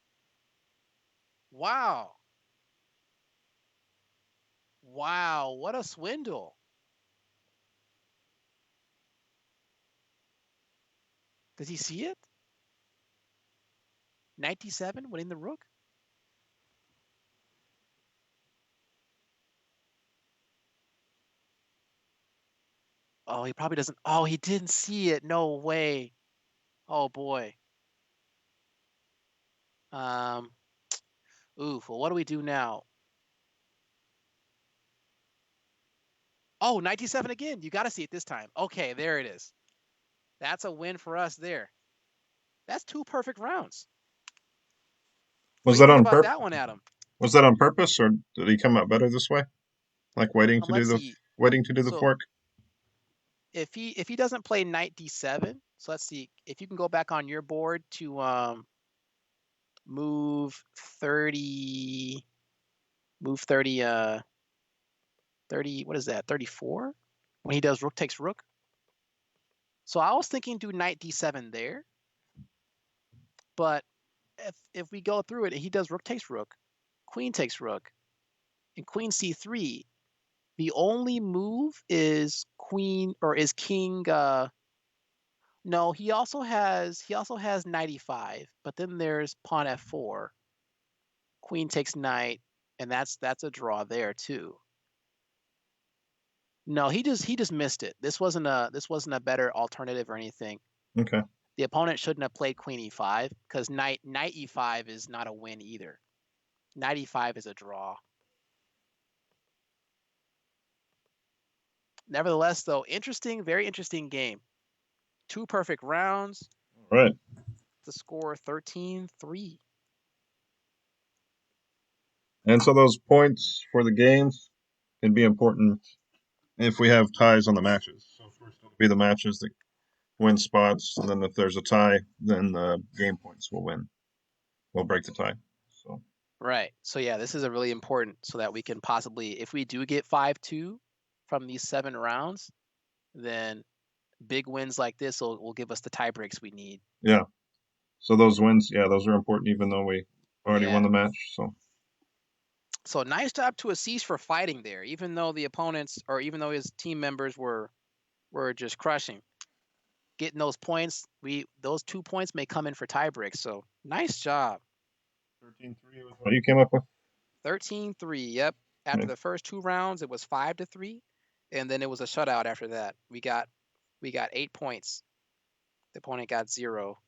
Wow. Wow, what a swindle. Does he see it? Knight d7, winning the rook? Oh, he probably doesn't. Oh, he didn't see it. No way. Oh, boy. Oof, well, what do we do now? Oh, knight d7 again. You got to see it this time. Okay, there it is. That's a win for us there. That's 2 perfect rounds. What do you think about that one, Adam? Was that on purpose, or did he come out better this way? Like waiting to do Let's the see. So fork? if he doesn't play knight d7, so let's see if you can go back on your board to move 30 30, what is that, 34 when he does rook takes rook. So I was thinking do knight d7 there, but if we go through it, he does rook takes rook, queen takes rook, and queen c3. The only move is queen or is king. No, he also has knight e5, but then there's pawn f4, queen takes knight, and that's a draw there too. No, he just missed it. This wasn't a better alternative or anything. Okay. The opponent shouldn't have played queen e5 because knight e5 is not a win either. Knight e5 is a draw. Nevertheless, though, interesting, very interesting game. 2 perfect rounds. All right. The score 13-3. And so those points for the games can be important if we have ties on the matches. So first it'll be the matches that win spots, and then if there's a tie, then the game points will win. We'll break the tie. So Right. So yeah, this is a really important so that we can possibly, if we do get 5-2 from these 7 rounds, then big wins like this will give us the tie breaks we need. yeah. So those wins, yeah, those are important even though we already won the match. So nice job to Asish for fighting there, even though the opponents or even though his team members were just crushing. Getting those points, those 2 points may come in for tie breaks. So nice job. 13-3 was what you came up with? 13-3. Yep. After Okay. the first 2 rounds, it was 5-3, and then it was a shutout after that. We got 8 points. The opponent got 0.